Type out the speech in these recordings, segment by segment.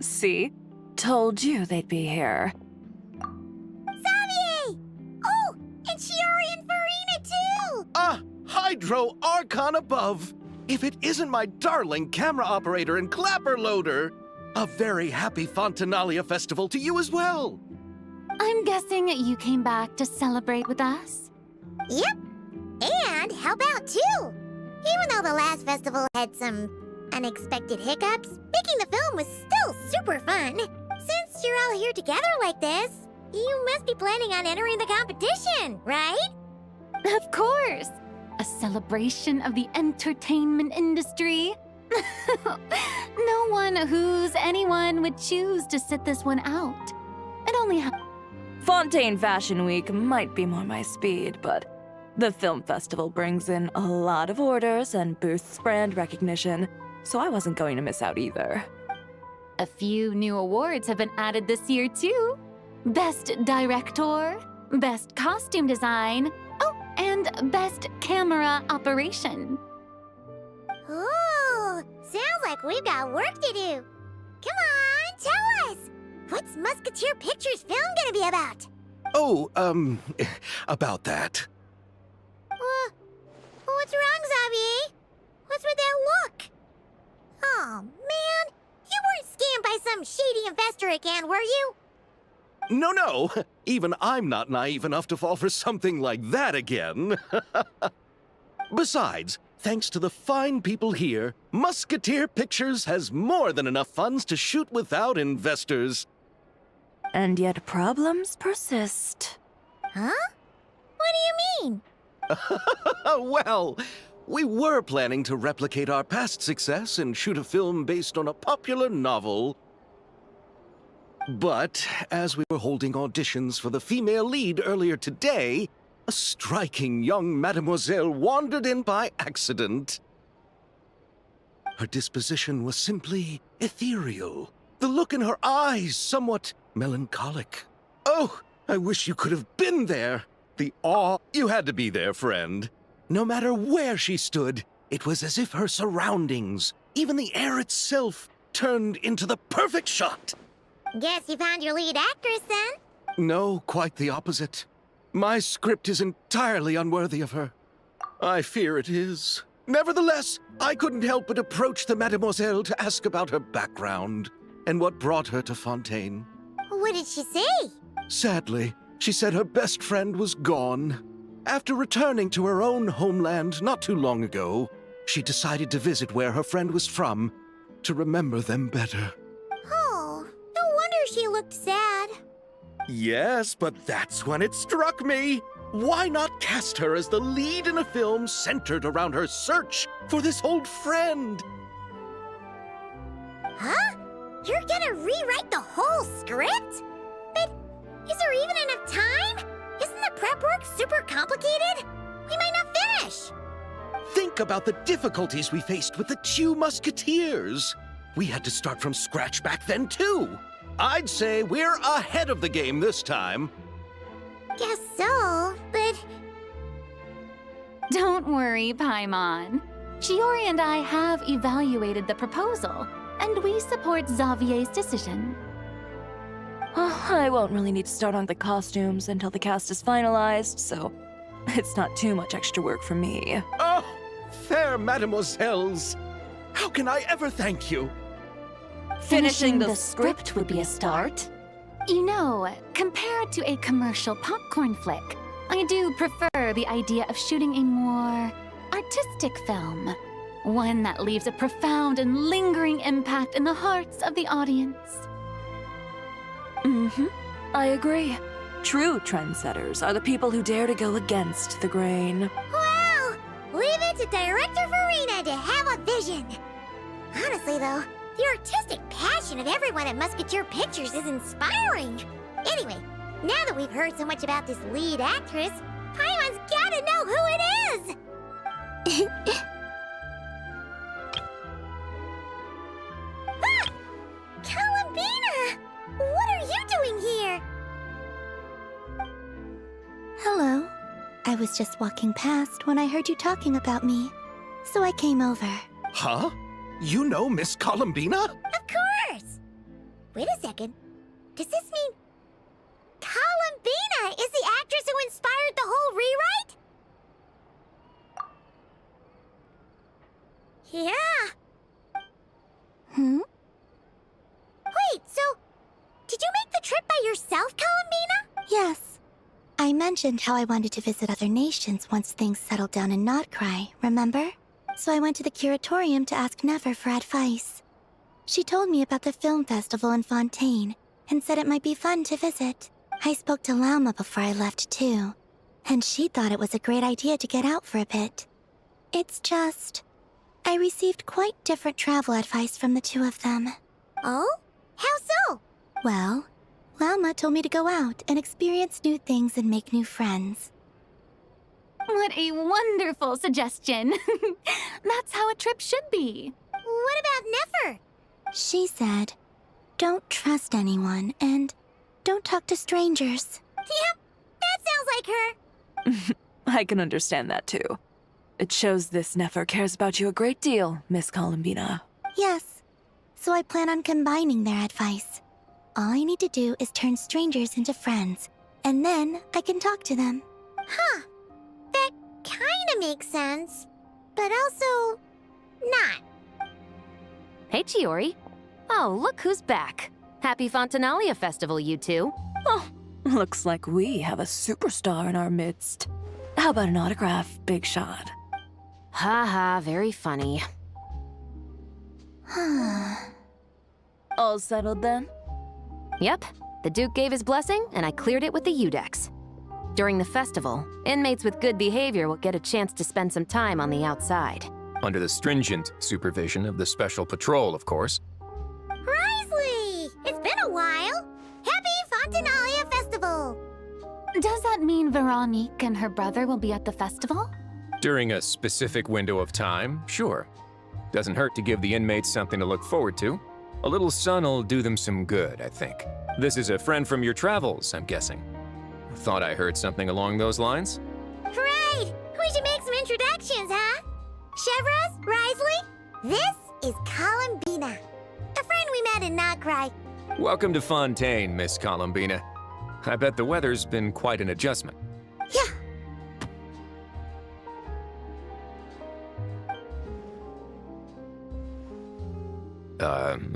See? Told you they'd be here. Xavier! Oh, and Shiori and Farina too! Ah, Hydro Archon above! If it isn't my darling camera operator and clapper loader! A very happy Fontanalia festival to you as well! I'm guessing you came back to celebrate with us? Yep, and help out too! Even though the last festival had some unexpected hiccups, making the film was still super fun. Since you're all here together like this, you must be planning on entering the competition, right? Of course! A celebration of the entertainment industry. No one who's anyone would choose to sit this one out. It only Fontaine Fashion Week might be more my speed, but the film festival brings in a lot of orders and boosts brand recognition, so I wasn't going to miss out either. A few new awards have been added this year, too. Best Director, Best Costume Design, oh, and Best Camera Operation. Ooh, sounds like we've got work to do. Come on, tell us! What's Musketeer Pictures film gonna be about? Oh, about that. What's wrong, Xavier? What's with that look? Oh, man. You weren't scammed by some shady investor again, were you? No. Even I'm not naive enough to fall for something like that again. Besides, thanks to the fine people here, Musketeer Pictures has more than enough funds to shoot without investors. And yet problems persist. Huh? What do you mean? Well, we were planning to replicate our past success and shoot a film based on a popular novel. But as we were holding auditions for the female lead earlier today, a striking young mademoiselle wandered in by accident. Her disposition was simply ethereal. The look in her eyes somewhat melancholic. Oh, I wish you could have been there. The awe. You had to be there, friend. No matter where she stood, it was as if her surroundings, even the air itself, turned into the perfect shot. Guess you found your lead actress, then? No, quite the opposite. My script is entirely unworthy of her. I fear it is. Nevertheless, I couldn't help but approach the mademoiselle to ask about her background and what brought her to Fontaine. What did she say? Sadly, she said her best friend was gone. After returning to her own homeland not too long ago, she decided to visit where her friend was from to remember them better. Oh, no wonder she looked sad. Yes, but that's when it struck me. Why not cast her as the lead in a film centered around her search for this old friend? Huh? You're gonna rewrite the whole script? But is there even enough time? Isn't the prep work super complicated? We might not finish. Think about the difficulties we faced with the two Musketeers. We had to start from scratch back then, too. I'd say we're ahead of the game this time. Guess so, but... Don't worry, Paimon. Shiori and I have evaluated the proposal, and we support Xavier's decision. I won't really need to start on the costumes until the cast is finalized, so it's not too much extra work for me. Oh, fair mademoiselles. How can I ever thank you? Finishing the script would be a start. You know, compared to a commercial popcorn flick, I do prefer the idea of shooting a more artistic film. One that leaves a profound and lingering impact in the hearts of the audience. I agree. True trendsetters are the people who dare to go against the grain. Well, leave it to Director Farina to have a vision. Honestly, though, the artistic passion of everyone at Musketeer Pictures is inspiring. Anyway, now that we've heard so much about this lead actress, Paimon's gotta know who it is! Ah! Arlebina! What are you doing here? Hello. I was just walking past when I heard you talking about me, so I came over. Huh? You know Miss Columbina? Of course! Wait a second. Does this mean Columbina is the actress who inspired the whole rewrite? Yeah. Hmm? Wait, so did you make the trip by yourself, Columbina? Yes. I mentioned how I wanted to visit other nations once things settled down in Krai, remember? So I went to the curatorium to ask Nefer for advice. She told me about the film festival in Fontaine and said it might be fun to visit. I spoke to Lauma before I left too, and she thought it was a great idea to get out for a bit. It's just, I received quite different travel advice from the two of them. Oh? How so? Well, Lauma told me to go out and experience new things and make new friends. What a wonderful suggestion. That's how a trip should be. What about Nefer? She said, don't trust anyone and don't talk to strangers. Yep, that sounds like her. I can understand that too. It shows this nefer cares about you a great deal, Miss Columbina. Yes, so I plan on combining their advice. All I need to do is turn strangers into friends, and then I can talk to them. Huh. That kinda makes sense. But also, not. Hey, Chiori. Oh, look who's back. Happy Fontanalia Festival, you two. Oh, looks like we have a superstar in our midst. How about an autograph, Big Shot? Ha, very funny. All settled then? Yep, the Duke gave his blessing, and I cleared it with the Udex. During the festival, inmates with good behavior will get a chance to spend some time on the outside. Under the stringent supervision of the Special Patrol, of course. Risley! It's been a while. Happy Fontanalia Festival! Does that mean Veronique and her brother will be at the festival? During a specific window of time, sure. Doesn't hurt to give the inmates something to look forward to. A little sun'll do them some good, I think. This is a friend from your travels, I'm guessing. Thought I heard something along those lines? Great! We should make some introductions, huh? Chevros, Risley, this is Columbina, a friend we met in Krai. Welcome to Fontaine, Miss Columbina. I bet the weather's been quite an adjustment. Yeah.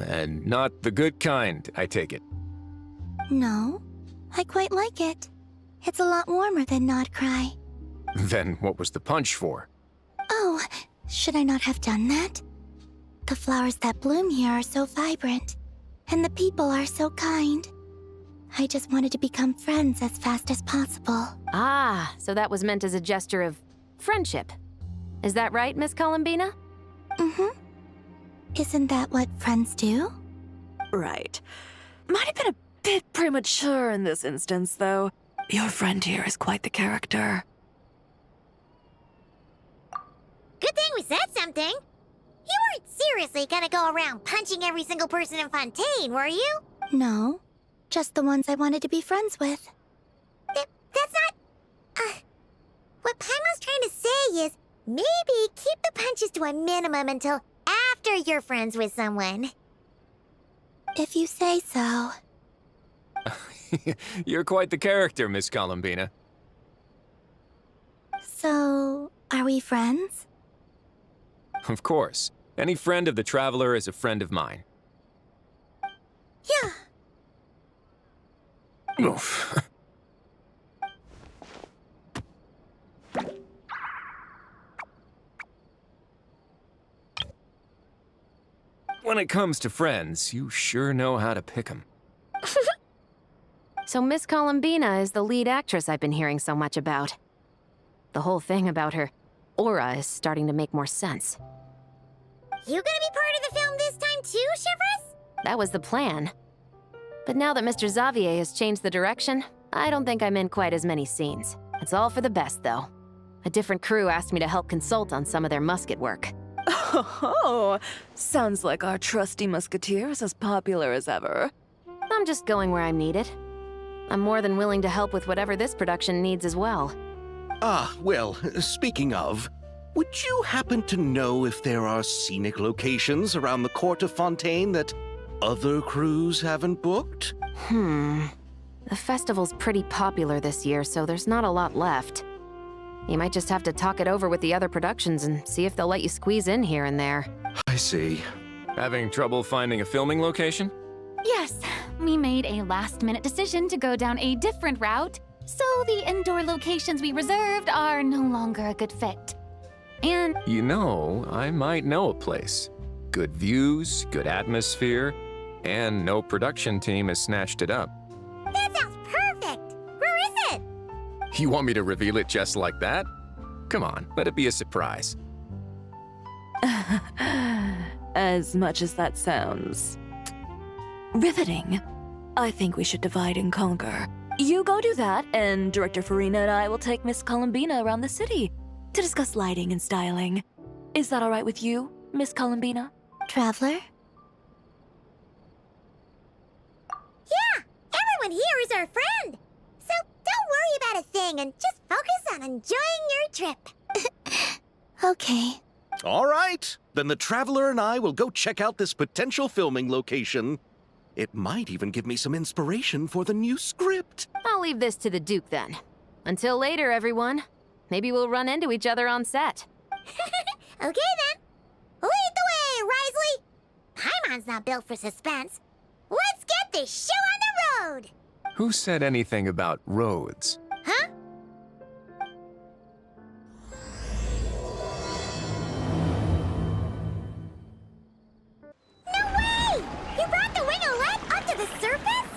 And not the good kind, I take it. No, I quite like it. It's a lot warmer than Krai. Then what was the punch for? Oh, should I not have done that? The flowers that bloom here are so vibrant, and the people are so kind. I just wanted to become friends as fast as possible. Ah, so that was meant as a gesture of friendship. Is that right, Miss Columbina? Mm-hmm. Isn't that what friends do? Right. Might have been a bit premature in this instance, though. Your friend here is quite the character. Good thing we said something. You weren't seriously gonna go around punching every single person in Fontaine, were you? No, just the ones I wanted to be friends with. That's not... What Paimon's trying to say is, maybe keep the punches to a minimum until after you're friends with someone. If you say so. You're quite the character, Miss Columbina. So, are we friends? Of course. Any friend of the Traveler is a friend of mine. Yeah. Oof. When it comes to friends, you sure know how to pick 'em. So Miss Columbina is the lead actress I've been hearing so much about. The whole thing about her aura is starting to make more sense. You gonna be part of the film this time too, Chevros? That was the plan. But now that Mr. Xavier has changed the direction, I don't think I'm in quite as many scenes. It's all for the best, though. A different crew asked me to help consult on some of their musket work. Oh, sounds like our trusty musketeer is as popular as ever. I'm just going where I'm needed. I'm more than willing to help with whatever this production needs as well. Ah, well, speaking of, would you happen to know if there are scenic locations around the court of Fontaine that other crews haven't booked? The festival's pretty popular this year, so there's not a lot left. You might just have to talk it over with the other productions and see if they'll let you squeeze in here and there. I see. Having trouble finding a filming location? Yes, we made a last-minute decision to go down a different route, so the indoor locations we reserved are no longer a good fit. And You know, I might know a place. Good views, good atmosphere, and no production team has snatched it up. That sounds perfect! Where is it? You want me to reveal it just like that? Come on, let it be a surprise. As much as that sounds riveting, I think we should divide and conquer. You go do that, and Director Farina and I will take Miss Columbina around the city to discuss lighting and styling. Is that all right with you, Miss Columbina? Traveler? Yeah, everyone here is our friend. So don't worry about a thing and just focus on enjoying your trip. Okay. All right, then the Traveler and I will go check out this potential filming location. It might even give me some inspiration for the new script. I'll leave this to the Duke then. Until later, everyone. Maybe we'll run into each other on set. Okay then. Lead the way, Risley. Paimon's not built for suspense. Let's get this show on the road. Who said anything about roads? Huh? No way! You brought the winglet up to the surface?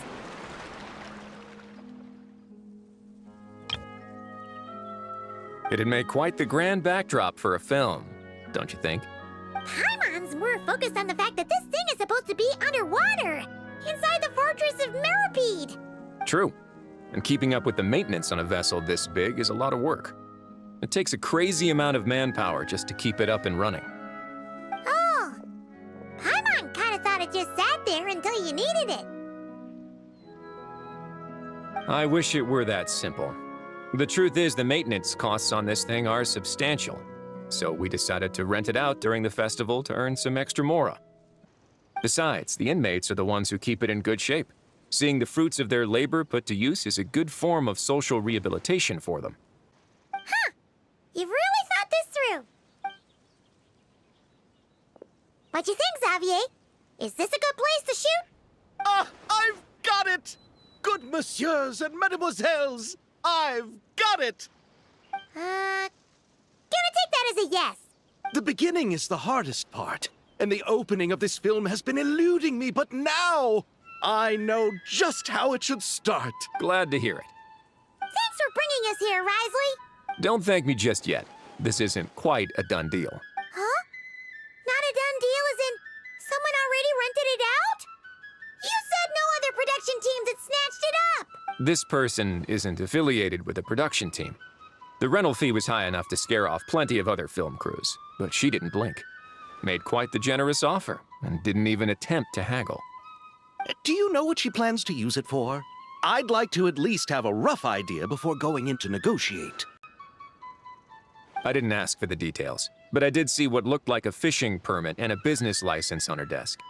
It'd make quite the grand backdrop for a film, don't you think? Paimon's more focused on the fact that this thing is supposed to be underwater, inside the fortress of Meripede. True. And keeping up with the maintenance on a vessel this big is a lot of work. It takes a crazy amount of manpower just to keep it up and running. Oh, Paimon kind of thought it just sat there until you needed it. I wish it were that simple. The truth is, the maintenance costs on this thing are substantial. So we decided to rent it out during the festival to earn some extra mora. Besides, the inmates are the ones who keep it in good shape. Seeing the fruits of their labor put to use is a good form of social rehabilitation for them. Huh. You've really thought this through. What you think, Xavier? Is this a good place to shoot? Ah, I've got it! Good messieurs and mademoiselles, I've got it! Gonna take that as a yes. The beginning is the hardest part, and the opening of this film has been eluding me, but now I know just how it should start. Glad to hear it. Thanks for bringing us here, Risley. Don't thank me just yet. This isn't quite a done deal. Huh? Not a done deal as in someone already rented it out? You said no other production teams had snatched it up. This person isn't affiliated with a production team. The rental fee was high enough to scare off plenty of other film crews, but she didn't blink. Made quite the generous offer, and didn't even attempt to haggle. Do you know what she plans to use it for? I'd like to at least have a rough idea before going in to negotiate. I didn't ask for the details, but I did see what looked like a fishing permit and a business license on her desk.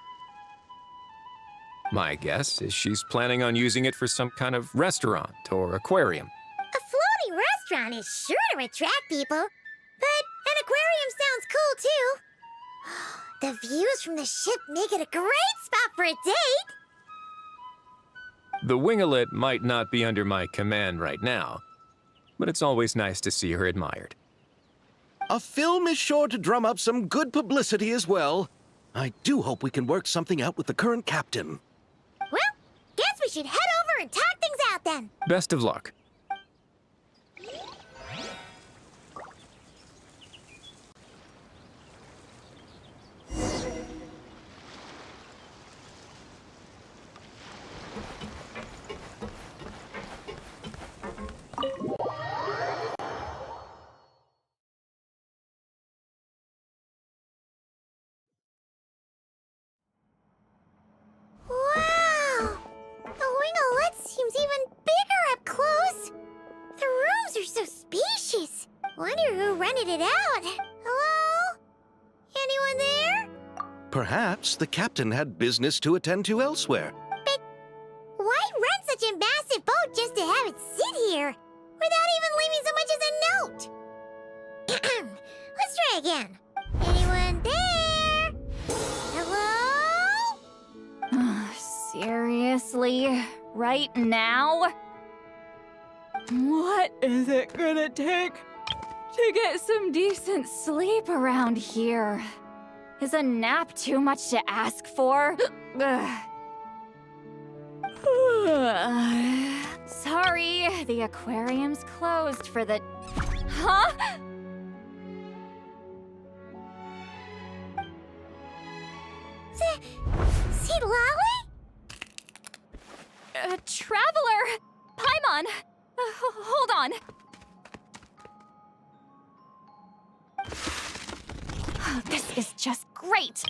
My guess is she's planning on using it for some kind of restaurant or aquarium. A floating restaurant is sure to attract people, but an aquarium sounds cool too. The views from the ship make it a great spot for a date. The winglet might not be under my command right now, but it's always nice to see her admired. A film is sure to drum up some good publicity as well. I do hope we can work something out with the current captain. Well, guess we should head over and talk things out then. Best of luck. Wow! The winglet seems even bigger up close. The rooms are so spacious. Wonder who rented it out. Hello? Anyone there? Perhaps the captain had business to attend to elsewhere. Why rent such a massive boat just to have it sit here? Without even leaving so much as a note? Let's try again. Anyone there? Hello? Seriously? Right now? What is it gonna take to get some decent sleep around here? Is a nap too much to ask for? Ugh. Sorry, the aquarium's closed for the... Huh? See Lolly? Traveler! Paimon! Hold on. Oh, this is just great.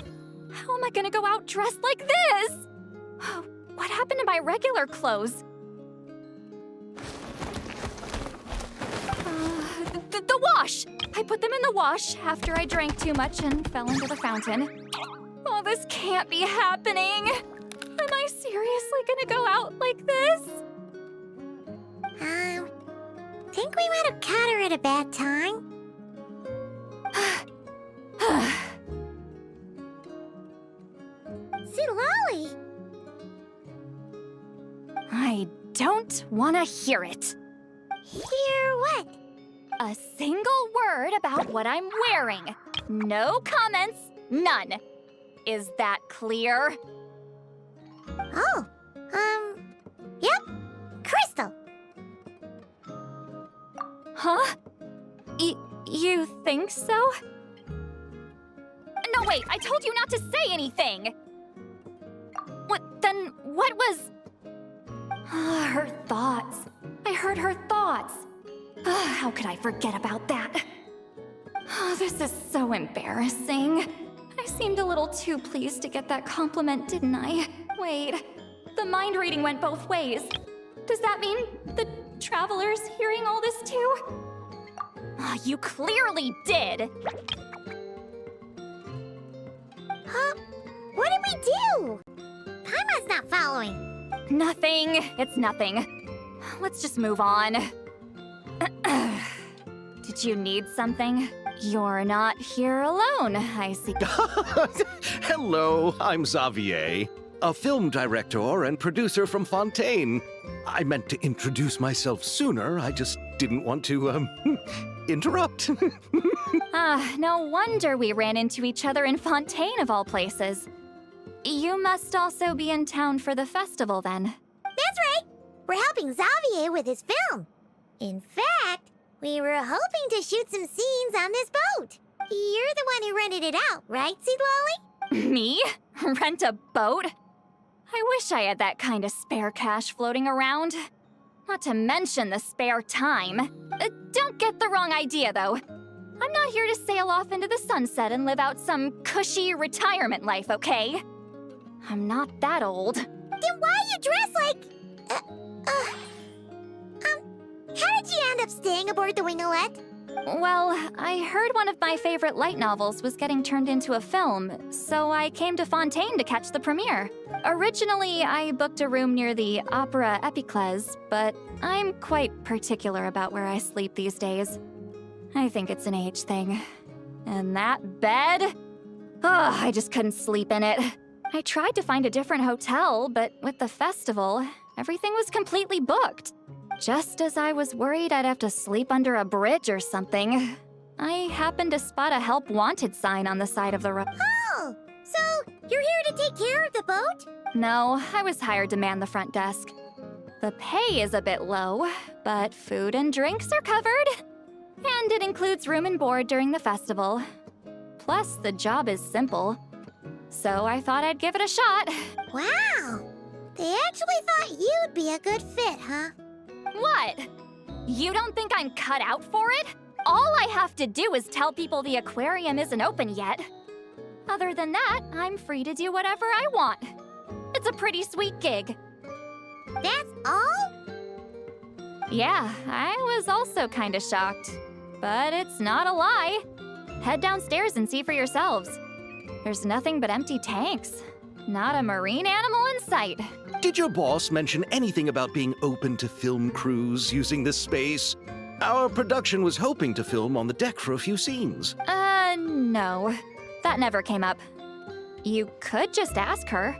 How am I gonna go out dressed like this? Oh, what happened to my regular clothes? The wash! I put them in the wash after I drank too much and fell into the fountain. Oh, this can't be happening. Am I seriously gonna go out like this? Think we might have caught her at a bad time. See Lolly? I don't want to hear it. Hear what? A single word about what I'm wearing. No comments, none. Is that clear? Oh, yep. Crystal. Huh? You think so? No, wait, I told you not to say anything! Then what was... her thoughts. I heard her thoughts. How could I forget about that? Oh, this is so embarrassing. I seemed a little too pleased to get that compliment, didn't I? Wait, the mind reading went both ways. Does that mean the traveler's hearing all this too? Oh, you clearly did! Huh? What did we do? Paimon's not following. Nothing. It's nothing. Let's just move on. Did you need something? You're not here alone, I see. Hello, I'm Xavier, a film director and producer from Fontaine. I meant to introduce myself sooner, I just didn't want to, interrupt. No wonder we ran into each other in Fontaine of all places. You must also be in town for the festival then. That's right. We're helping Xavier with his film. In fact, we were hoping to shoot some scenes on this boat. You're the one who rented it out, right, Seed Lolly? Me? Rent a boat? I wish I had that kind of spare cash floating around. Not to mention the spare time. Don't get the wrong idea, though. I'm not here to sail off into the sunset and live out some cushy retirement life, okay? I'm not that old. Then why you dress like... how did you end up staying aboard the Wingolette? Well, I heard one of my favorite light novels was getting turned into a film, so I came to Fontaine to catch the premiere. Originally, I booked a room near the Opera Epiclese, but I'm quite particular about where I sleep these days. I think it's an age thing. And that bed? Oh, I just couldn't sleep in it. I tried to find a different hotel, but with the festival, everything was completely booked. Just as I was worried I'd have to sleep under a bridge or something, I happened to spot a help wanted sign on the side of the road. Oh, so you're here to take care of the boat? No, I was hired to man the front desk. The pay is a bit low, but food and drinks are covered. And it includes room and board during the festival. Plus, the job is simple. So I thought I'd give it a shot. Wow, they actually thought you'd be a good fit, huh? What? You don't think I'm cut out for it? All I have to do is tell people the aquarium isn't open yet. Other than that, I'm free to do whatever I want. It's a pretty sweet gig. That's all? Yeah, I was also kinda shocked. But it's not a lie. Head downstairs and see for yourselves. There's nothing but empty tanks. Not a marine animal in sight. Did your boss mention anything about being open to film crews using this space? Our production was hoping to film on the deck for a few scenes. No. That never came up. You could just ask her.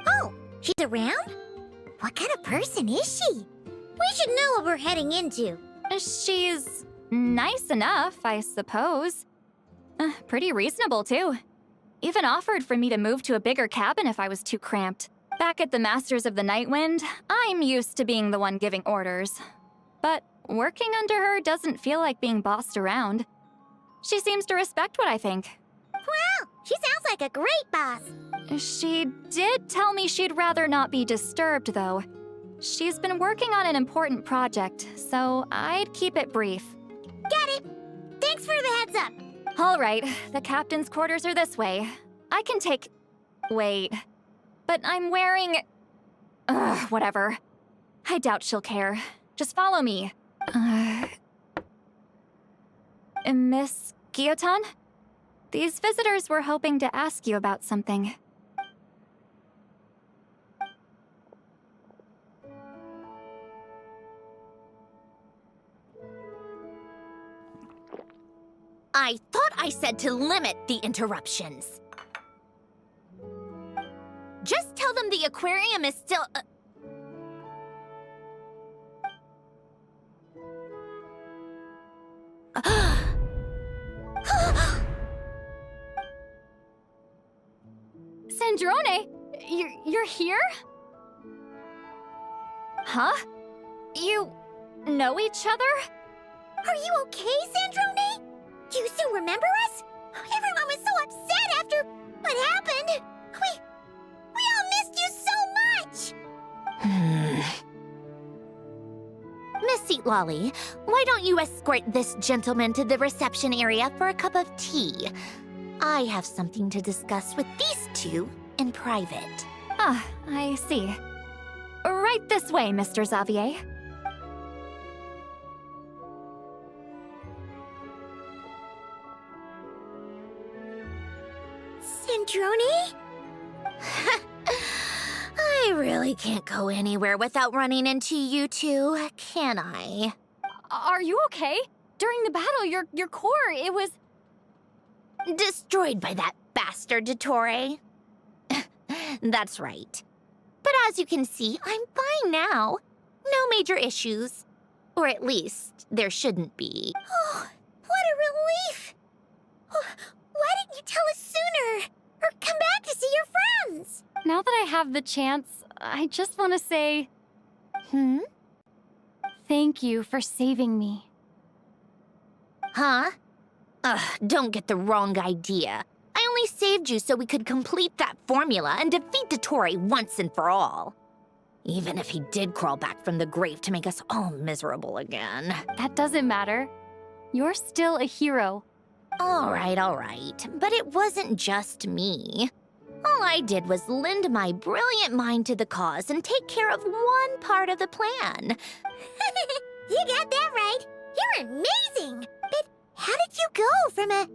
Oh, she's around? What kind of person is she? We should know what we're heading into. She's nice enough, I suppose. Pretty reasonable, too. Even offered for me to move to a bigger cabin if I was too cramped. Back at the Masters of the Night Wind, I'm used to being the one giving orders. But working under her doesn't feel like being bossed around. She seems to respect what I think. Wow, she sounds like a great boss. She did tell me she'd rather not be disturbed, though. She's been working on an important project, so I'd keep it brief. Got it. Thanks for the heads up. All right, the captain's quarters are this way. I can take... Wait. But I'm wearing... whatever. I doubt she'll care. Just follow me. Miss Guillotin? These visitors were hoping to ask you about something. I thought I said to limit the interruptions. Just tell them the aquarium is still... Sandrone! You're here? Huh? You know each other? Are you okay, Sandrone? Do you still remember us? Everyone was so upset after what happened. We all missed you so much. Miss Seat Lolly, why don't you escort this gentleman to the reception area for a cup of tea? I have something to discuss with these two in private. Ah, I see. Right this way, Mr. Xavier. Sandrone? I really can't go anywhere without running into you two, can I? Are you okay? During the battle, your core, it was... Destroyed by that bastard dottore. That's right. But as you can see, I'm fine now. No major issues. Or at least, there shouldn't be. Oh, what a relief! Oh, why didn't you tell us sooner? Or come back to see your friends? Now that I have the chance, I just want to say... Thank you for saving me. Huh? Don't get the wrong idea. I only saved you so we could complete that formula and defeat dottore once and for all. Even if he did crawl back from the grave to make us all miserable again. That doesn't matter. You're still a hero. All right. But it wasn't just me. All I did was lend my brilliant mind to the cause and take care of one part of the plan. You got that right. You're amazing. But how did you go from a...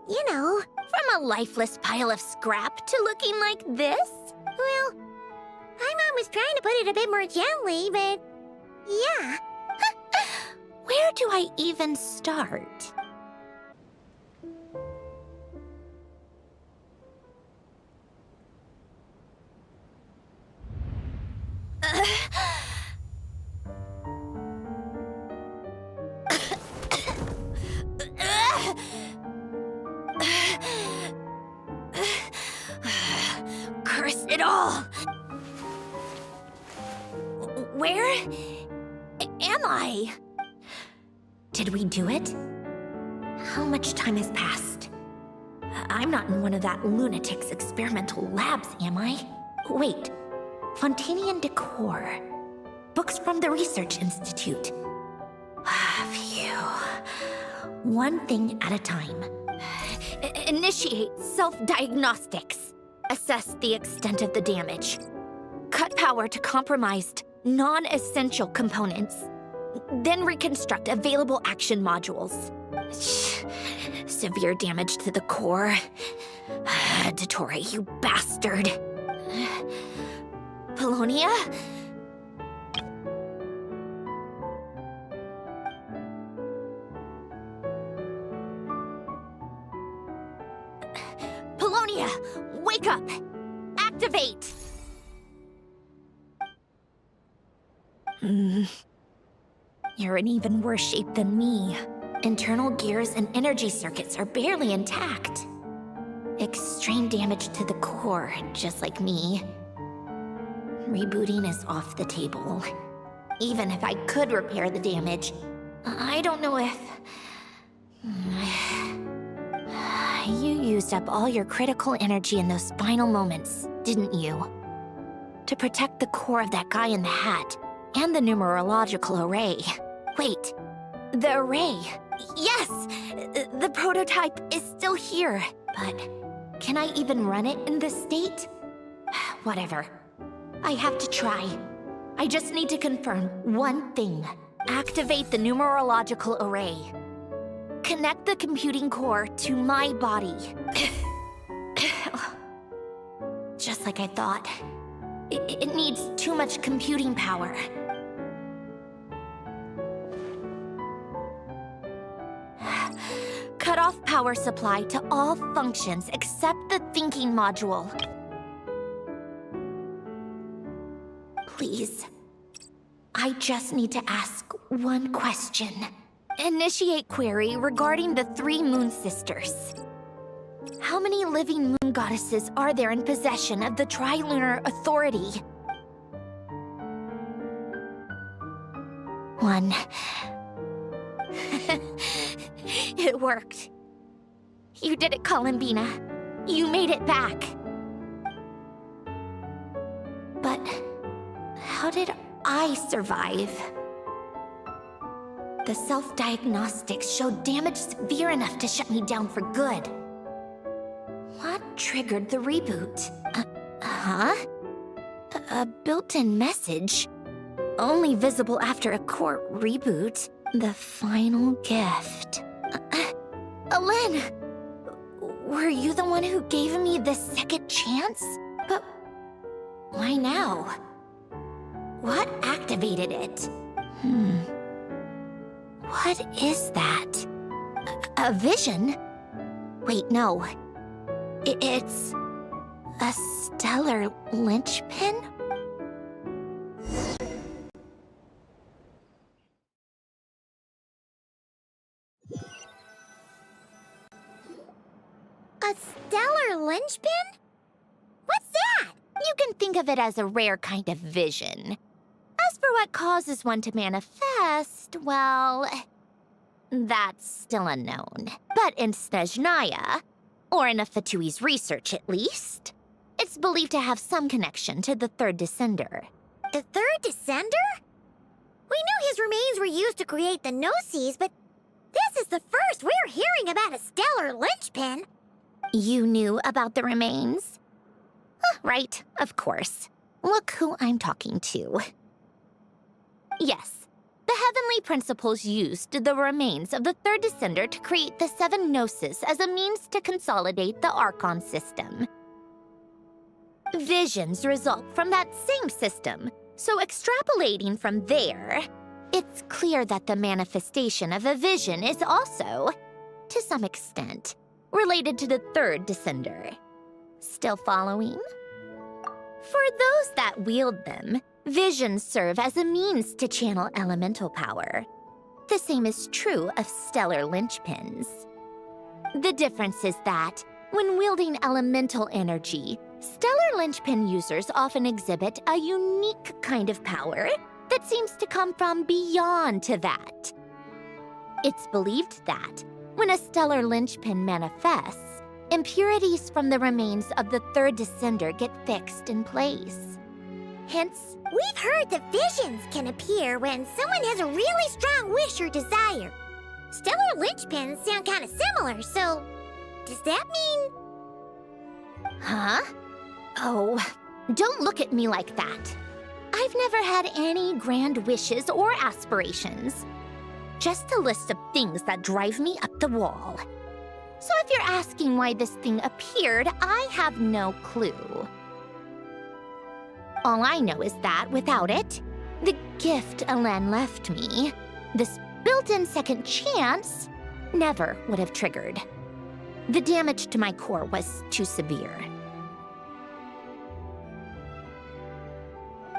From a lifeless pile of scrap to looking like this? Well, my mom was trying to put it a bit more gently, but... yeah. Where do I even start? Curse it all! Where am I? Did we do it? How much time has passed? I'm not in one of that lunatic's experimental labs, am I? Wait, Fontanian decor. Books from the Research Institute. Phew. One thing at a time. Initiate self-diagnostics. Assess the extent of the damage. Cut power to compromised, non-essential components. Then reconstruct available action modules. Severe damage to the core. Dottore, you bastard. Polonia? Polonia, wake up! Activate! You're in even worse shape than me. Internal gears and energy circuits are barely intact. Extreme damage to the core, just like me. Rebooting is off the table. Even if I could repair the damage, I don't know if... You used up all your critical energy in those final moments, didn't you? To protect the core of that guy in the hat, and the numerological array. Wait, the array. Yes! The prototype is still here, but can I even run it in this state? Whatever. I have to try. I just need to confirm one thing. Activate the numerological array. Connect the computing core to my body. Just like I thought. It needs too much computing power. Cut off power supply to all functions except the thinking module. Please. I just need to ask one question. Initiate query regarding the 3 moon sisters. How many living moon goddesses are there in possession of the Trilunar Authority? 1. It worked. You did it, Columbina. You made it back. But how did I survive? The self-diagnostics showed damage severe enough to shut me down for good. What triggered the reboot? A built-in message? Only visible after a core reboot. The final gift. Alen! Were you the one who gave me this second chance? But why now? What activated it? What is that? A vision? Wait, no. It's a stellar linchpin? A stellar linchpin? What's that? You can think of it as a rare kind of vision. As for what causes one to manifest, well, that's still unknown. But in Snezhnaya, or in Afatui's research at least, it's believed to have some connection to the third descender. The third descender? We knew his remains were used to create the Gnosis, but this is the first we're hearing about a stellar linchpin. You knew about the remains? Right, of course. Look who I'm talking to. Yes, the heavenly principles used the remains of the third descender to create the 7 Gnosis as a means to consolidate the Archon system. Visions result from that same system, so extrapolating from there, it's clear that the manifestation of a vision is also, to some extent, related to the third descender. Still following? For those that wield them, visions serve as a means to channel elemental power. The same is true of stellar linchpins. The difference is that, when wielding elemental energy, stellar linchpin users often exhibit a unique kind of power that seems to come from beyond to that. It's believed that, when a stellar linchpin manifests, impurities from the remains of the third descender get fixed in place. Hence, we've heard that visions can appear when someone has a really strong wish or desire. Stellar linchpins sound kind of similar, so does that mean... Huh? Oh, don't look at me like that. I've never had any grand wishes or aspirations. Just a list of things that drive me up the wall. So if you're asking why this thing appeared, I have no clue. All I know is that without it, the gift Alen left me, this built-in second chance, never would have triggered. The damage to my core was too severe.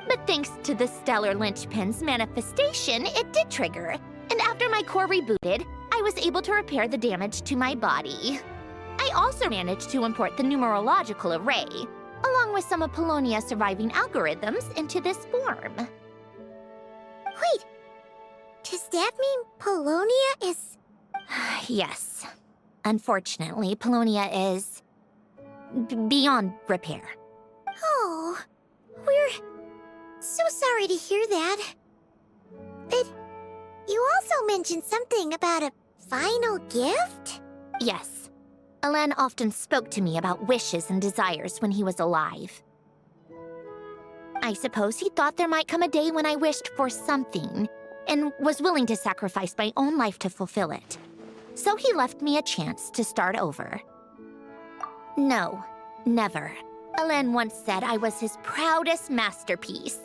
But thanks to the stellar linchpin's manifestation, it did trigger. And after my core rebooted, I was able to repair the damage to my body. I also managed to import the numerological array, along with some of Polonia's surviving algorithms, into this form. Wait, does that mean Polonia is... Yes. Unfortunately, Polonia is... beyond repair. Oh, we're so sorry to hear that. But you also mentioned something about a final gift? Yes. Alen often spoke to me about wishes and desires when he was alive. I suppose he thought there might come a day when I wished for something, and was willing to sacrifice my own life to fulfill it. So he left me a chance to start over. No, never. Alen once said I was his proudest masterpiece.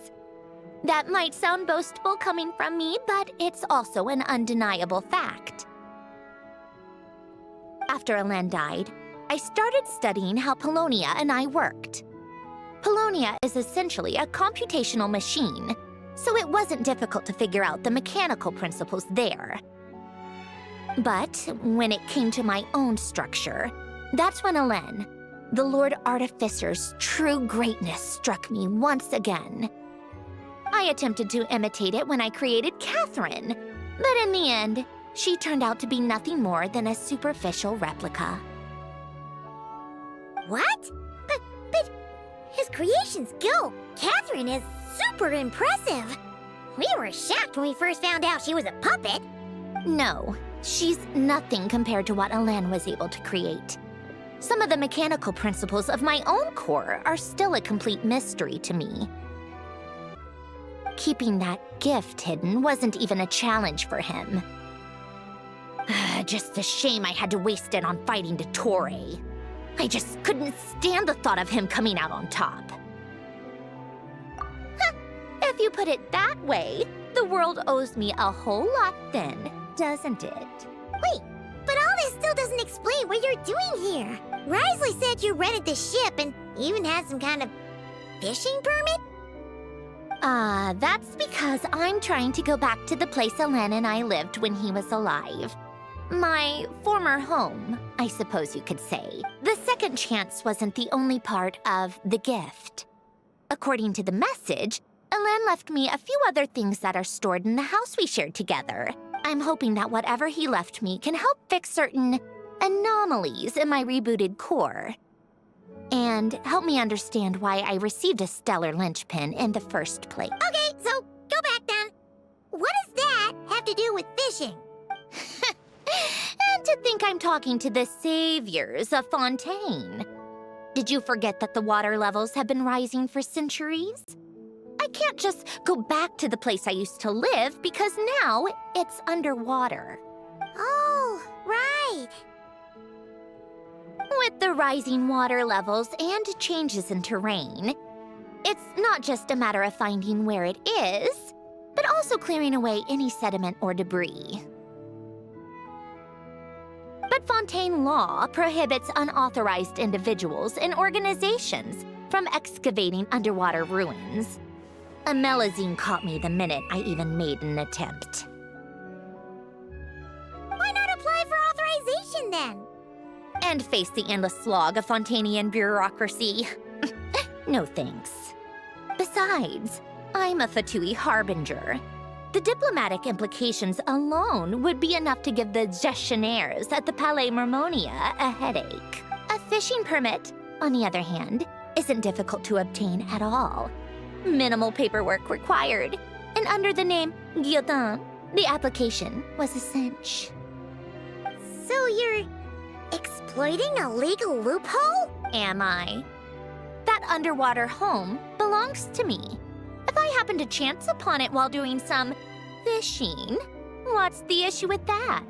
That might sound boastful coming from me, but it's also an undeniable fact. After Alen died, I started studying how Polonia and I worked. Polonia is essentially a computational machine, so it wasn't difficult to figure out the mechanical principles there. But when it came to my own structure, that's when Alen, the Lord Artificer's true greatness, struck me once again. I attempted to imitate it when I created Catherine, but in the end, she turned out to be nothing more than a superficial replica. What? But his creation skill, Catherine, is super impressive. We were shocked when we first found out she was a puppet. No, she's nothing compared to what Alen was able to create. Some of the mechanical principles of my own core are still a complete mystery to me. Keeping that gift hidden wasn't even a challenge for him. Just a shame I had to waste it on fighting dottore. I just couldn't stand the thought of him coming out on top. If you put it that way, the world owes me a whole lot then, doesn't it? Wait, but all this still doesn't explain what you're doing here. Risley said you rented the ship and even had some kind of fishing permit? That's because I'm trying to go back to the place Alen and I lived when he was alive. My former home, I suppose you could say. The second chance wasn't the only part of the gift. According to the message, Alen left me a few other things that are stored in the house we shared together. I'm hoping that whatever he left me can help fix certain anomalies in my rebooted core. And help me understand why I received a stellar linchpin in the first place. Okay, so go back then. What does that have to do with fishing? And to think I'm talking to the saviors of Fontaine. Did you forget that the water levels have been rising for centuries? I can't just go back to the place I used to live because now it's underwater. Oh, right. With the rising water levels and changes in terrain, it's not just a matter of finding where it is, but also clearing away any sediment or debris. But Fontaine law prohibits unauthorized individuals and organizations from excavating underwater ruins. A Melazine caught me the minute I even made an attempt. Why not apply for authorization then? And face the endless slog of Fontainian bureaucracy. No thanks. Besides, I'm a Fatui harbinger. The diplomatic implications alone would be enough to give the gestionnaires at the Palais Mermonia a headache. A fishing permit, on the other hand, isn't difficult to obtain at all. Minimal paperwork required, and under the name Guillotin, the application was a cinch. So you're exploiting a legal loophole? Am I? That underwater home belongs to me. If I happen to chance upon it while doing some fishing, what's the issue with that?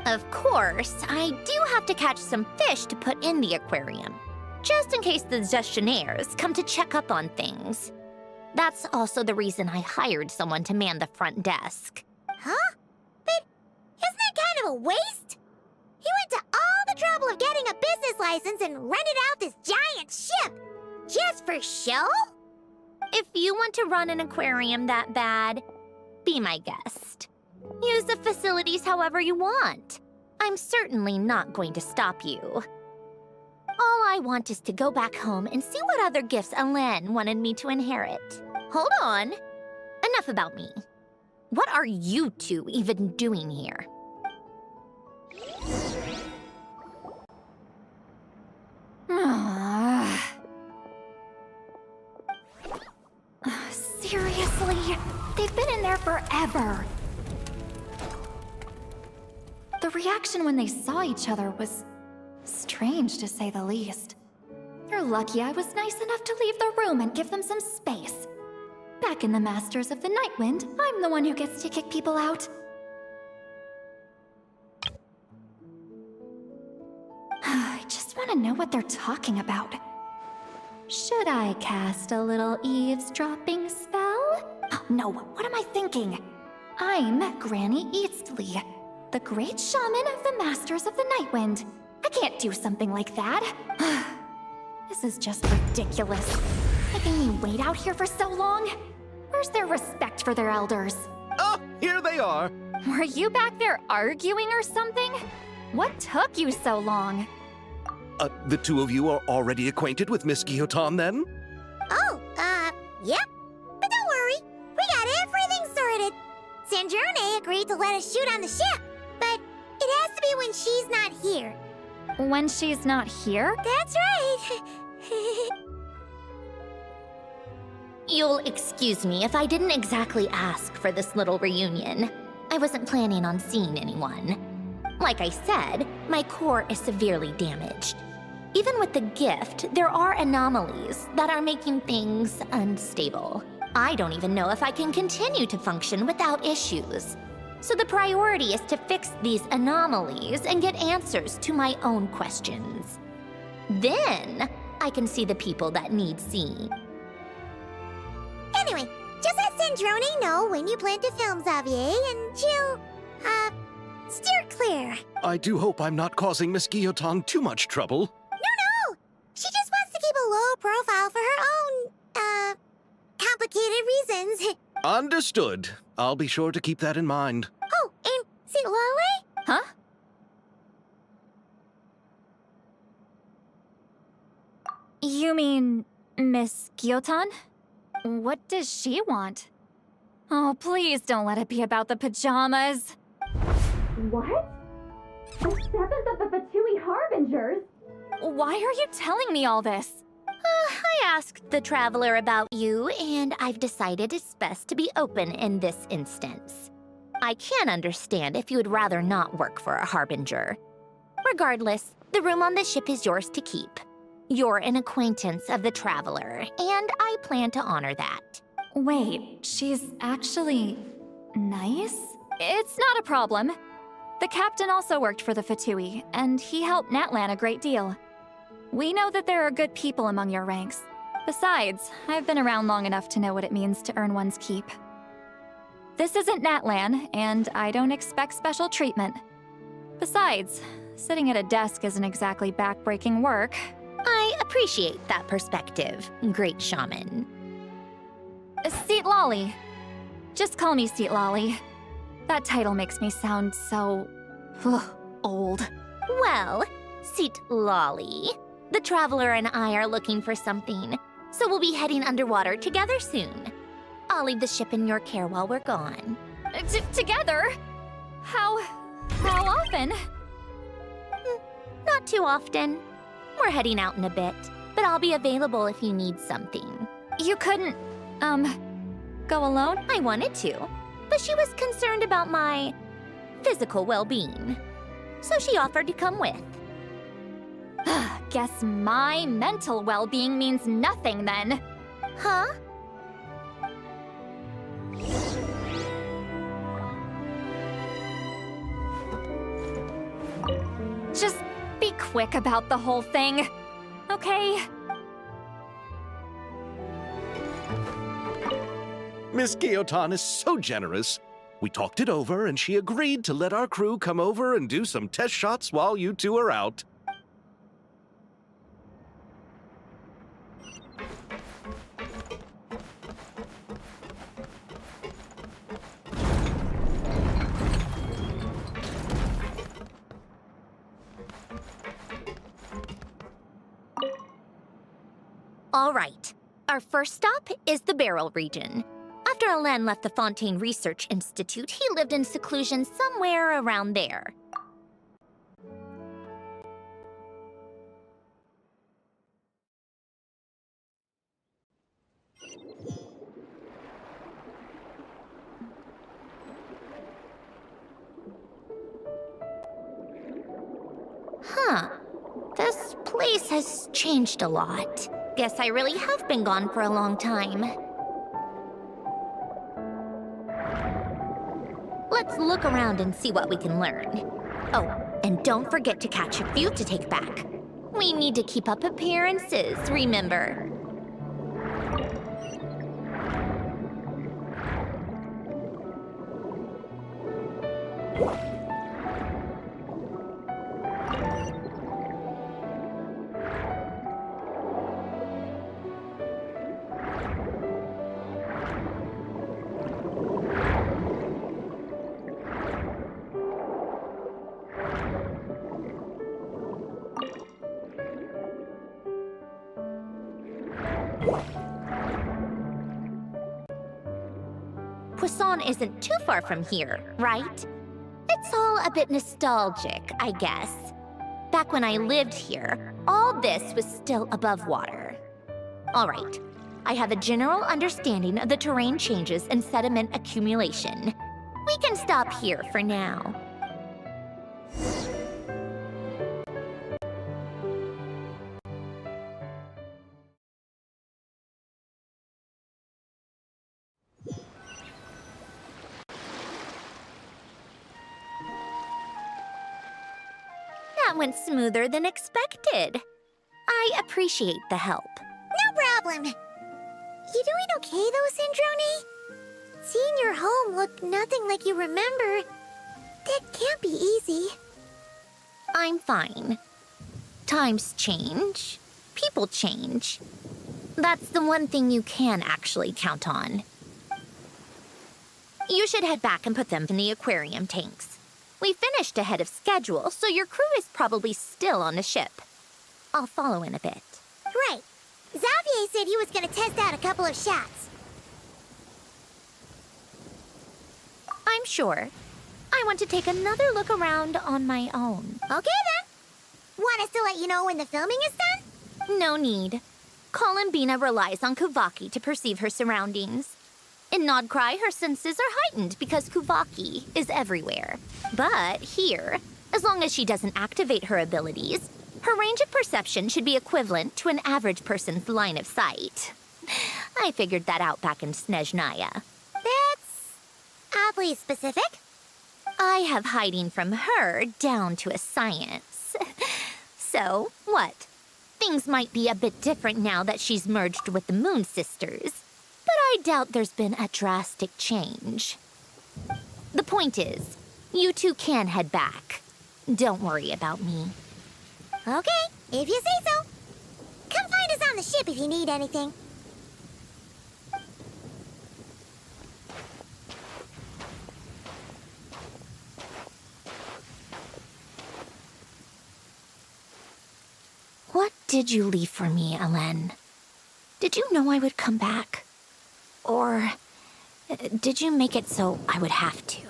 Of course, I do have to catch some fish to put in the aquarium, just in case the gestionnaires come to check up on things. That's also the reason I hired someone to man the front desk. Huh? But isn't that kind of a waste? He went to all the trouble of getting a business license and rented out this giant ship. Just for show? If you want to run an aquarium that bad, be my guest. Use the facilities however you want. I'm certainly not going to stop you. All I want is to go back home and see what other gifts Alain wanted me to inherit. Hold on. Enough about me. What are you two even doing here? Seriously? They've been in there forever. The reaction when they saw each other was strange, to say the least. You're lucky I was nice enough to leave the room and give them some space. Back in the Masters of the Night Wind, I'm the one who gets to kick people out. I just want to know what they're talking about. Should I cast a little eavesdropping spell? No, what am I thinking? I'm Granny Eastly, the great shaman of the Masters of the Night Wind. I can't do something like that. This is just ridiculous. Making me wait out here for so long? Where's their respect for their elders? Oh, here they are. Were you back there arguing or something? What took you so long? The two of you are already acquainted with Miss Guillotin, then? Oh, yep. But don't worry, we got everything sorted. Sandrone agreed to let us shoot on the ship, but it has to be when she's not here. When she's not here? That's right. You'll excuse me if I didn't exactly ask for this little reunion. I wasn't planning on seeing anyone. Like I said, my core is severely damaged. Even with the gift, there are anomalies that are making things unstable. I don't even know if I can continue to function without issues. So the priority is to fix these anomalies and get answers to my own questions. Then, I can see the people that need seeing. Anyway, just let Sandrone know when you plan to film Xavier, and she'll, steer clear. I do hope I'm not causing Miss Guillotin too much trouble. No! She just wants to keep a low profile for her own, complicated reasons. Understood. I'll be sure to keep that in mind. Oh, and see Lale? Huh? You mean Miss Guillotin? What does she want? Oh, please don't let it be about the pajamas. What? The 7th of the VIII Harbingers? Why are you telling me all this? I asked the Traveler about you, and I've decided it's best to be open in this instance. I can understand if you would rather not work for a Harbinger. Regardless, the room on the ship is yours to keep. You're an acquaintance of the Traveler, and I plan to honor that. Wait, she's actually nice? It's not a problem. The captain also worked for the VIII, and he helped Natlan a great deal. We know that there are good people among your ranks. Besides, I've been around long enough to know what it means to earn one's keep. This isn't Natlan, and I don't expect special treatment. Besides, sitting at a desk isn't exactly back-breaking work. I appreciate that perspective, great shaman. Seat Lolly. Just call me Seat Lolly. That title makes me sound so... old. Well, Seat Lolly, the Traveler and I are looking for something, so we'll be heading underwater together soon. I'll leave the ship in your care while we're gone. Together? How often? Not too often. We're heading out in a bit, but I'll be available if you need something. You couldn't, go alone? I wanted to, but she was concerned about my physical well-being, so she offered to come with. Guess my mental well-being means nothing then. Huh? Just be quick about the whole thing, okay? Miss Guillotin is so generous. We talked it over, and she agreed to let our crew come over and do some test shots while you two are out. All right. Our first stop is the Beryl region. After Alain left the Fontaine Research Institute, he lived in seclusion somewhere around there. Huh. This place has changed a lot. Guess I really have been gone for a long time. Let's look around and see what we can learn. Oh, and don't forget to catch a few to take back. We need to keep up appearances, remember? Poisson isn't too far from here, right? It's all a bit nostalgic, I guess. Back when I lived here, all this was still above water. All right, I have a general understanding of the terrain changes and sediment accumulation. We can stop here for now. That went smoother than expected. I appreciate the help. No problem. You doing okay though, Sandrone? Seeing your home look nothing like you remember, that can't be easy. I'm fine. Times change. People change. That's the one thing you can actually count on. You should head back and put them in the aquarium tanks. We finished ahead of schedule, so your crew is probably still on the ship. I'll follow in a bit. Right. Xavier said he was gonna test out a couple of shots. I'm sure. I want to take another look around on my own. Okay then. Want us to let you know when the filming is done? No need. Arlebina relies on Kuvaki to perceive her surroundings. In Nodkrai, her senses are heightened because Kuvaki is everywhere. But here, as long as she doesn't activate her abilities, her range of perception should be equivalent to an average person's line of sight. I figured that out back in Snezhnaya. That's oddly specific. I have hiding from her down to a science. So, what? Things might be a bit different now that she's merged with the Moon Sisters. But I doubt there's been a drastic change. The point is, you two can head back. Don't worry about me. Okay, if you say so. Come find us on the ship if you need anything. What did you leave for me, Alain? Did you know I would come back? Or did you make it so I would have to?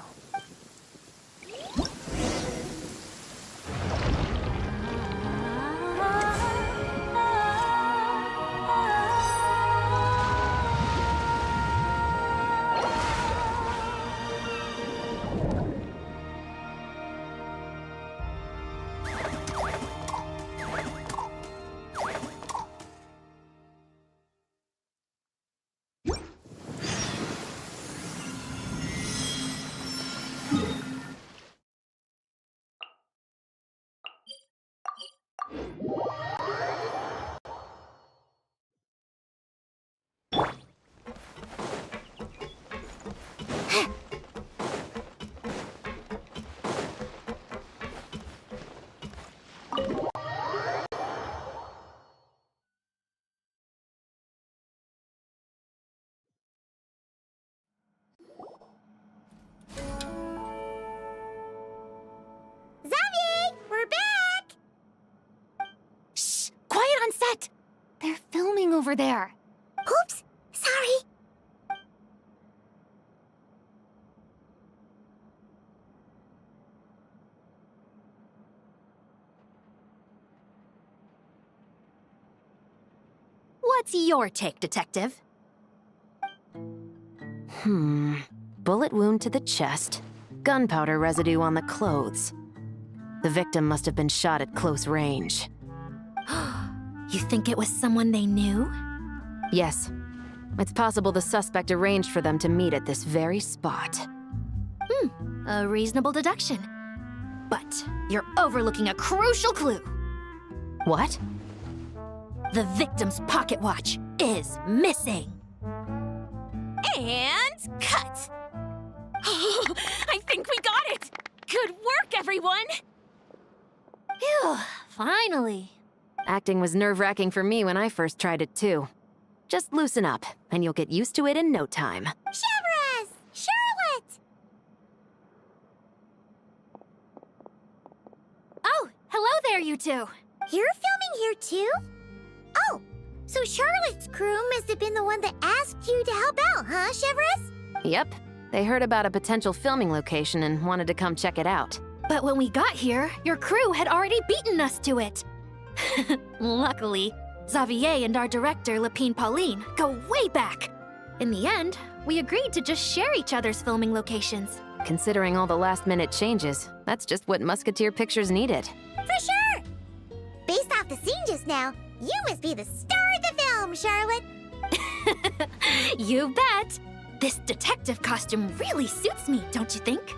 Xavier, we're back! Shh! Quiet on set! They're filming over there. Oops, sorry. What's your take, Detective? Bullet wound to the chest. Gunpowder residue on the clothes. The victim must have been shot at close range. You think it was someone they knew? Yes. It's possible the suspect arranged for them to meet at this very spot. A reasonable deduction. But you're overlooking a crucial clue. What? The victim's pocket watch is missing. And cut! I think we got it! Good work, everyone! Phew, finally. Acting was nerve-wracking for me when I first tried it too. Just loosen up, and you'll get used to it in no time. Chevres! Charlotte! Oh, hello there, you two. You're filming here too? Oh, so Charlotte's crew must have been the one that asked you to help out, huh, Chevres? Yep. They heard about a potential filming location and wanted to come check it out. But when we got here, your crew had already beaten us to it. Luckily, Xavier and our director, Lapine Pauline, go way back. In the end, we agreed to just share each other's filming locations. Considering all the last-minute changes, that's just what Musketeer Pictures needed. For sure! Based off the scene just now, you must be the star of the film, Charlotte! You bet! This detective costume really suits me, don't you think?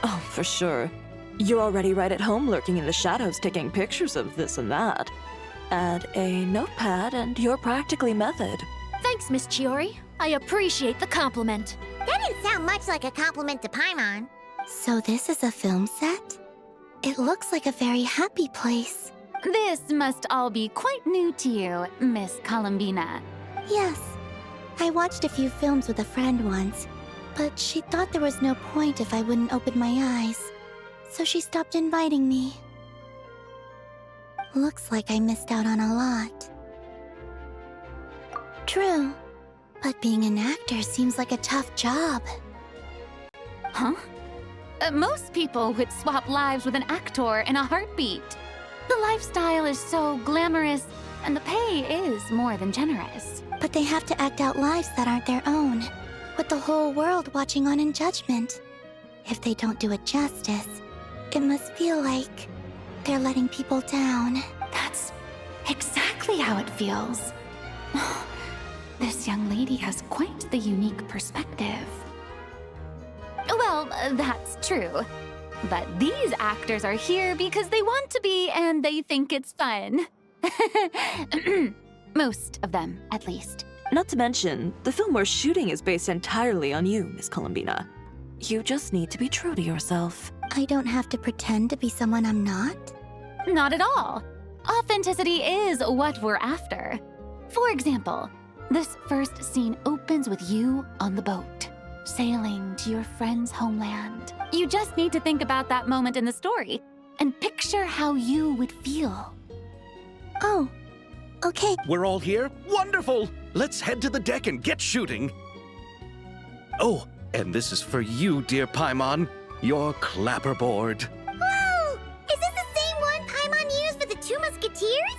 Oh, for sure. You're already right at home lurking in the shadows taking pictures of this and that. Add a notepad and you're practically method. Thanks, Miss Chiori. I appreciate the compliment. That didn't sound much like a compliment to Paimon. So this is a film set? It looks like a very happy place. This must all be quite new to you, Miss Columbina. Yes. I watched a few films with a friend once, but she thought there was no point if I wouldn't open my eyes. So she stopped inviting me. Looks like I missed out on a lot. True, but being an actor seems like a tough job. Huh? Most people would swap lives with an actor in a heartbeat. The lifestyle is so glamorous, and the pay is more than generous. But they have to act out lives that aren't their own, with the whole world watching on in judgment. If they don't do it justice, it must feel like they're letting people down. That's exactly how it feels. This young lady has quite the unique perspective. Well, that's true. But these actors are here because they want to be and they think it's fun. Most of them, at least. Not to mention, the film we're shooting is based entirely on you, Miss Columbina. You just need to be true to yourself. I don't have to pretend to be someone I'm not? Not at all. Authenticity is what we're after. For example, this first scene opens with you on the boat, sailing to your friend's homeland. You just need to think about that moment in the story and picture how you would feel. Oh, okay. We're all here? Wonderful! Let's head to the deck and get shooting. Oh, and this is for you, dear Paimon, your clapperboard. Whoa! Is this the same one Paimon used for the Two Musketeers?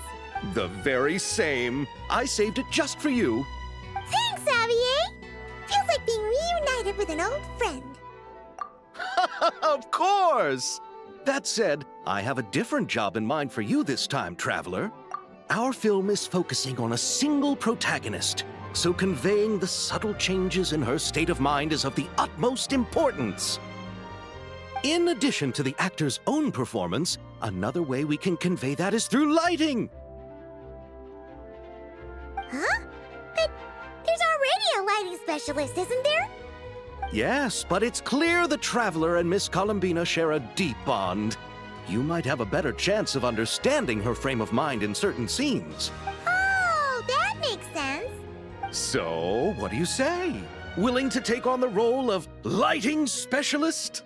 The very same. I saved it just for you. Thanks, Xavier! Feels like being reunited with an old friend. Of course! That said, I have a different job in mind for you this time, traveler. Our film is focusing on a single protagonist, so conveying the subtle changes in her state of mind is of the utmost importance. In addition to the actor's own performance, another way we can convey that is through lighting. specialist, isn't there? Yes, but it's clear the Traveler and Miss Columbina share a deep bond. You might have a better chance of understanding her frame of mind in certain scenes. Oh, that makes sense. So, what do you say? Willing to take on the role of lighting specialist?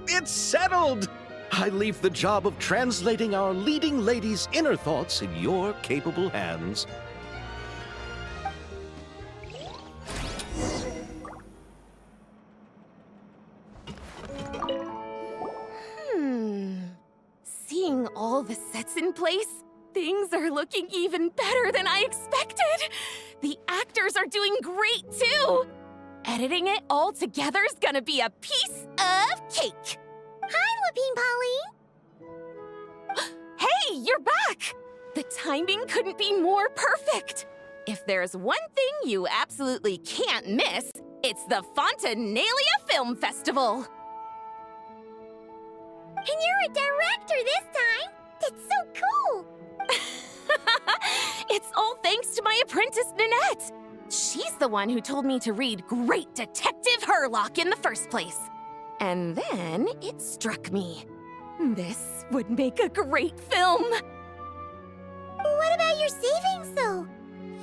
It's settled! I leave the job of translating our leading lady's inner thoughts in your capable hands. Seeing all the sets in place, things are looking even better than I expected. The actors are doing great too. Editing it all together is gonna be a piece of cake. Hi, Lumine Pauline. Hey, you're back! The timing couldn't be more perfect. If there's one thing you absolutely can't miss, it's the Fontanalia Film Festival. And you're a director this time. That's so cool. It's all thanks to my apprentice, Nanette. She's the one who told me to read Great Detective Herlock in the first place. And then it struck me. This would make a great film. What about your savings, though?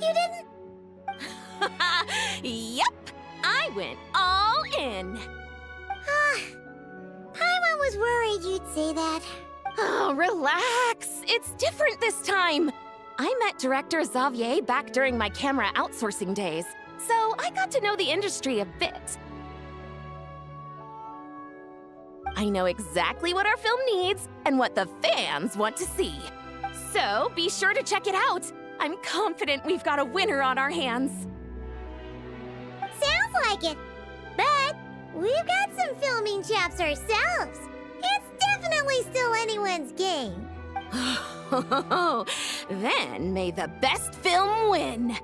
You didn't... Yep, I went all in. Paimon was worried you'd say that. Oh, relax. It's different this time. I met director Xavier back during my camera outsourcing days, so I got to know the industry a bit. I know exactly what our film needs and what the fans want to see. So be sure to check it out. I'm confident we've got a winner on our hands. Sounds like it. But we've got some filming chops ourselves. It's definitely still anyone's game. Then may the best film win.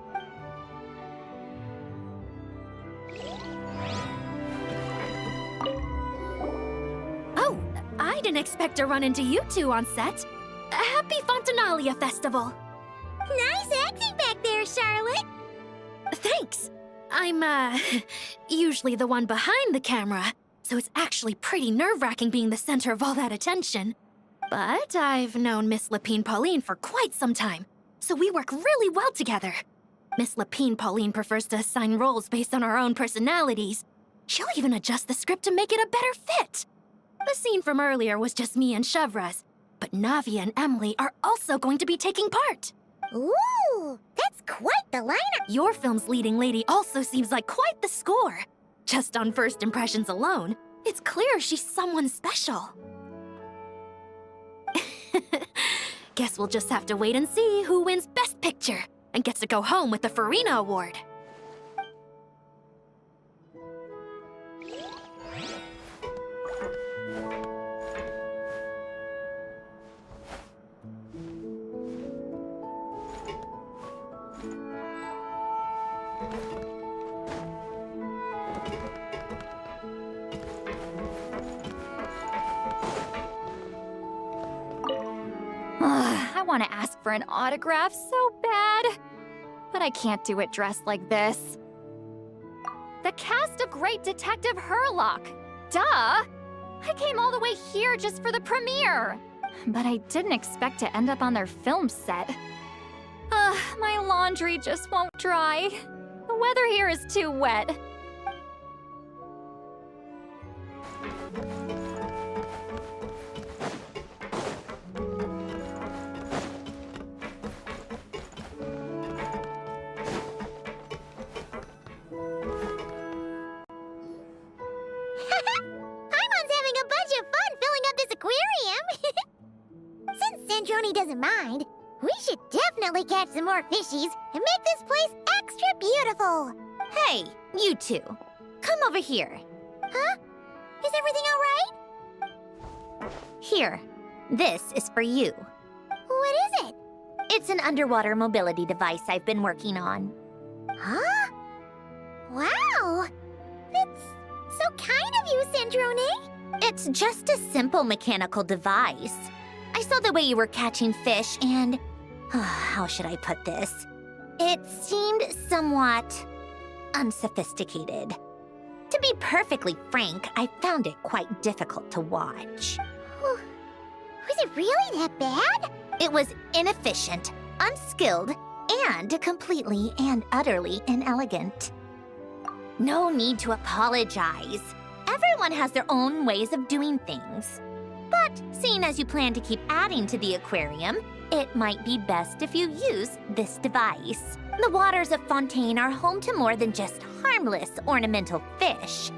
Oh, I didn't expect to run into you two on set. Happy Fontanalia Festival. Nice acting back there, Charlotte. Thanks. I'm, usually the one behind the camera, so it's actually pretty nerve-wracking being the center of all that attention. But I've known Miss Lapine Pauline for quite some time, so we work really well together. Miss Lapine Pauline prefers to assign roles based on our own personalities. She'll even adjust the script to make it a better fit. The scene from earlier was just me and Chevres, but Navia and Emily are also going to be taking part. Ooh, that's quite the lineup. Your film's leading lady also seems like quite the score. Just on first impressions alone, it's clear she's someone special. Guess we'll just have to wait and see who wins Best Picture and gets to go home with the Farina Award. I want to ask for an autograph so bad, but I can't do it dressed like this. The cast of Great Detective Herlock. Duh! I came all the way here just for the premiere. But I didn't expect to end up on their film set. My laundry just won't dry. The weather here is too wet. Paimon's having a bunch of fun filling up this aquarium. Since Sandrone doesn't mind, we should definitely catch some more fishies and make this place extra beautiful. Hey, you two. Come over here. Huh? Is everything all right? Here. This is for you. What is it? It's an underwater mobility device I've been working on. Huh? Wow! That's so kind of you, Sandrone. It's just a simple mechanical device. I saw the way you were catching fish and... how should I put this? It seemed somewhat... unsophisticated. To be perfectly frank, I found it quite difficult to watch. Was it really that bad? It was inefficient, unskilled, and completely and utterly inelegant. No need to apologize. Everyone has their own ways of doing things. But seeing as you plan to keep adding to the aquarium, it might be best if you use this device. The waters of Fontaine are home to more than just harmless ornamental fish.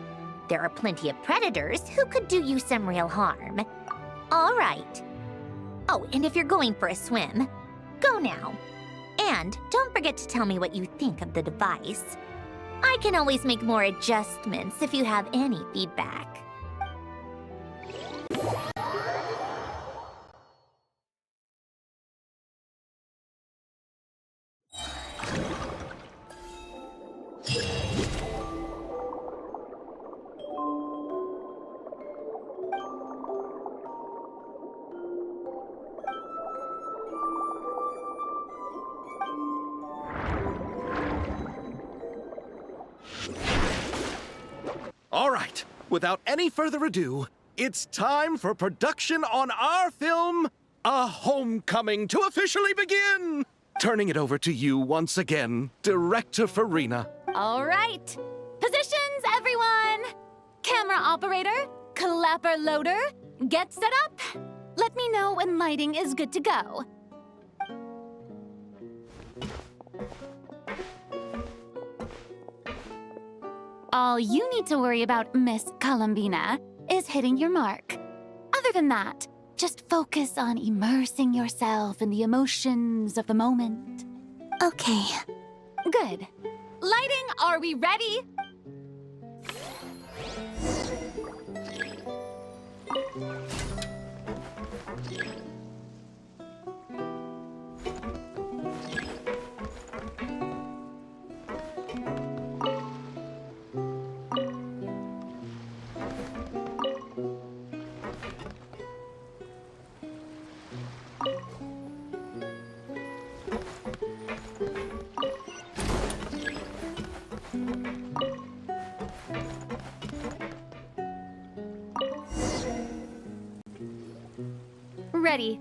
There are plenty of predators who could do you some real harm. All right. Oh, and if you're going for a swim, go now. And don't forget to tell me what you think of the device. I can always make more adjustments if you have any feedback. All right, without any further ado, it's time for production on our film, A Homecoming, to officially begin! Turning it over to you once again, Director Farina. All right. Positions, everyone. Camera operator, clapper loader, get set up. Let me know when lighting is good to go. All you need to worry about, Miss Columbina, is hitting your mark. Other than that, just focus on immersing yourself in the emotions of the moment. Okay. Good. Lighting, are we ready? Ready.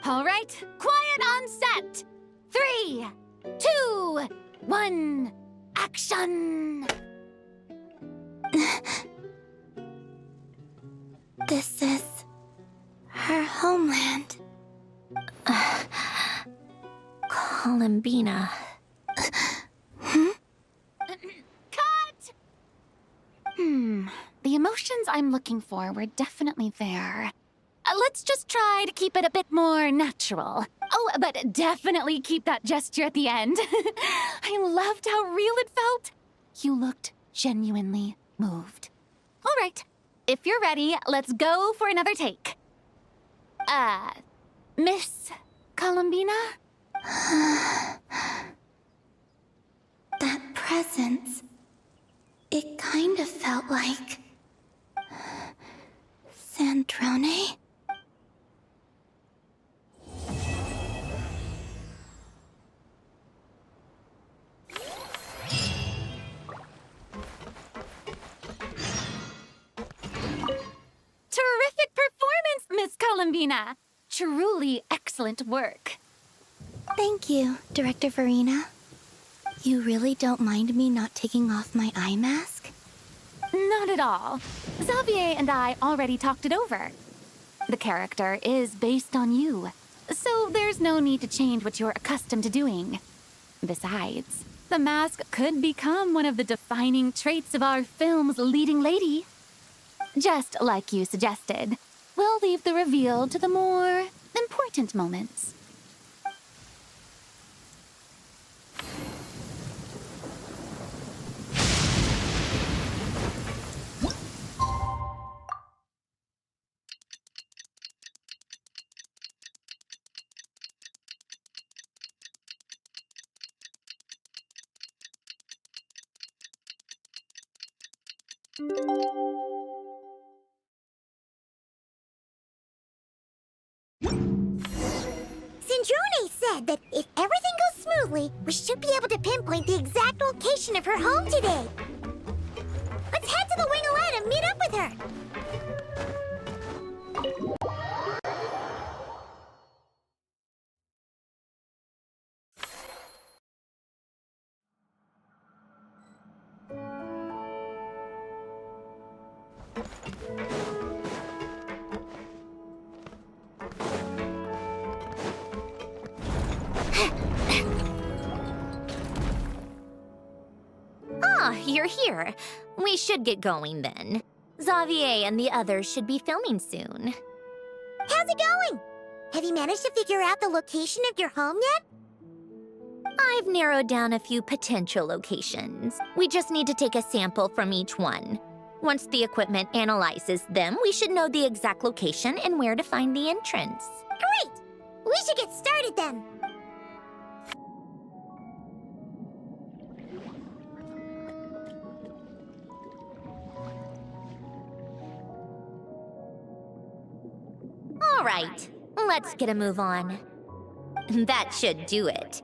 All right, quiet on set. 3, 2, 1, action! This is her homeland. Columbina. Cut! The emotions I'm looking for were definitely there. Let's just try to keep it a bit more natural. Oh, but definitely keep that gesture at the end. I loved how real it felt. You looked genuinely moved. All right, if you're ready, let's go for another take. Miss Columbina? That presence, it kind of felt like Sandrone? Terrific performance, Miss Columbina. Truly excellent work. Thank you, Director Farina. You really don't mind me not taking off my eye mask? Not at all. Xavier and I already talked it over. The character is based on you, so there's no need to change what you're accustomed to doing. Besides, the mask could become one of the defining traits of our film's leading lady. Just like you suggested, we'll leave the reveal to the more important moments. Sandrone said that if everything goes Supposedly, we should be able to pinpoint the exact location of her home today. Let's head to the Wing of Light and meet up with her. Ah, you're here. We should get going then. Xavier and the others should be filming soon. How's it going? Have you managed to figure out the location of your home yet? I've narrowed down a few potential locations. We just need to take a sample from each one. Once the equipment analyzes them, we should know the exact location and where to find the entrance. Great! We should get started then. All right, let's get a move on. That should do it.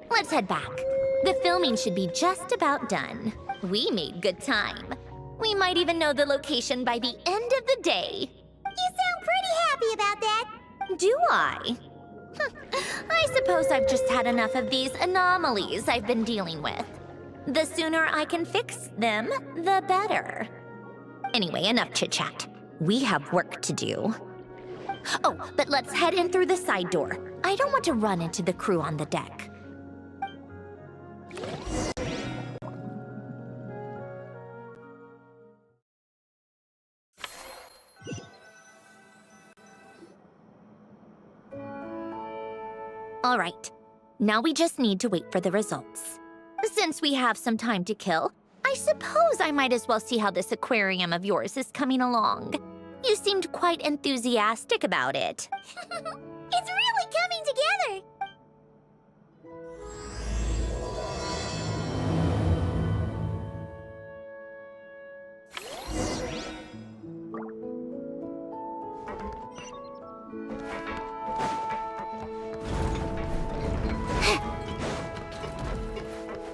Let's head back. The filming should be just about done. We made good time. We might even know the location by the end of the day. You sound pretty happy about that. Do I? I suppose I've just had enough of these anomalies I've been dealing with. The sooner I can fix them, the better. Anyway, enough chit-chat. We have work to do. Oh, but let's head in through the side door. I don't want to run into the crew on the deck. All right, now we just need to wait for the results. Since we have some time to kill, I suppose I might as well see how this aquarium of yours is coming along. You seemed quite enthusiastic about it. It's really coming together.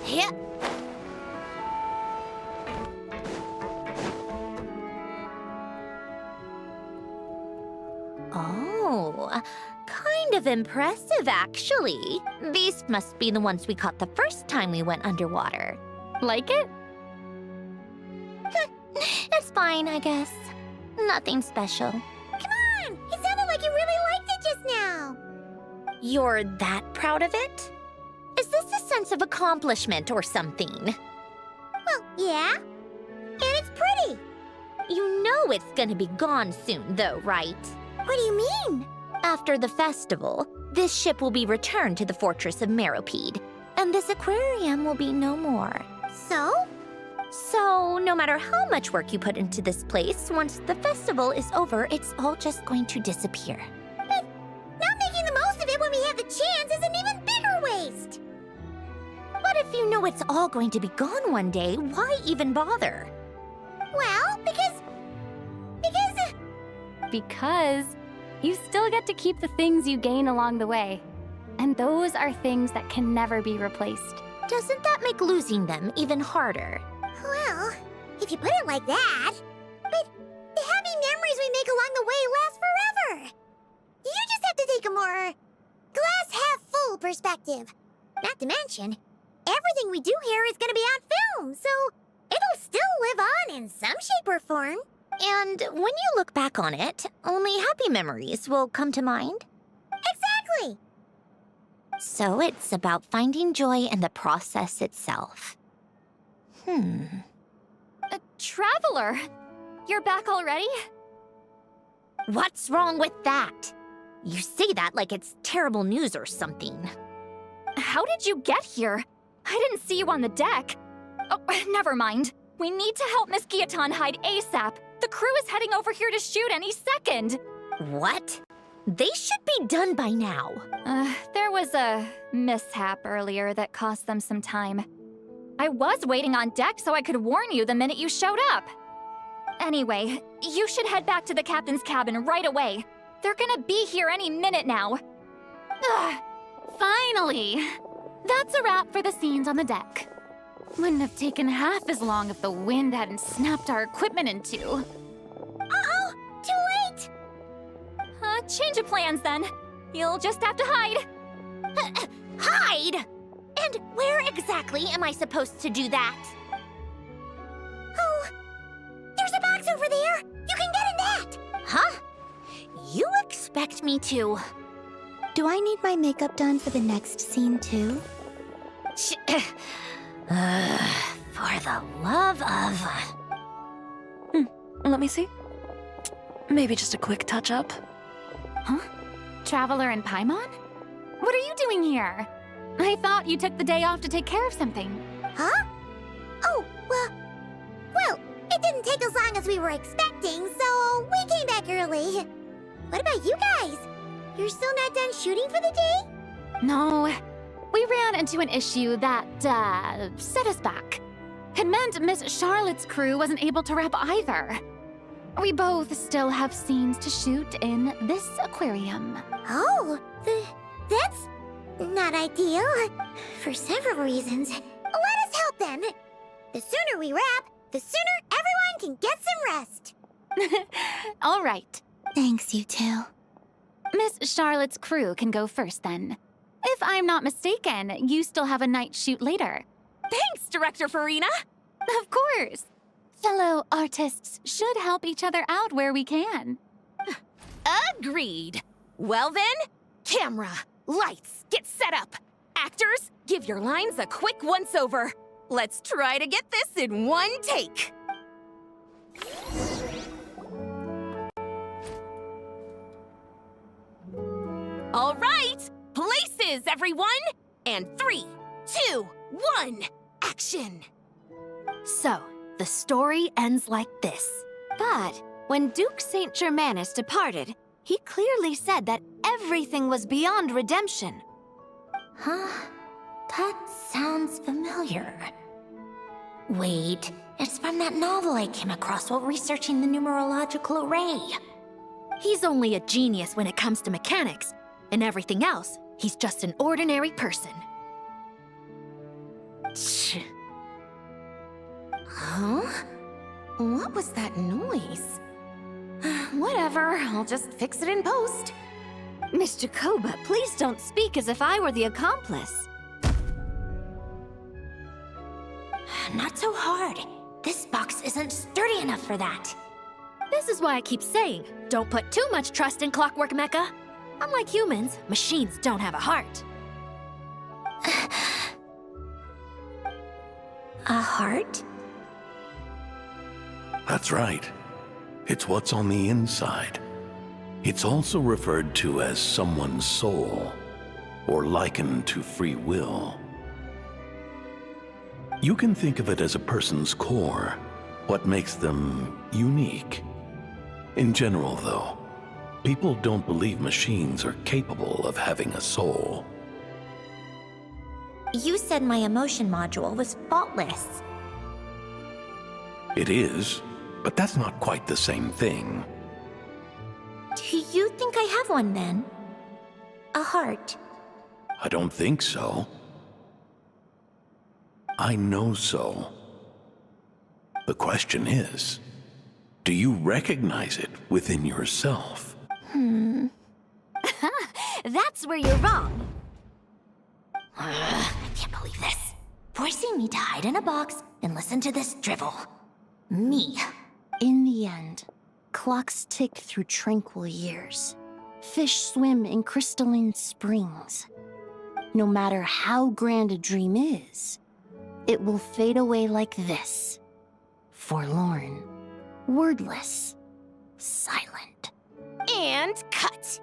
Yeah. Oh, kind of impressive, actually. These must be the ones we caught the first time we went underwater. Like it? It's fine, I guess. Nothing special. Come on! It sounded like you really liked it just now. You're that proud of it? Is this a sense of accomplishment or something? Well, yeah. And it's pretty. You know it's gonna be gone soon, though, right? What do you mean? After the festival, this ship will be returned to the fortress of Meropide, and this aquarium will be no more. So? So, no matter how much work you put into this place, once the festival is over, it's all just going to disappear. But not making the most of it when we have the chance is an even bigger waste. But if you know it's all going to be gone one day, why even bother? Well, because Because you still get to keep the things you gain along the way. And those are things that can never be replaced. Doesn't that make losing them even harder? well, if you put it like that. But the happy memories we make along the way last forever. You just have to take a more glass half full perspective. Not to mention, everything we do here is gonna be on film, so it'll still live on in some shape or form. And when you look back on it, only happy memories will come to mind. Exactly. So it's about finding joy in the process itself. Traveler! You're back already? What's wrong with that? You say that like it's terrible news or something. How did you get here? I didn't see you on the deck. Oh, never mind. We need to help Miss Guillotin hide ASAP. The crew is heading over here to shoot any second. What? They should be done by now. There was a mishap earlier that cost them some time. I was waiting on deck so I could warn you the minute you showed up. Anyway, you should head back to the captain's cabin right away. They're gonna be here any minute now. Ugh, finally! That's a wrap for the scenes on the deck. Wouldn't have taken half as long if the wind hadn't snapped our equipment in two. Uh-oh! Too late! Change of plans then. You'll just have to hide. Hide? And where exactly am I supposed to do that? Oh, there's a box over there! You can get in that! Huh? You expect me to... Do I need my makeup done for the next scene too? For the love of... Let me see. Maybe just a quick touch-up. Huh? Traveler and Paimon? What are you doing here? I thought you took the day off to take care of something. Huh? Oh, well, it didn't take as long as we were expecting, so we came back early. What about you guys? You're still not done shooting for the day? No. We ran into an issue that, set us back. It meant Miss Charlotte's crew wasn't able to wrap either. We both still have scenes to shoot in this aquarium. Oh, that's not ideal. For several reasons. Let us help then. The sooner we wrap, the sooner everyone can get some rest. All right. Thanks, you two. Miss Charlotte's crew can go first then. If I'm not mistaken, you still have a night shoot later. Thanks, Director Farina! Of course. Fellow artists should help each other out where we can. Agreed. Well then, camera, lights, get set up. Actors, give your lines a quick once-over. Let's try to get this in one take. All right, places, everyone! And 3, 2, 1, action! So, the story ends like this. But when Duke St. Germanus departed, he clearly said that everything was beyond redemption. Huh? That sounds familiar. Wait, it's from that novel I came across while researching the numerological array. He's only a genius when it comes to mechanics, and everything else, he's just an ordinary person. Huh? What was that noise? Whatever, I'll just fix it in post. Mr. Koba, please don't speak as if I were the accomplice. Not so hard. This box isn't sturdy enough for that. This is why I keep saying, don't put too much trust in Clockwork Mecha. Unlike humans, machines don't have a heart. A heart? That's right. It's what's on the inside. It's also referred to as someone's soul, or likened to free will. You can think of it as a person's core, what makes them unique. In general, though, people don't believe machines are capable of having a soul. You said my emotion module was faultless. It is, but that's not quite the same thing. Do you think I have one then? A heart? I don't think so. I know so. The question is, do you recognize it within yourself? That's where you're wrong. I can't believe this. Forcing me to hide in a box and listen to this drivel. Me. In the end, clocks tick through tranquil years. Fish swim in crystalline springs. No matter how grand a dream is, it will fade away like this. Forlorn, wordless, silent. And cut.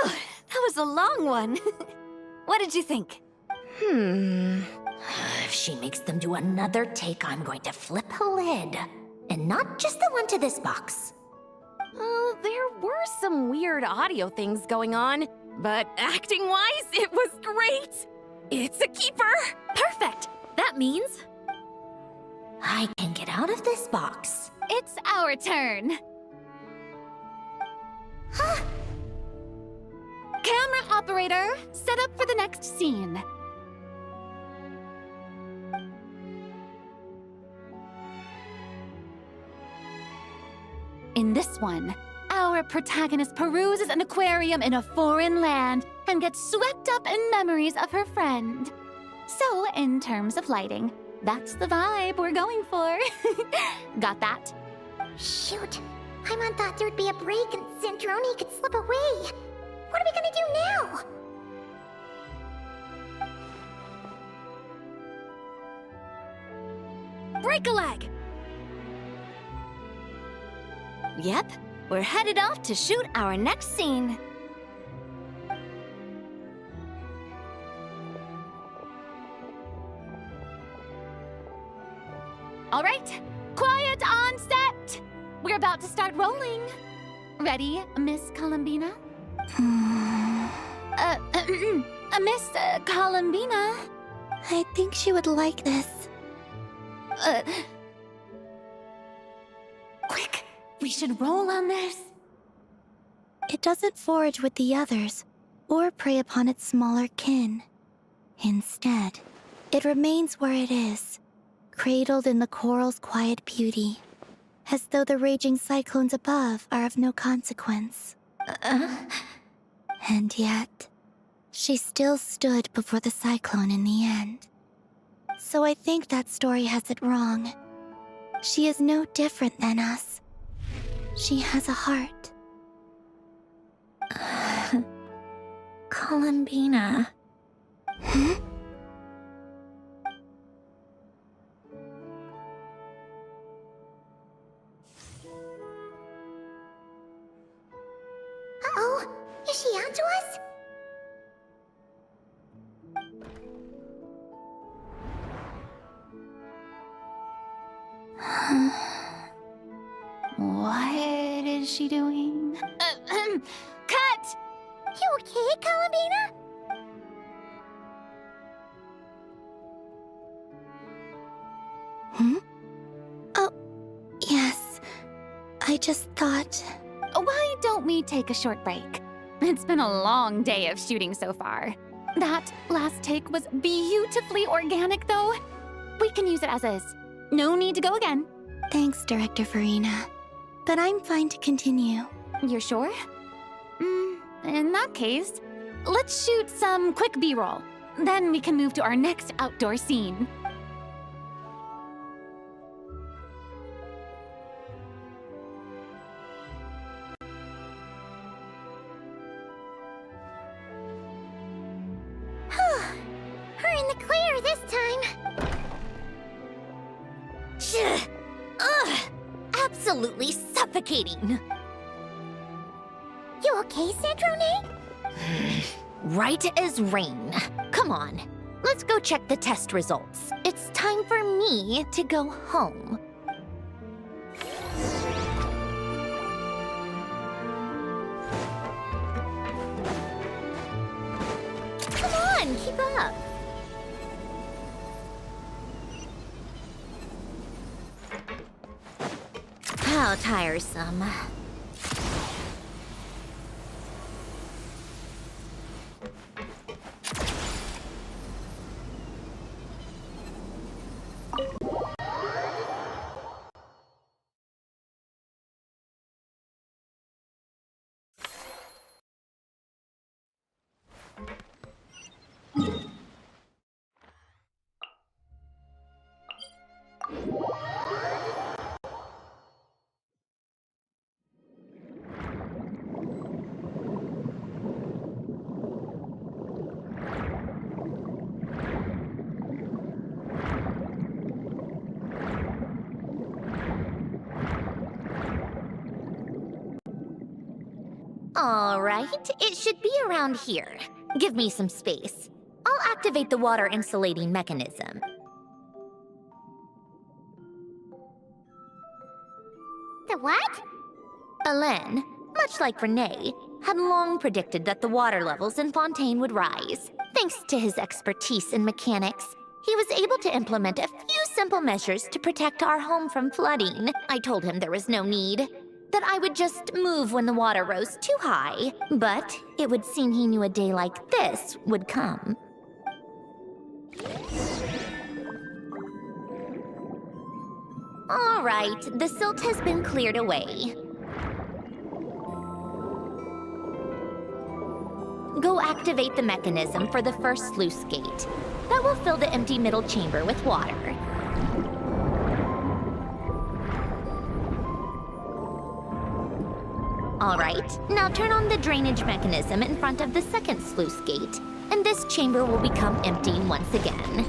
That was a long one. What did you think? If she makes them do another take, I'm going to flip a lid. And not just the one to this box. Well, there were some weird audio things going on, but acting-wise, it was great. It's a keeper. Perfect. That means I can get out of this box. It's our turn. Huh? Camera operator, set up for the next scene. this one. Our protagonist peruses an aquarium in a foreign land and gets swept up in memories of her friend. So, in terms of lighting, that's the vibe we're going for. Got that? Shoot. Paimon thought there'd be a break and Sandrone could slip away. What are we gonna do now? Break a leg! Yep, we're headed off to shoot our next scene. All right, quiet on set. We're about to start rolling. Ready, Miss Columbina? Miss Columbina? I think she would like this. Quick, we should roll on this. It doesn't forage with the others, or prey upon its smaller kin. Instead, it remains where it is, cradled in the coral's quiet beauty, as though the raging cyclones above are of no consequence. And yet, she still stood before the cyclone in the end. So I think that story has it wrong. She is no different than us. She has a heart. Columbina. Uh-oh. Is she onto us? What is she doing? Cut! You okay, Columbina? Oh, yes. I just thought... Why don't we take a short break? It's been a long day of shooting so far. That last take was beautifully organic, though. We can use it as is. No need to go again. Thanks, Director Farina. But I'm fine to continue. You're sure? In that case, let's shoot some quick B-roll. Then we can move to our next outdoor scene. We're in the clear this time. Ugh! Absolutely suffocating. You okay, Sandrone? Right as rain. Come on, let's go check the test results. It's time for me to go home. Come on, keep up. How tiresome. All right, it should be around here. Give me some space. I'll activate the water insulating mechanism. The what? Belen, much like Renee, had long predicted that the water levels in Fontaine would rise. Thanks to his expertise in mechanics, he was able to implement a few simple measures to protect our home from flooding. I told him there was no need, that I would just move when the water rose too high. But it would seem he knew a day like this would come. All right, the silt has been cleared away. Go activate the mechanism for the first sluice gate. That will fill the empty middle chamber with water. All right, now turn on the drainage mechanism in front of the second sluice gate, and this chamber will become empty once again.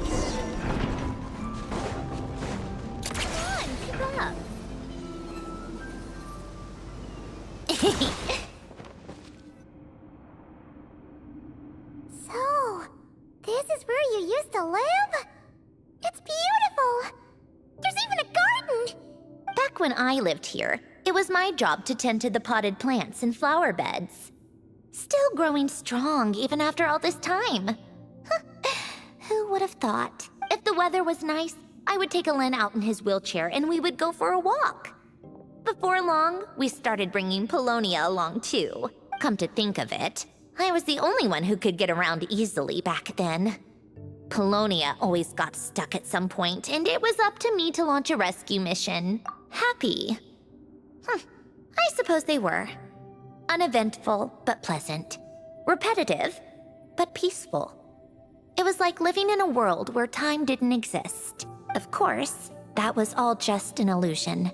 Come on, keep up. So, this is where you used to live? It's beautiful! There's even a garden! Back when I lived here, it was my job to tend to the potted plants and flower beds. Still growing strong even after all this time. Who would have thought? If the weather was nice, I would take Alen out in his wheelchair and we would go for a walk. Before long, we started bringing Polonia along too. Come to think of it, I was the only one who could get around easily back then. Polonia always got stuck at some point, and it was up to me to launch a rescue mission. Happy. I suppose they were. Uneventful, but pleasant. Repetitive, but peaceful. It was like living in a world where time didn't exist. Of course, that was all just an illusion.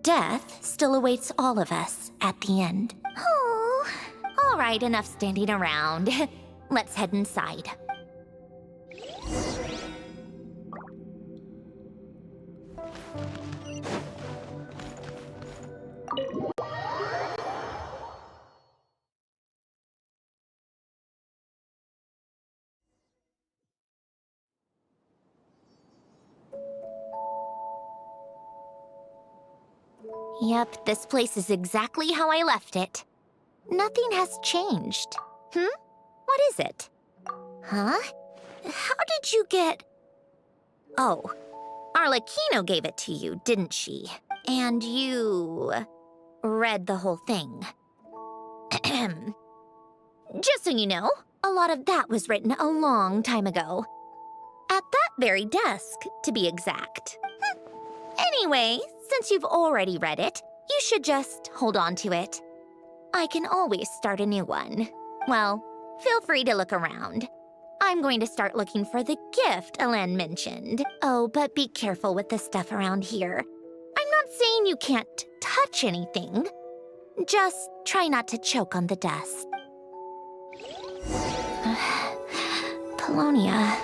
Death still awaits all of us at the end. Oh, all right, enough standing around. Let's head inside. Yep, this place is exactly how I left it. Nothing has changed. What is it? Huh? How did you get... Oh, Arlecchino gave it to you, didn't she? And you... read the whole thing. Just so you know, a lot of that was written a long time ago. At that very desk, to be exact. Anyway, since you've already read it, you should just hold on to it. I can always start a new one. Well, feel free to look around. I'm going to start looking for the gift Alen mentioned. Oh, but be careful with the stuff around here. I'm not saying you can't touch anything. Just try not to choke on the dust. Polonia.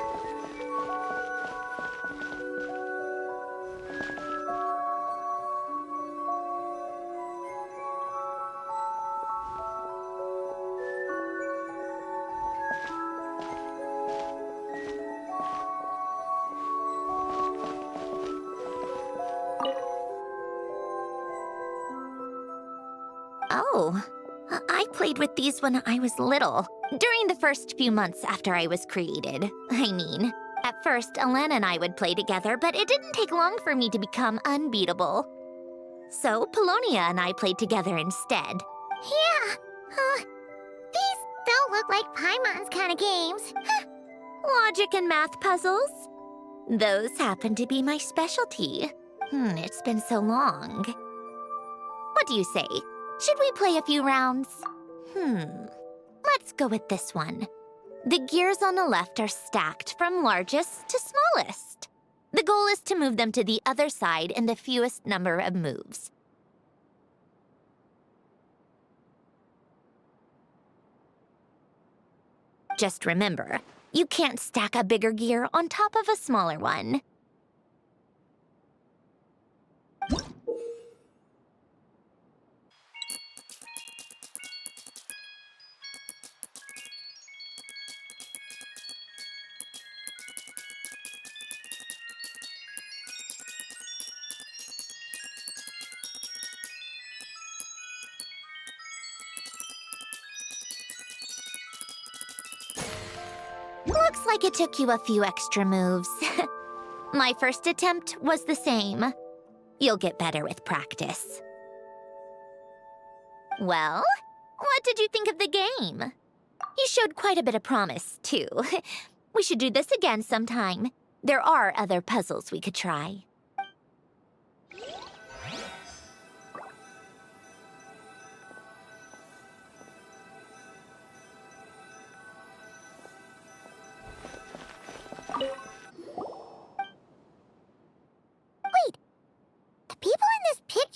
Oh, I played with these when I was little, during the first few months after I was created. I mean, at first, Alen and I would play together, but it didn't take long for me to become unbeatable. So, Polonia and I played together instead. Yeah, these don't look like Paimon's kind of games. Logic and math puzzles? Those happen to be my specialty. It's been so long. What do you say? Should we play a few rounds? Let's go with this one. The gears on the left are stacked from largest to smallest. The goal is to move them to the other side in the fewest number of moves. Just remember, you can't stack a bigger gear on top of a smaller one. Looks like it took you a few extra moves. My first attempt was the same. You'll get better with practice. Well, what did you think of the game? You showed quite a bit of promise, too. We should do this again sometime. There are other puzzles we could try.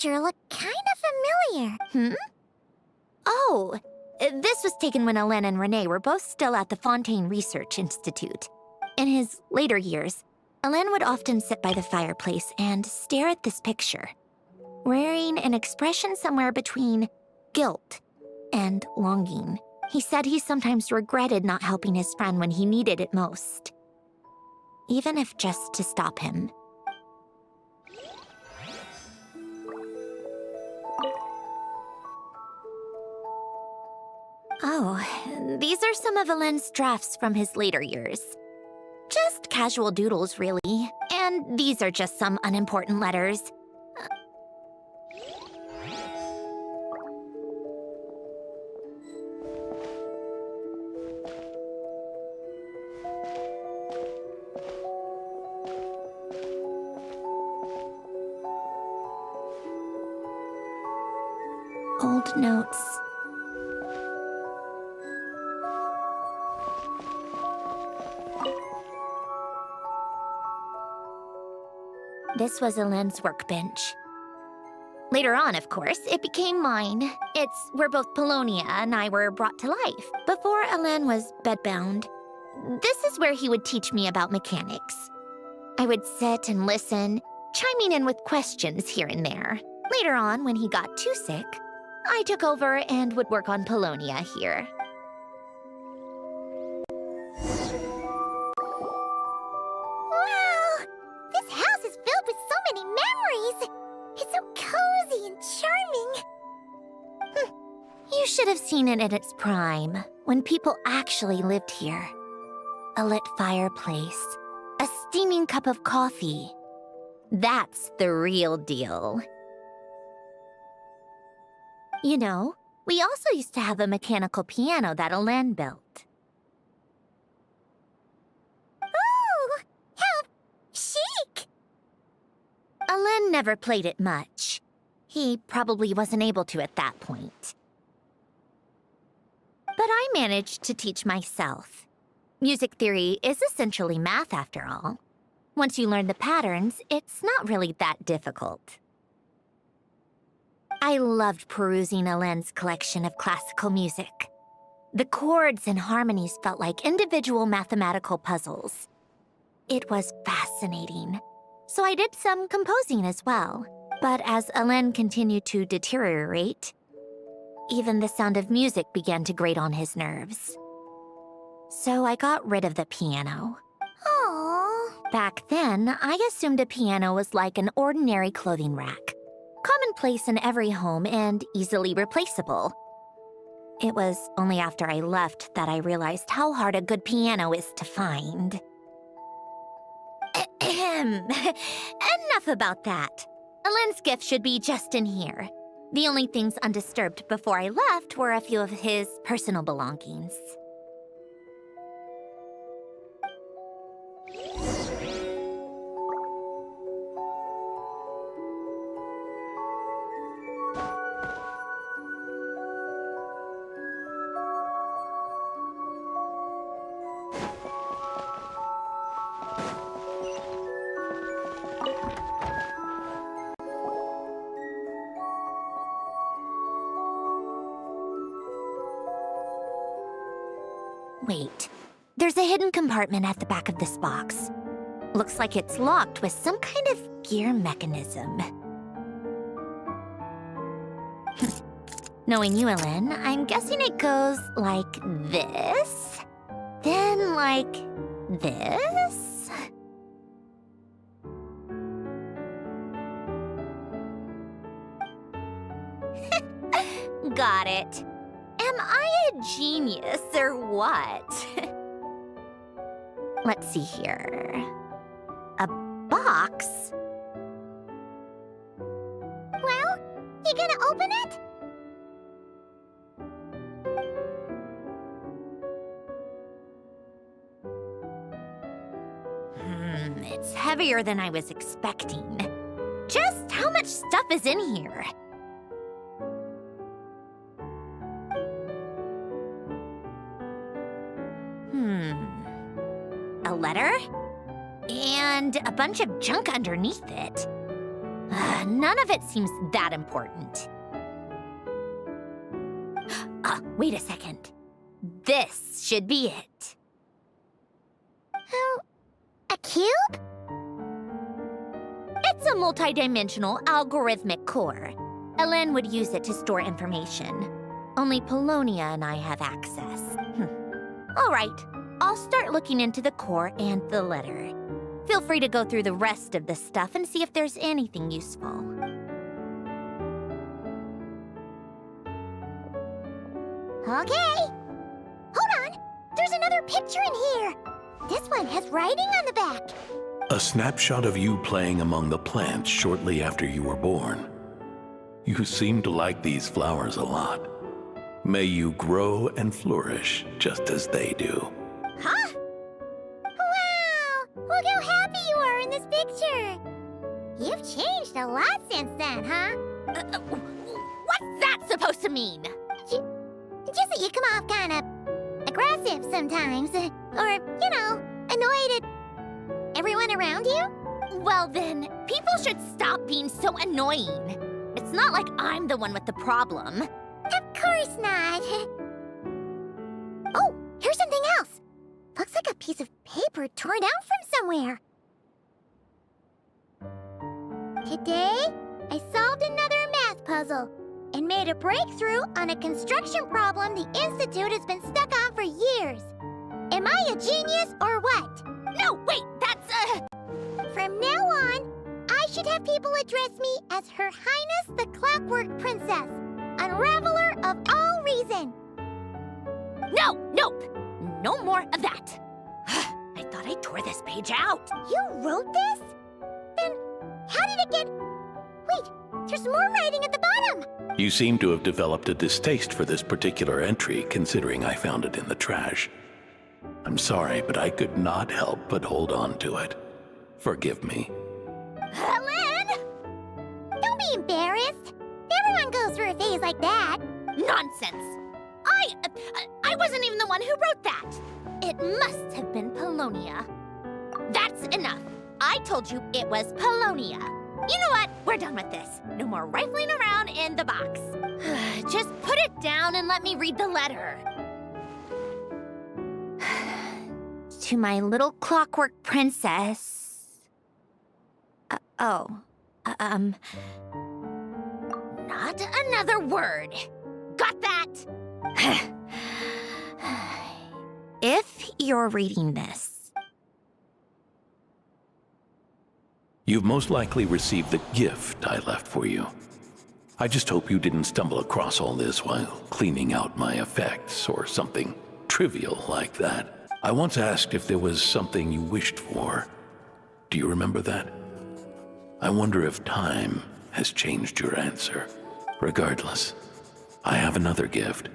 picture look kind of familiar. Oh, this was taken when Hélène and Renee were both still at the Fontaine Research Institute. In his later years, Hélène would often sit by the fireplace and stare at this picture, wearing an expression somewhere between guilt and longing. He said he sometimes regretted not helping his friend when he needed it most, even if just to stop him. Oh, these are some of Hélène's drafts from his later years. Just casual doodles, really. And these are just some unimportant letters. Old notes. This was Hélène's workbench. Later on, of course, it became mine. It's where both Polonia and I were brought to life. Before Hélène was bedbound, this is where he would teach me about mechanics. I would sit and listen, chiming in with questions here and there. Later on, when he got too sick, I took over and would work on Polonia here. Wow! This house is filled with so many memories! It's so cozy and charming. You should have seen it in its prime, when people actually lived here. A lit fireplace, a steaming cup of coffee. That's the real deal. You know, we also used to have a mechanical piano that Hélène built. Ooh! How chic! Hélène never played it much. He probably wasn't able to at that point. But I managed to teach myself. Music theory is essentially math, after all. Once you learn the patterns, it's not really that difficult. I loved perusing Hélène's collection of classical music. The chords and harmonies felt like individual mathematical puzzles. It was fascinating. So I did some composing as well. But as Hélène continued to deteriorate, even the sound of music began to grate on his nerves. So I got rid of the piano. Aww. Back then, I assumed a piano was like an ordinary clothing rack, commonplace in every home and easily replaceable. It was only after I left that I realized how hard a good piano is to find. Enough about that. Hélène's gift should be just in here. The only things undisturbed before I left were a few of his personal belongings. Wait, there's a hidden compartment at the back of this box. Looks like it's locked with some kind of gear mechanism. Knowing you, Hélène, I'm guessing it goes like this, then like this? Got it. Am I a genius or what? Let's see here. A box? Well, you gonna open it? It's heavier than I was expecting. Just how much stuff is in here? A letter? And a bunch of junk underneath it. None of it seems that important. Wait a second. This should be it. Oh, a cube? It's a multidimensional algorithmic core. Ellen would use it to store information. Only Polonia and I have access. All right, I'll start looking into the core and the letter. Feel free to go through the rest of the stuff and see if there's anything useful. Okay. Hold on. There's another picture in here. This one has writing on the back. A snapshot of you playing among the plants shortly after you were born. You seem to like these flowers a lot. May you grow and flourish just as they do. Huh? Wow! Look how happy you are in this picture. You've changed a lot since then, huh? What's that supposed to mean? Just that you come off kind of aggressive sometimes. Or, you know, annoyed at everyone around you. Well then, people should stop being so annoying. It's not like I'm the one with the problem. Of course not. Oh, here's something else. Looks like a piece of paper torn out from somewhere. Today, I solved another math puzzle and made a breakthrough on a construction problem the Institute has been stuck on for years. Am I a genius or what? No, wait, that's From now on, I should have people address me as Her Highness the Clockwork Princess, unraveler of all reason. No, nope. No more of that. I thought I tore this page out. You wrote this? Then how did it get... Wait, there's more writing at the bottom. You seem to have developed a distaste for this particular entry, considering I found it in the trash. I'm sorry, but I could not help but hold on to it. Forgive me. Helen! Don't be embarrassed. Everyone goes through a phase like that. Nonsense. I wasn't even the one who wrote that. It must have been Polonia. That's enough. I told you it was Polonia. You know what? We're done with this. No more rifling around in the box. Just put it down and let me read the letter. To my little clockwork princess. Not another word. Got that? If you're reading this. You've most likely received the gift I left for you. I just hope you didn't stumble across all this while cleaning out my effects or something trivial like that. I once asked if there was something you wished for. Do you remember that? I wonder if time has changed your answer. Regardless, I have another gift.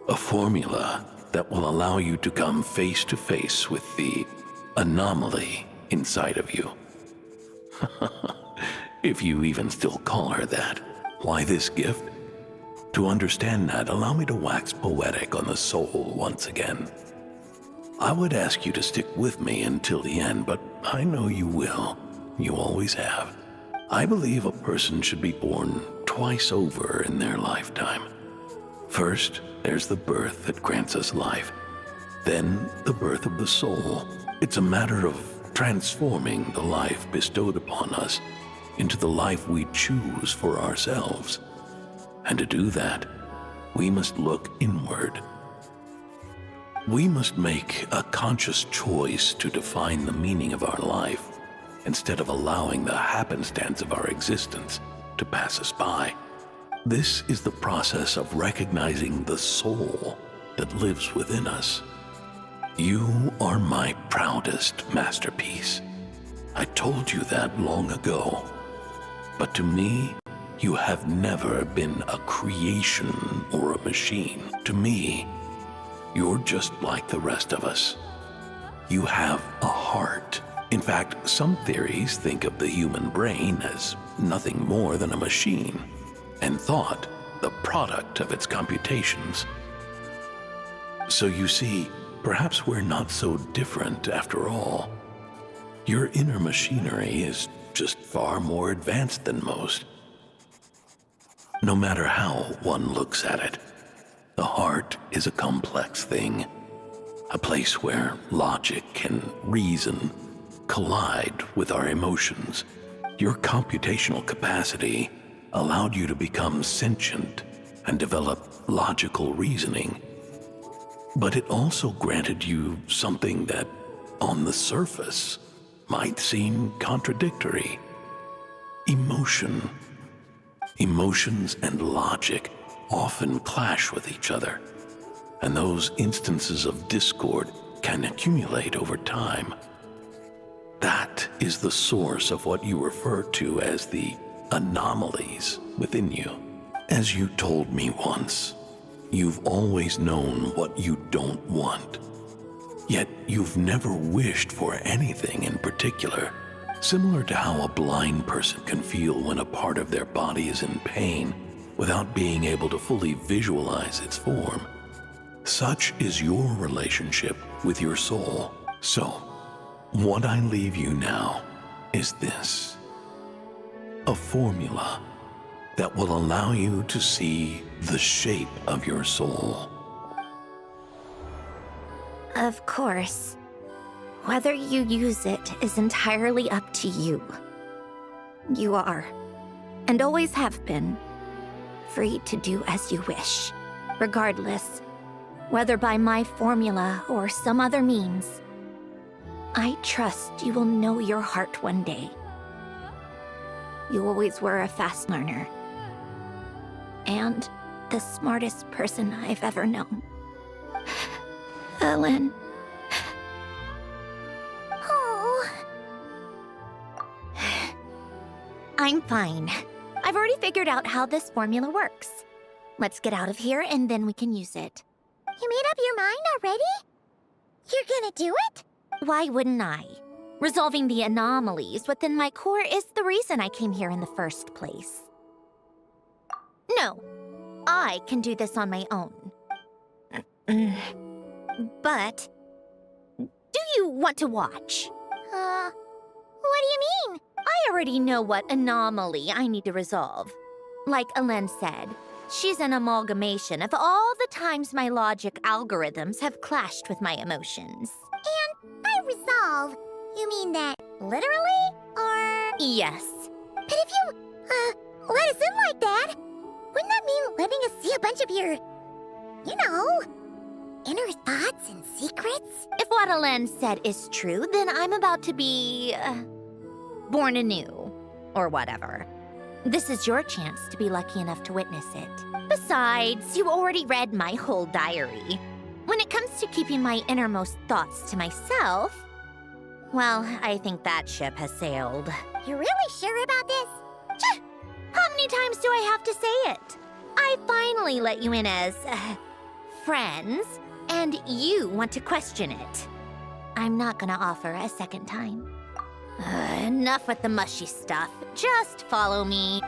A formula that will allow you to come face to face with the anomaly inside of you. If you even still call her that. Why this gift? To understand that, allow me to wax poetic on the soul once again. I would ask you to stick with me until the end, but I know you will. You always have. I believe a person should be born twice over in their lifetime. First, there's the birth that grants us life. Then, the birth of the soul. It's a matter of transforming the life bestowed upon us into the life we choose for ourselves. And to do that, we must look inward. We must make a conscious choice to define the meaning of our life instead of allowing the happenstance of our existence to pass us by. This is the process of recognizing the soul that lives within us. You are my proudest masterpiece. I told you that long ago. But to me, you have never been a creation or a machine. To me, you're just like the rest of us. You have a heart. In fact, some theories think of the human brain as nothing more than a machine, and thought the product of its computations. So you see, perhaps we're not so different after all. Your inner machinery is just far more advanced than most. No matter how one looks at it, the heart is a complex thing, a place where logic and reason collide with our emotions. Your computational capacity allowed you to become sentient and develop logical reasoning. But it also granted you something that, on the surface, might seem contradictory. Emotion. Emotions and logic often clash with each other, and those instances of discord can accumulate over time. That is the source of what you refer to as the anomalies within you. As you told me once, you've always known what you don't want. Yet you've never wished for anything in particular, similar to how a blind person can feel when a part of their body is in pain without being able to fully visualize its form. Such is your relationship with your soul. So, what I leave you now is this: a formula that will allow you to see the shape of your soul. Of course. Whether you use it is entirely up to you. You are, and always have been, free to do as you wish, regardless, whether by my formula or some other means. I trust you will know your heart one day. You always were a fast learner, and the smartest person I've ever known. Ellen. Oh. I'm fine. I've already figured out how this formula works. Let's get out of here and then we can use it. You made up your mind already? You're gonna do it? Why wouldn't I? Resolving the anomalies within my core is the reason I came here in the first place. No, I can do this on my own. But, do you want to watch? What do you mean? I already know what anomaly I need to resolve. Like Alen said, she's an amalgamation of all the times my logic algorithms have clashed with my emotions. And by resolve, you mean that literally, or...? Yes. But if you, let us in like that, wouldn't that mean letting us see a bunch of your, you know, inner thoughts and secrets? If what Alen said is true, then I'm about to be... born anew, or whatever. This is your chance to be lucky enough to witness it. Besides, you already read my whole diary. When it comes to keeping my innermost thoughts to myself, well, I think that ship has sailed. You're really sure about this? How many times do I have to say it? I finally let you in as, friends, and you want to question it. I'm not gonna offer a second time. Enough with the mushy stuff. Just follow me.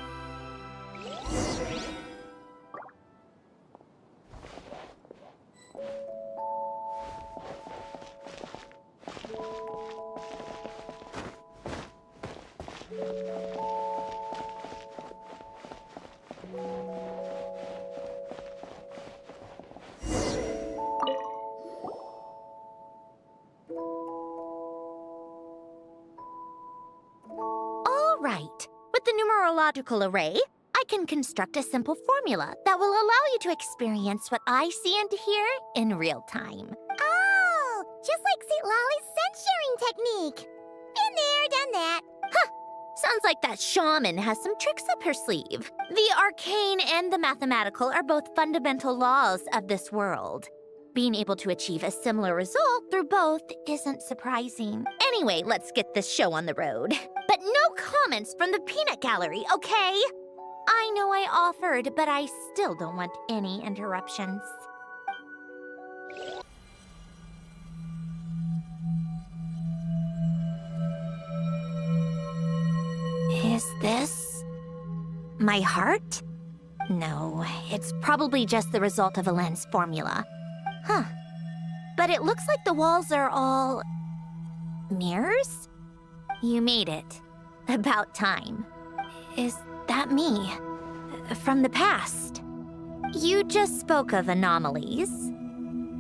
Right. With the numerological array, I can construct a simple formula that will allow you to experience what I see and hear in real time. Oh, just like St. Lolly's scent-sharing technique. Been there, done that. Huh. Sounds like that shaman has some tricks up her sleeve. The arcane and the mathematical are both fundamental laws of this world. Being able to achieve a similar result through both isn't surprising. Anyway, let's get this show on the road. But no comments from the peanut gallery, okay? I know I offered, but I still don't want any interruptions. Is this my heart? No, it's probably just the result of Alen's formula. Huh. But it looks like the walls are all... mirrors? You made it. About time. Is that me? From the past? You just spoke of anomalies.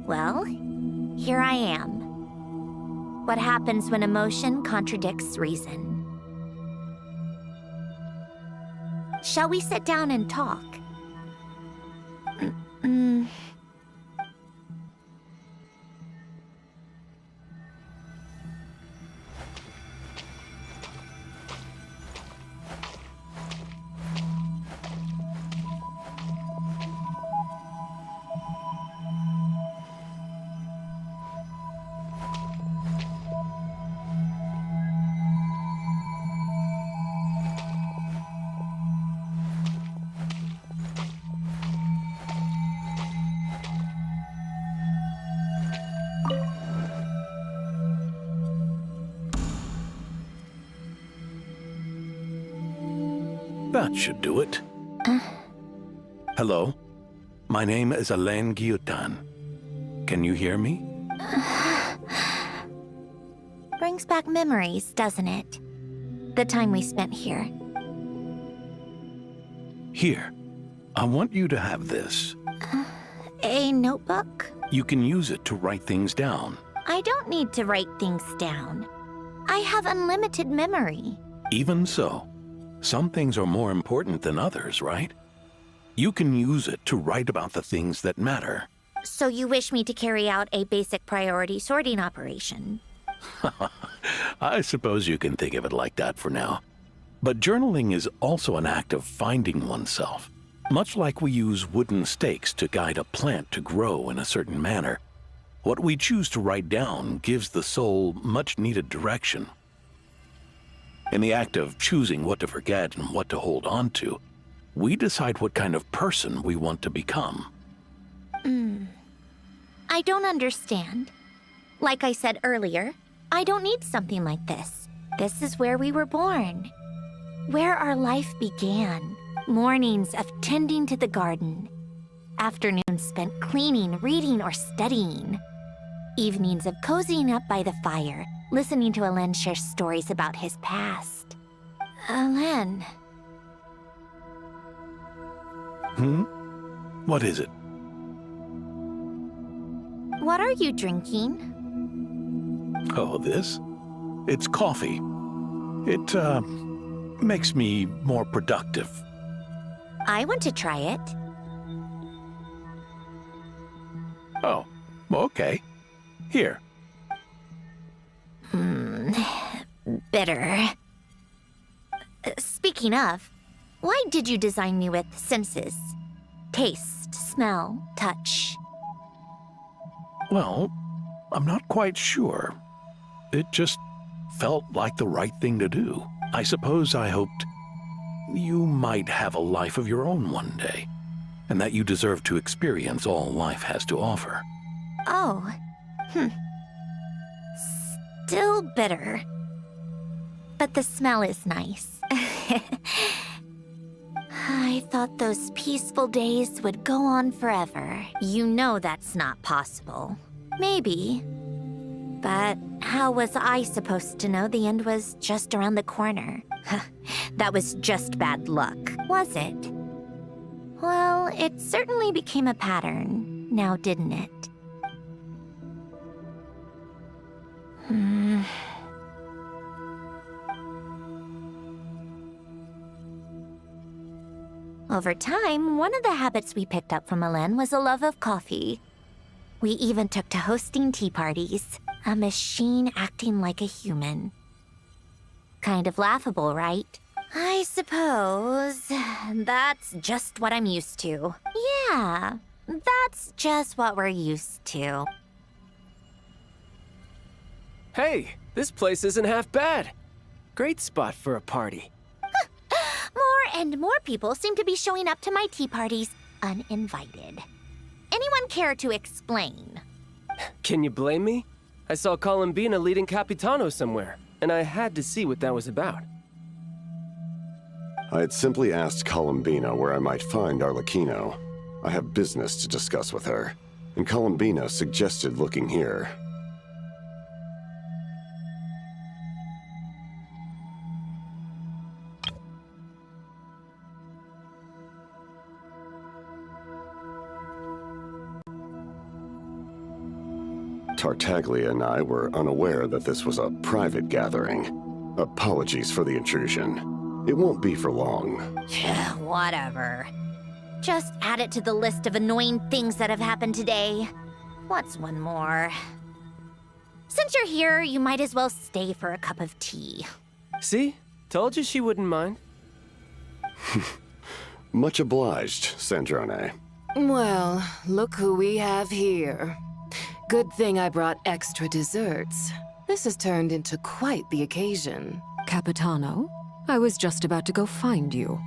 Well, here I am. What happens when emotion contradicts reason? Shall we sit down and talk? That should do it. Hello? My name is Alain Guillotin. Can you hear me? Brings back memories, doesn't it? The time we spent here. Here. I want you to have this. A notebook? You can use it to write things down. I don't need to write things down. I have unlimited memory. Even so, some things are more important than others, right? You can use it to write about the things that matter. So you wish me to carry out a basic priority sorting operation? I suppose you can think of it like that for now. But journaling is also an act of finding oneself. Much like we use wooden stakes to guide a plant to grow in a certain manner, what we choose to write down gives the soul much-needed direction. In the act of choosing what to forget and what to hold on to, we decide what kind of person we want to become. I don't understand. Like I said earlier, I don't need something like this. This is where we were born. Where our life began. Mornings of tending to the garden. Afternoons spent cleaning, reading, or studying. Evenings of cozying up by the fire, listening to Alain share stories about his past. Alain. What is it? What are you drinking? Oh, this? It's coffee. It, makes me more productive. I want to try it. Oh, okay. Here. Bitter. Speaking of, why did you design me with senses? Taste, smell, touch. Well, I'm not quite sure. It just felt like the right thing to do. I suppose I hoped you might have a life of your own one day, and that you deserve to experience all life has to offer. Oh. Still bitter. But the smell is nice. I thought those peaceful days would go on forever. You know that's not possible. Maybe. But how was I supposed to know the end was just around the corner? That was just bad luck, was it? Well, it certainly became a pattern, now didn't it? Over time, one of the habits we picked up from Alain was a love of coffee. We even took to hosting tea parties, a machine acting like a human. Kind of laughable, right? I suppose that's just what I'm used to. Yeah, that's just what we're used to. Hey, this place isn't half bad. Great spot for a party. More and more people seem to be showing up to my tea parties uninvited. Anyone care to explain? Can you blame me? I saw Columbina leading Capitano somewhere, and I had to see what that was about. I had simply asked Columbina where I might find Arlecchino. I have business to discuss with her, and Columbina suggested looking here. Tartaglia and I were unaware that this was a private gathering. Apologies for the intrusion. It won't be for long. Whatever. Just add it to the list of annoying things that have happened today. What's one more? Since you're here, you might as well stay for a cup of tea. See? Told you she wouldn't mind. Much obliged, Sandrone. Well, look who we have here. Good thing I brought extra desserts. This has turned into quite the occasion. Capitano, I was just about to go find you.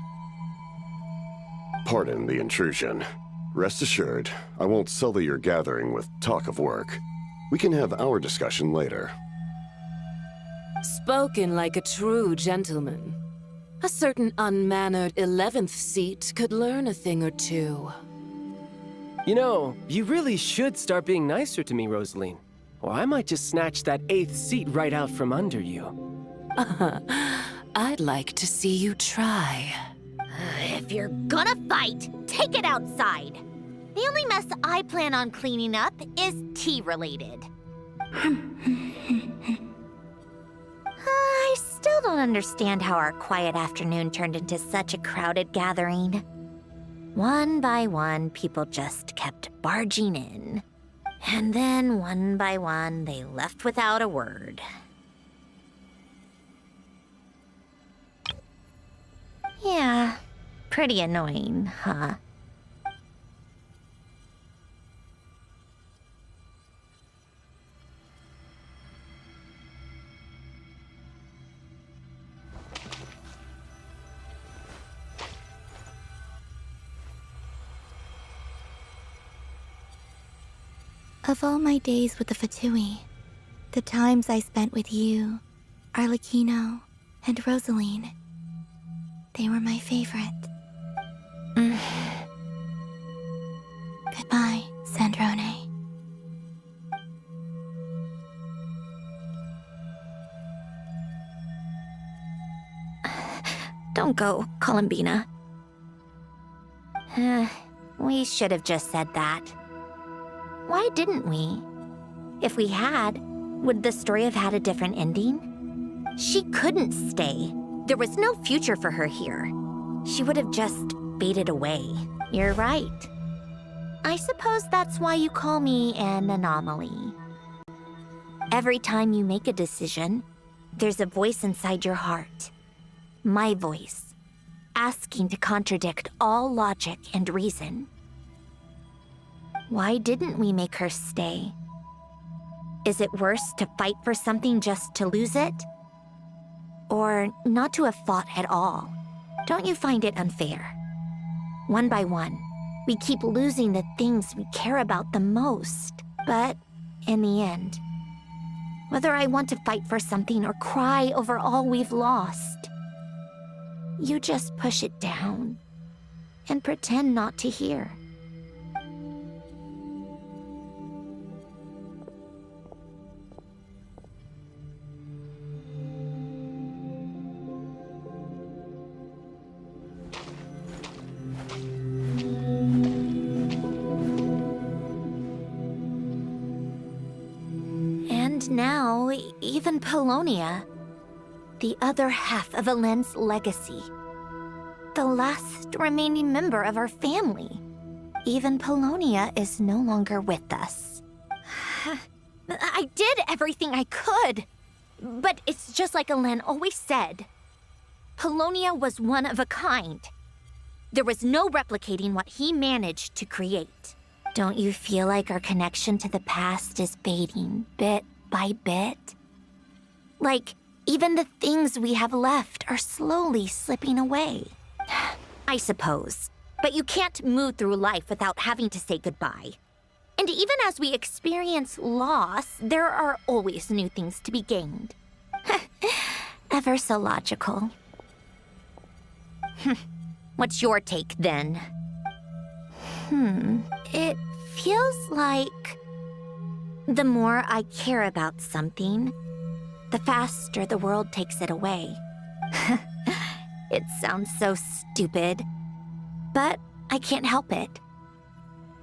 Pardon the intrusion. Rest assured, I won't sully your gathering with talk of work. We can have our discussion later. Spoken like a true gentleman. A certain unmannered 11th seat could learn a thing or two. You know, you really should start being nicer to me, Rosaline. Or I might just snatch that 8th seat right out from under you. I'd like to see you try. If you're gonna fight, take it outside. The only mess I plan on cleaning up is tea-related. I still don't understand how our quiet afternoon turned into such a crowded gathering. One by one, people just kept barging in. And then, one by one, they left without a word. Yeah, pretty annoying, huh? Of all my days with the Fatui, the times I spent with you, Arlecchino, and Rosaline, they were my favorite. Goodbye, Sandrone. Don't go, Columbina. We should have just said that. Why didn't we? If we had, would the story have had a different ending? She couldn't stay. There was no future for her here. She would have just faded away. You're right. I suppose that's why you call me an anomaly. Every time you make a decision, there's a voice inside your heart. My voice, asking to contradict all logic and reason. Why didn't we make her stay? Is it worse to fight for something just to lose it? Or not to have fought at all? Don't you find it unfair? One by one, we keep losing the things we care about the most. But in the end, whether I want to fight for something or cry over all we've lost, you just push it down and pretend not to hear. And now, even Polonia, the other half of Elend's legacy, the last remaining member of our family. Even Polonia is no longer with us. I did everything I could, but it's just like Elend always said. Polonia was one of a kind. There was no replicating what he managed to create. Don't you feel like our connection to the past is fading bit by bit? Like, even the things we have left are slowly slipping away. I suppose. But you can't move through life without having to say goodbye. And even as we experience loss, there are always new things to be gained. Ever so logical. What's your take, then? It feels like the more I care about something, the faster the world takes it away. It sounds so stupid, but I can't help it.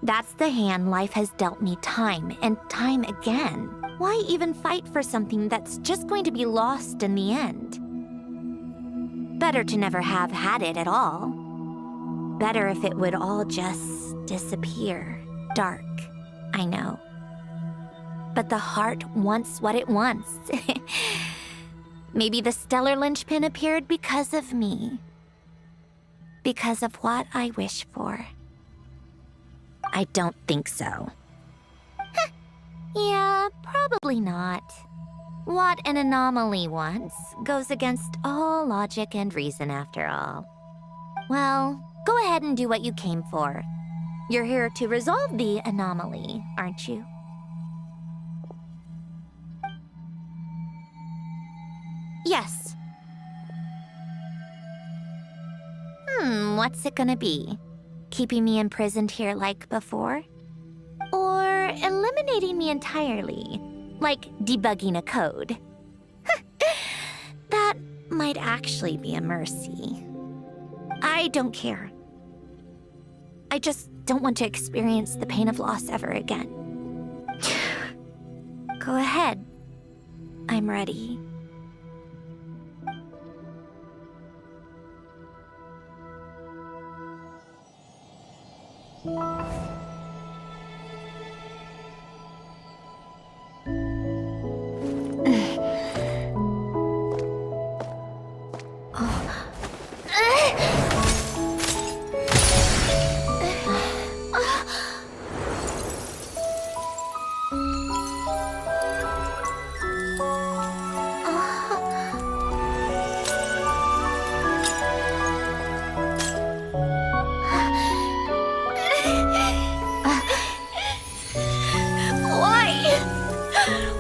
That's the hand life has dealt me time and time again. Why even fight for something that's just going to be lost in the end? Better to never have had it at all. Better if it would all just disappear. Dark, I know. But the heart wants what it wants. Maybe the stellar linchpin appeared because of me. Because of what I wish for. I don't think so. Yeah, probably not. What an anomaly wants goes against all logic and reason after all. Well, go ahead and do what you came for. You're here to resolve the anomaly, aren't you? Yes. What's it gonna be? Keeping me imprisoned here like before? Or eliminating me entirely, like debugging a code? That might actually be a mercy. I don't care. I just don't want to experience the pain of loss ever again. Go ahead. I'm ready.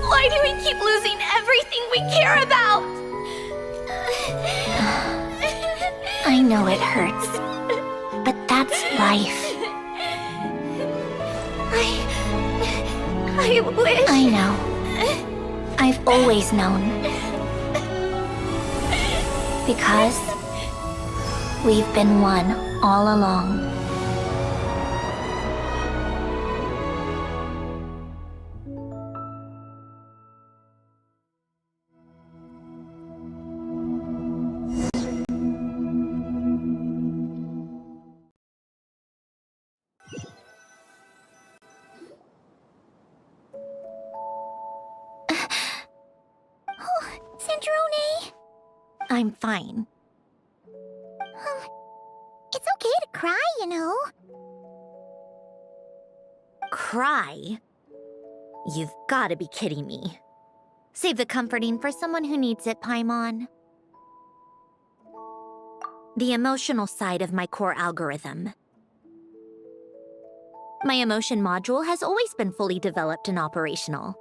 Why do we keep losing everything we care about? I know it hurts, but that's life. I wish... I know. I've always known. Because we've been one all along. Sandrone! I'm fine. It's okay to cry, you know. Cry? You've gotta be kidding me. Save the comforting for someone who needs it, Paimon. The emotional side of my core algorithm. My emotion module has always been fully developed and operational.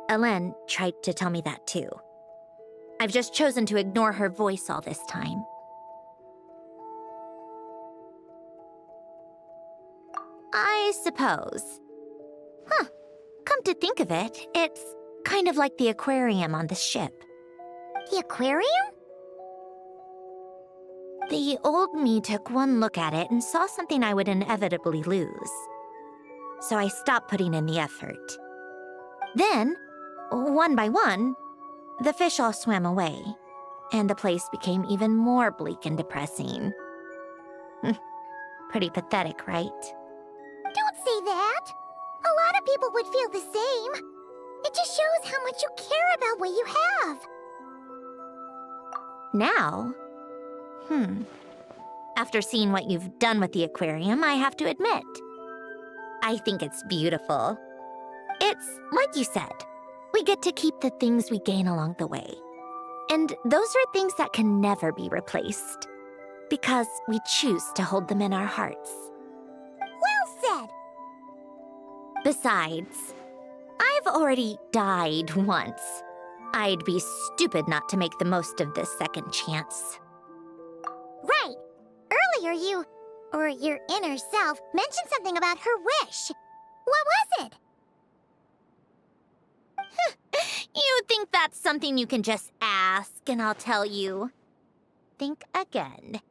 Ellen tried to tell me that too. I've just chosen to ignore her voice all this time. I suppose. Come to think of it, it's kind of like the aquarium on the ship. The aquarium? The old me took one look at it and saw something I would inevitably lose. So I stopped putting in the effort. Then, one by one, the fish all swam away, and the place became even more bleak and depressing. Pretty pathetic, right? Don't say that. A lot of people would feel the same. It just shows how much you care about what you have. Now? After seeing what you've done with the aquarium, I have to admit, I think it's beautiful. It's like you said. We get to keep the things we gain along the way. And those are things that can never be replaced. Because we choose to hold them in our hearts. Well said! Besides, I've already died once. I'd be stupid not to make the most of this second chance. Right! Earlier you, or your inner self, mentioned something about her wish. What was it? You think that's something you can just ask, and I'll tell you. Think again.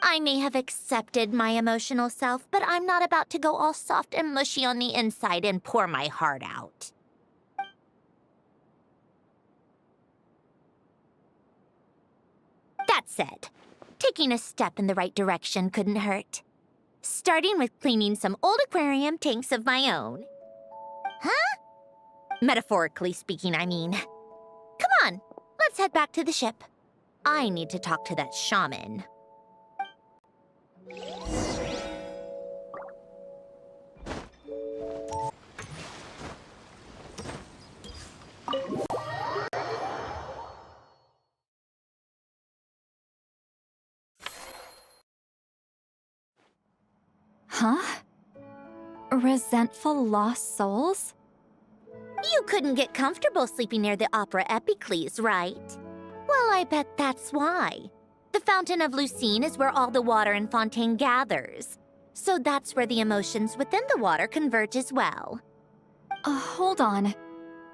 I may have accepted my emotional self, but I'm not about to go all soft and mushy on the inside and pour my heart out. That said, taking a step in the right direction couldn't hurt. Starting with cleaning some old aquarium tanks of my own. Huh? Metaphorically speaking, I mean. Come on, let's head back to the ship. I need to talk to that shaman. Huh? Resentful lost souls? You couldn't get comfortable sleeping near the Opera Epicles, right? Well, I bet that's why. The Fountain of Lucine is where all the water in Fontaine gathers. So that's where the emotions within the water converge as well. Hold on.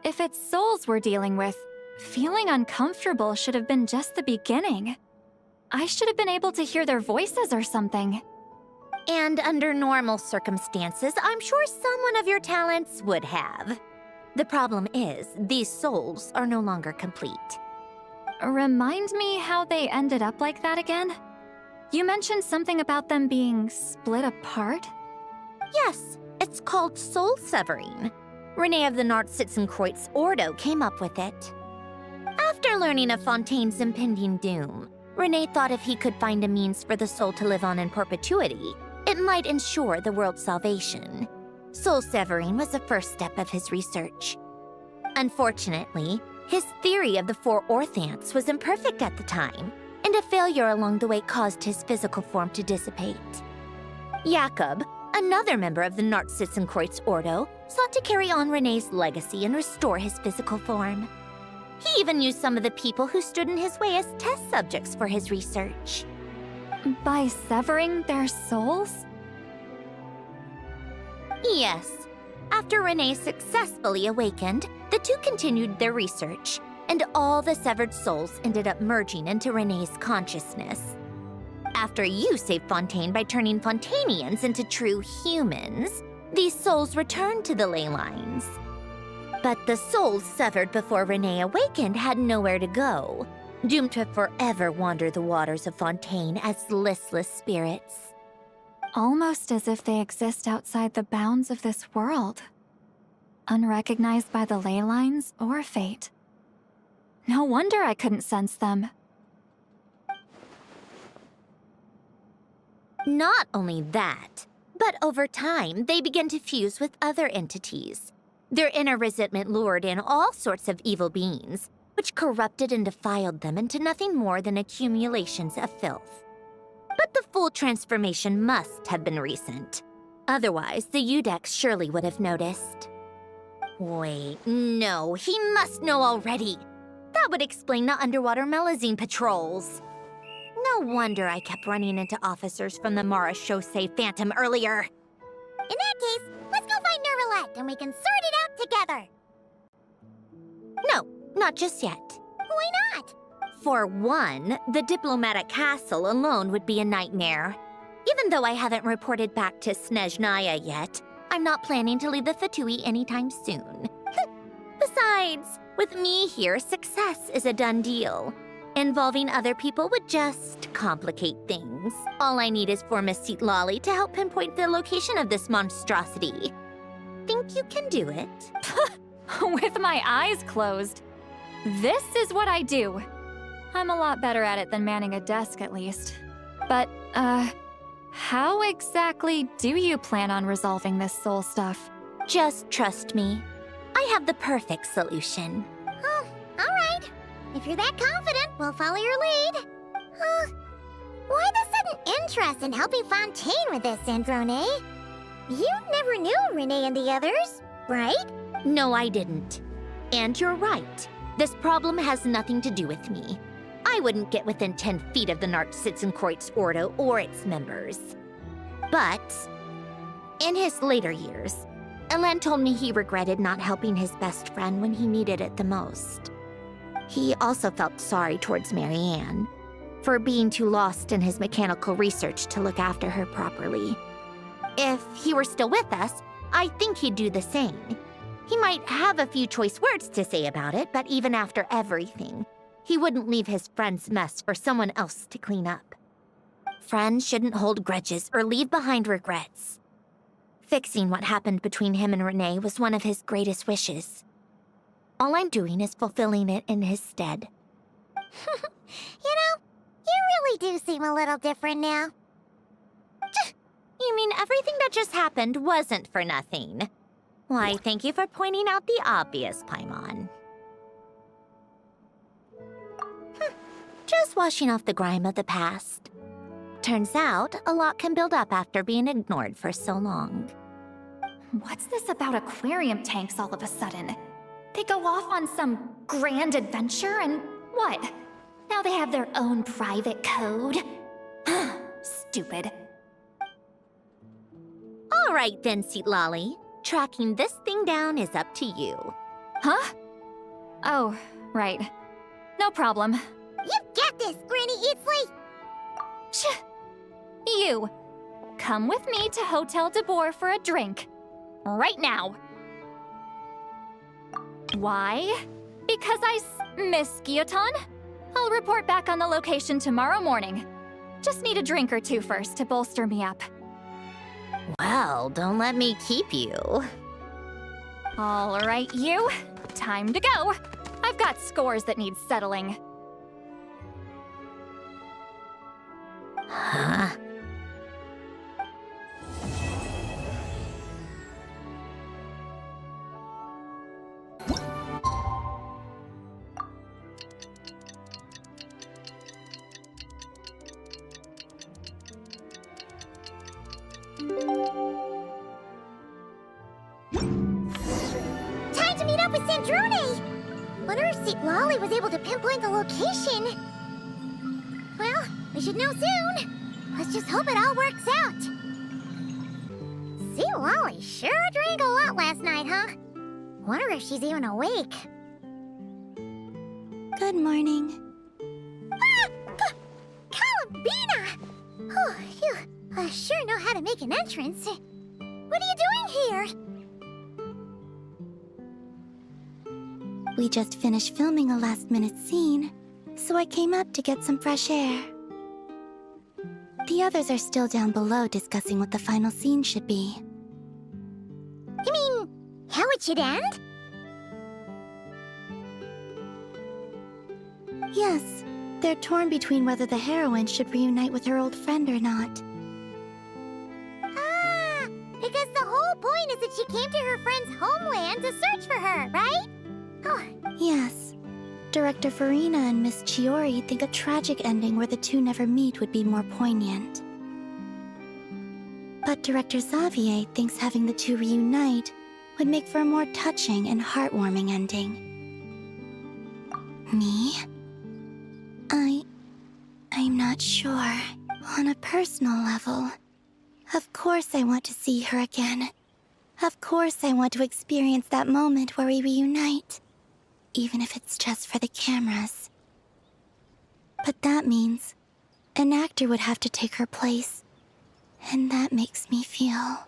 If it's souls we're dealing with, feeling uncomfortable should have been just the beginning. I should have been able to hear their voices or something. And under normal circumstances, I'm sure someone of your talents would have. The problem is, these souls are no longer complete. Remind me how they ended up like that again? You mentioned something about them being split apart? Yes, it's called soul severing. Renee of the Nartsitzenkreuz Ordo came up with it. After learning of Fontaine's impending doom, Renee thought if he could find a means for the soul to live on in perpetuity, it might ensure the world's salvation. Soul severing was the first step of his research. Unfortunately, his theory of the four orthants was imperfect at the time, and a failure along the way caused his physical form to dissipate. Jakob, another member of the Nartsitzenkreuz Ordo, sought to carry on Renee's legacy and restore his physical form. He even used some of the people who stood in his way as test subjects for his research. By severing their souls? Yes. After Renee successfully awakened, the two continued their research, and all the severed souls ended up merging into Renee's consciousness. After you saved Fontaine by turning Fontainians into true humans, these souls returned to the ley lines. But the souls severed before Renee awakened had nowhere to go, doomed to forever wander the waters of Fontaine as listless spirits. Almost as if they exist outside the bounds of this world. Unrecognized by the ley lines or fate. No wonder I couldn't sense them. Not only that, but over time, they began to fuse with other entities. Their inner resentment lured in all sorts of evil beings, which corrupted and defiled them into nothing more than accumulations of filth. But the full transformation must have been recent. Otherwise, the Udex surely would have noticed. Wait, no, he must know already. That would explain the underwater melazine patrols. No wonder I kept running into officers from the Mara Chaussee Phantom earlier. In that case, let's go find Nervalette and we can sort it out together. No, not just yet. Why not? For one, the diplomatic castle alone would be a nightmare. Even though I haven't reported back to Snezhnaya yet, I'm not planning to leave the Fatui anytime soon. Besides, with me here, success is a done deal. Involving other people would just complicate things. All I need is for Miss Seatlolly to help pinpoint the location of this monstrosity. Think you can do it? With my eyes closed. This is what I do. I'm a lot better at it than manning a desk, at least. But, how exactly do you plan on resolving this soul stuff? Just trust me. I have the perfect solution. Oh, all right. If you're that confident, we'll follow your lead. Why the sudden interest in helping Fontaine with this, Sandrone? You never knew Renee and the others, right? No, I didn't. And you're right. This problem has nothing to do with me. I wouldn't get within 10 feet of the Nartsitzenkreuz Ordo or its members. But in his later years, Elan told me he regretted not helping his best friend when he needed it the most. He also felt sorry towards Marianne. for being too lost in his mechanical research to look after her properly. If he were still with us, I think he'd do the same. He might have a few choice words to say about it, but even after everything, he wouldn't leave his friend's mess for someone else to clean up. Friends shouldn't hold grudges or leave behind regrets. Fixing what happened between him and Renee was one of his greatest wishes. All I'm doing is fulfilling it in his stead. You know, you really do seem a little different now. You mean everything that just happened wasn't for nothing? Why, thank you for pointing out the obvious, Paimon. Just washing off the grime of the past. Turns out, a lot can build up after being ignored for so long. What's this about aquarium tanks all of a sudden? They go off on some grand adventure and what? Now they have their own private code? Stupid. All right then, Seat Lolly. Tracking this thing down is up to you. Huh? Oh, right. No problem. You got this, Granny Eatsley! Shh! You! Come with me to Hotel de Boer for a drink. Right now. Why? Because I miss Guillotin? I'll report back on the location tomorrow morning. Just need a drink or two first to bolster me up. Well, don't let me keep you. All right, you. Time to go. I've got scores that need settling. Huh? Time to meet up with Sandrone! Wonder if Seat Lolly was able to pinpoint the location. Well, we should know soon. Let's just hope it all works out. Seat Lolly sure drank a lot last night, huh? Wonder if she's even awake. Good morning. Ah! Arlebina! Oh, you sure know how to make an entrance. What are you doing here? We just finished filming a last-minute scene, so I came up to get some fresh air. The others are still down below discussing what the final scene should be. You mean, how it should end? Yes, they're torn between whether the heroine should reunite with her old friend or not. Ah, because the whole point is that she came to her friend's homeland to search for her, right? Oh. Yes. Director Farina and Miss Chiori think a tragic ending where the two never meet would be more poignant. But Director Xavier thinks having the two reunite would make for a more touching and heartwarming ending. Me? I'm not sure. On a personal level, of course I want to see her again. Of course I want to experience that moment where we reunite. Even if it's just for the cameras. But that means an actor would have to take her place. And that makes me feel...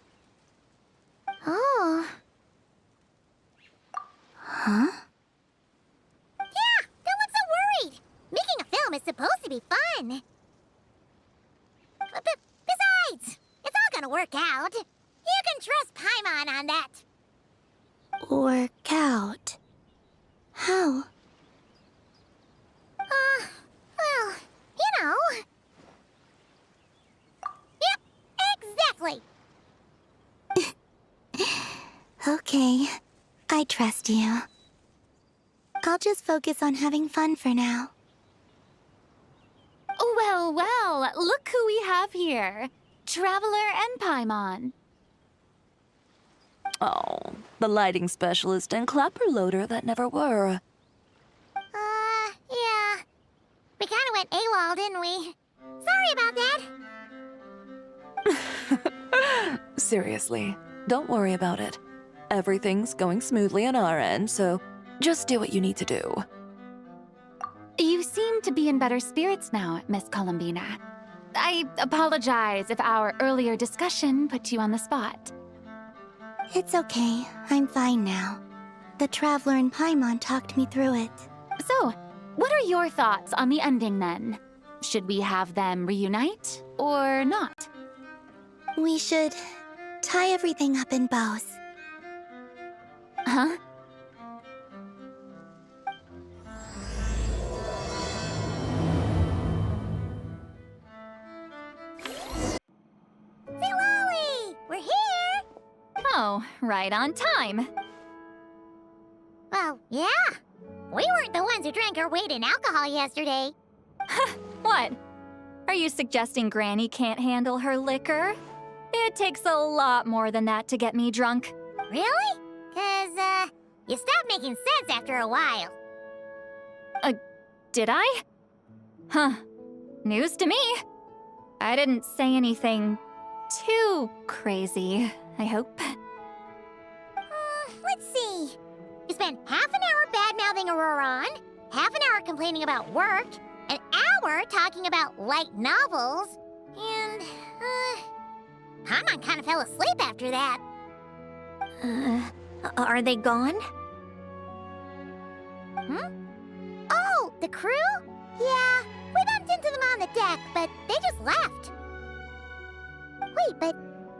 Oh. Huh? Yeah, don't look so worried. Making a film is supposed to be fun. But besides, it's all gonna work out. You can trust Paimon on that. Work out? How? Well, you know. Yep, exactly. Okay, I trust you. I'll just focus on having fun for now. Well, well, look who we have here. Traveler and Paimon. Oh, the lighting specialist and clapper loader that never were. Yeah. We kinda went AWOL, didn't we? Sorry about that. Seriously, don't worry about it. Everything's going smoothly on our end, so just do what you need to do. You seem seem to be in better spirits now, Miss Columbina. I apologize if our earlier discussion put you on the spot. It's okay. I'm fine now. The Traveler and Paimon talked me through it. So, what are your thoughts on the ending then? Should we have them reunite, or not? We should tie everything up in bows. Huh? Lolly! We're here! Oh, right on time. Well, yeah. We weren't the ones who drank our weight in alcohol yesterday. What? Are you suggesting Granny can't handle her liquor? It takes a lot more than that to get me drunk. Really? 'Cause, you stopped making sense after a while. Did I? Huh. News to me. I didn't say anything too crazy, I hope. Let's see. You spent half an hour bad-mouthing Auroron, half an hour complaining about work, an hour talking about light novels, and, Paimon kind of fell asleep after that. Are they gone? Oh, the crew? Yeah, we bumped into them on the deck, but they just left. Wait, but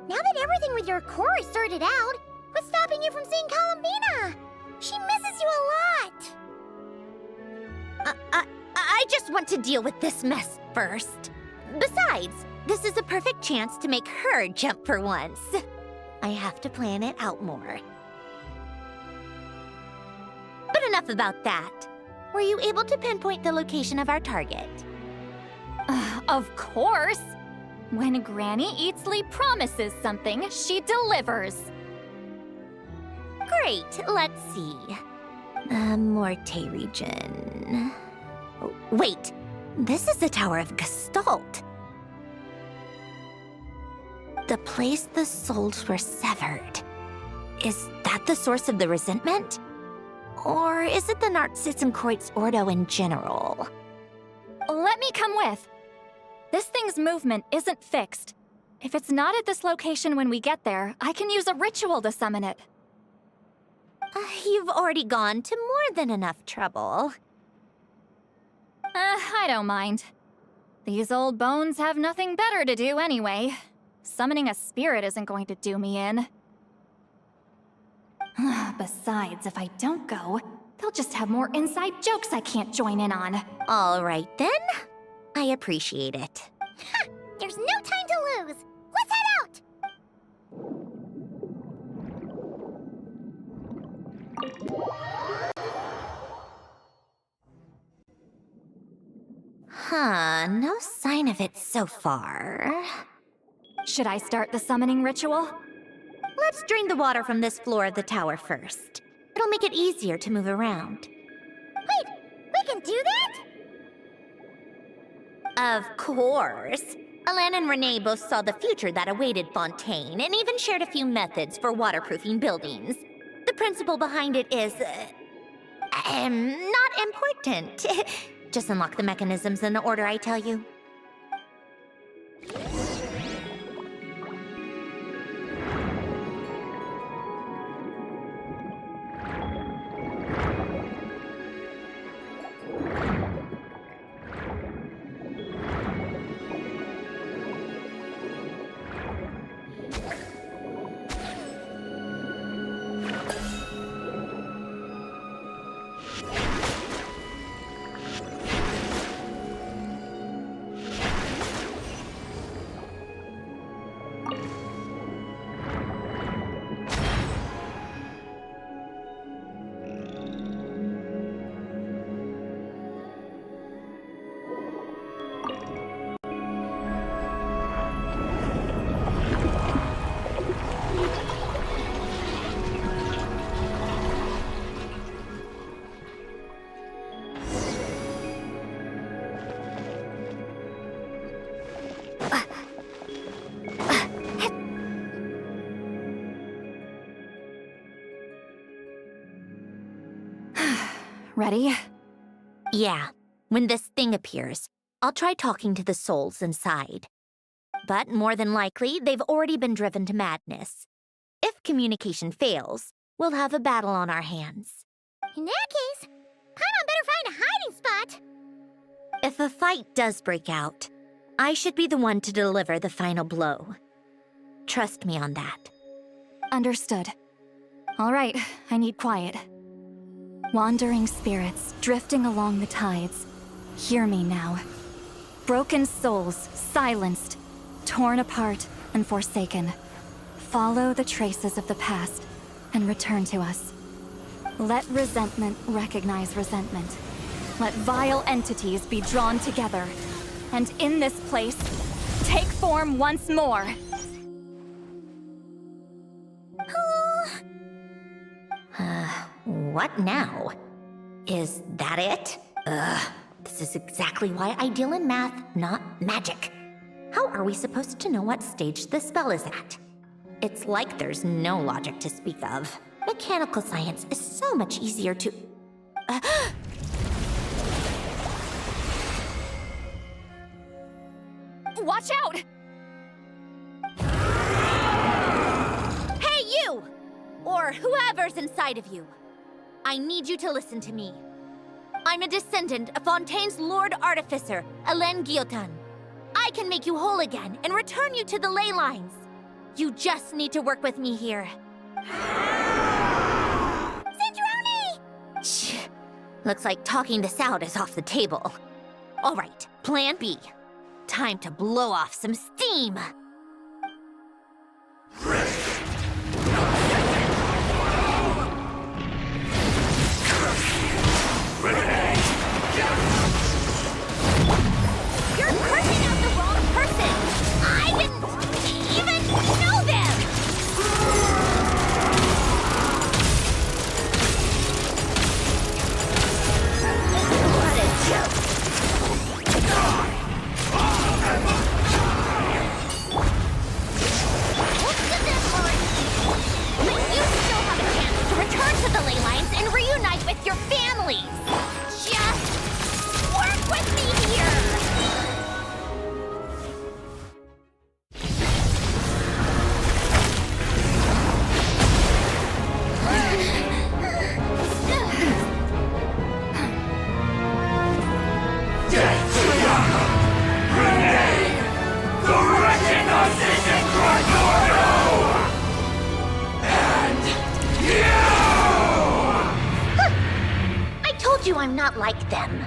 now that everything with your core is sorted out, what's stopping you from seeing Columbina? She misses you a lot. I just want to deal with this mess first. Besides, this is a perfect chance to make her jump for once. I have to plan it out more. But enough about that. Were you able to pinpoint the location of our target? Of course! When Granny Eatsley promises something, she delivers. Great, let's see. Morte region. Oh, wait, this is the Tower of Gestalt. The place the souls were severed. Is that the source of the resentment? Or is it the Narzissen-Kreuz Ordo in general? Let me come with. This thing's movement isn't fixed. If it's not at this location when we get there, I can use a ritual to summon it. You've already gone to more than enough trouble. I don't mind. These old bones have nothing better to do anyway. Summoning a spirit isn't going to do me in. Besides, if I don't go, they'll just have more inside jokes I can't join in on. All right then. I appreciate it. There's no time to lose. Let's head out! Huh, no sign of it so far. Should I start the summoning ritual? Let's drain the water from this floor of the tower first. It'll make it easier to move around. Wait, we can do that? Of course. Alan and Renee both saw the future that awaited Fontaine and even shared a few methods for waterproofing buildings. The principle behind it is, not important. Just unlock the mechanisms in the order I tell you. Ready? Yeah. When this thing appears, I'll try talking to the souls inside. But more than likely, they've already been driven to madness. If communication fails, we'll have a battle on our hands. In that case, Paimon better find a hiding spot. If a fight does break out, I should be the one to deliver the final blow. Trust me on that. Understood. All right, I need quiet. Wandering spirits drifting along the tides. Hear me now. Broken souls, silenced, torn apart, and forsaken. Follow the traces of the past and return to us. Let resentment recognize resentment. Let vile entities be drawn together. And in this place, take form once more. What now? Is that it? This is exactly why I deal in math, not magic. How are we supposed to know what stage the spell is at? It's like there's no logic to speak of. Mechanical science is so much easier to... Watch out! Hey, you! Or whoever's inside of you. I need you to listen to me. I'm a descendant of Fontaine's Lord Artificer, Hélène Guillotin. I can make you whole again and return you to the ley lines. You just need to work with me here. Sandrone! Shh. Looks like talking this out is off the table. All right, plan B. Time to blow off some steam. You're cursing out the wrong person! I didn't even know them! What a joke! Look at this one! But you still have a chance to return to the ley lines and reunite with your families! Just work with me here! I'm not like them.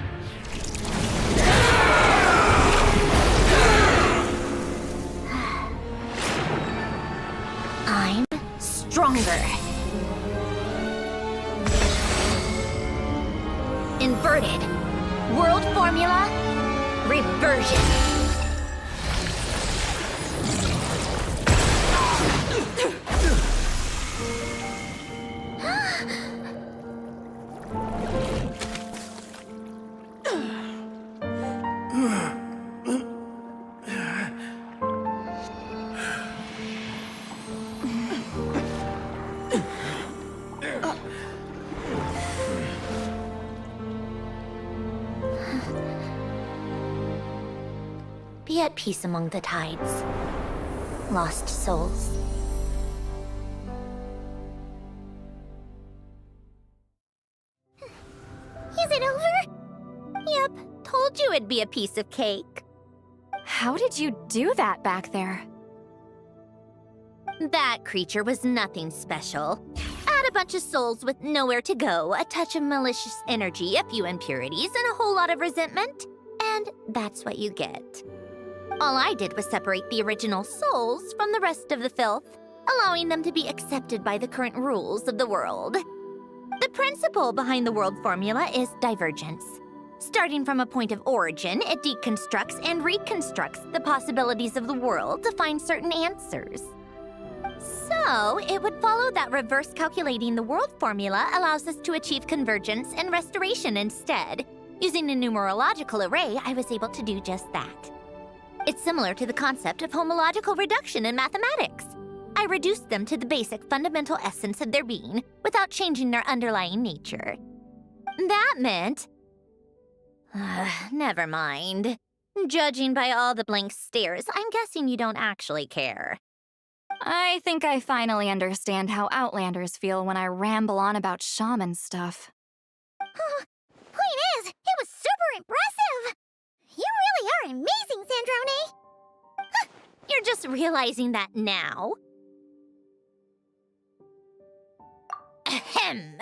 I'm stronger. Inverted. World formula. Reversion. Be at peace among the tides, lost souls. Is it over? Yep, told you it'd be a piece of cake. How did you do that back there? That creature was nothing special. Add a bunch of souls with nowhere to go, a touch of malicious energy, a few impurities, and a whole lot of resentment. And that's what you get. All I did was separate the original souls from the rest of the filth, allowing them to be accepted by the current rules of the world. The principle behind the world formula is divergence. Starting from a point of origin, it deconstructs and reconstructs the possibilities of the world to find certain answers. So, it would follow that reverse calculating the world formula allows us to achieve convergence and restoration instead. Using a numerological array, I was able to do just that. It's similar to the concept of homological reduction in mathematics. I reduced them to the basic fundamental essence of their being without changing their underlying nature. That meant Never mind. Judging by all the blank stares, I'm guessing you don't actually care. I think I finally understand how Outlanders feel when I ramble on about shaman stuff. Point is, it was super impressive! You really are amazing, Sandrone! You're just realizing that now. Ahem.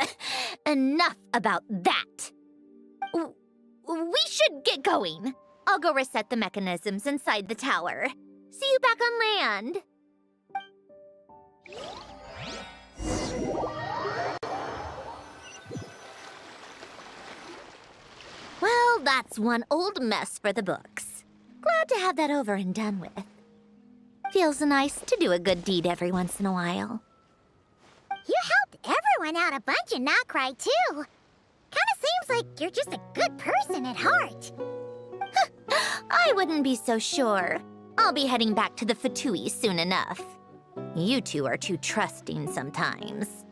Enough about that. We should get going. I'll go reset the mechanisms inside the tower. See you back on land. Well, that's one old mess for the books. Glad to have that over and done with. Feels nice to do a good deed every once in a while. You helped everyone out a bunch in not cry too. Kinda seems like you're just a good person at heart. I wouldn't be so sure. I'll be heading back to the Fatui soon enough. You two are too trusting sometimes.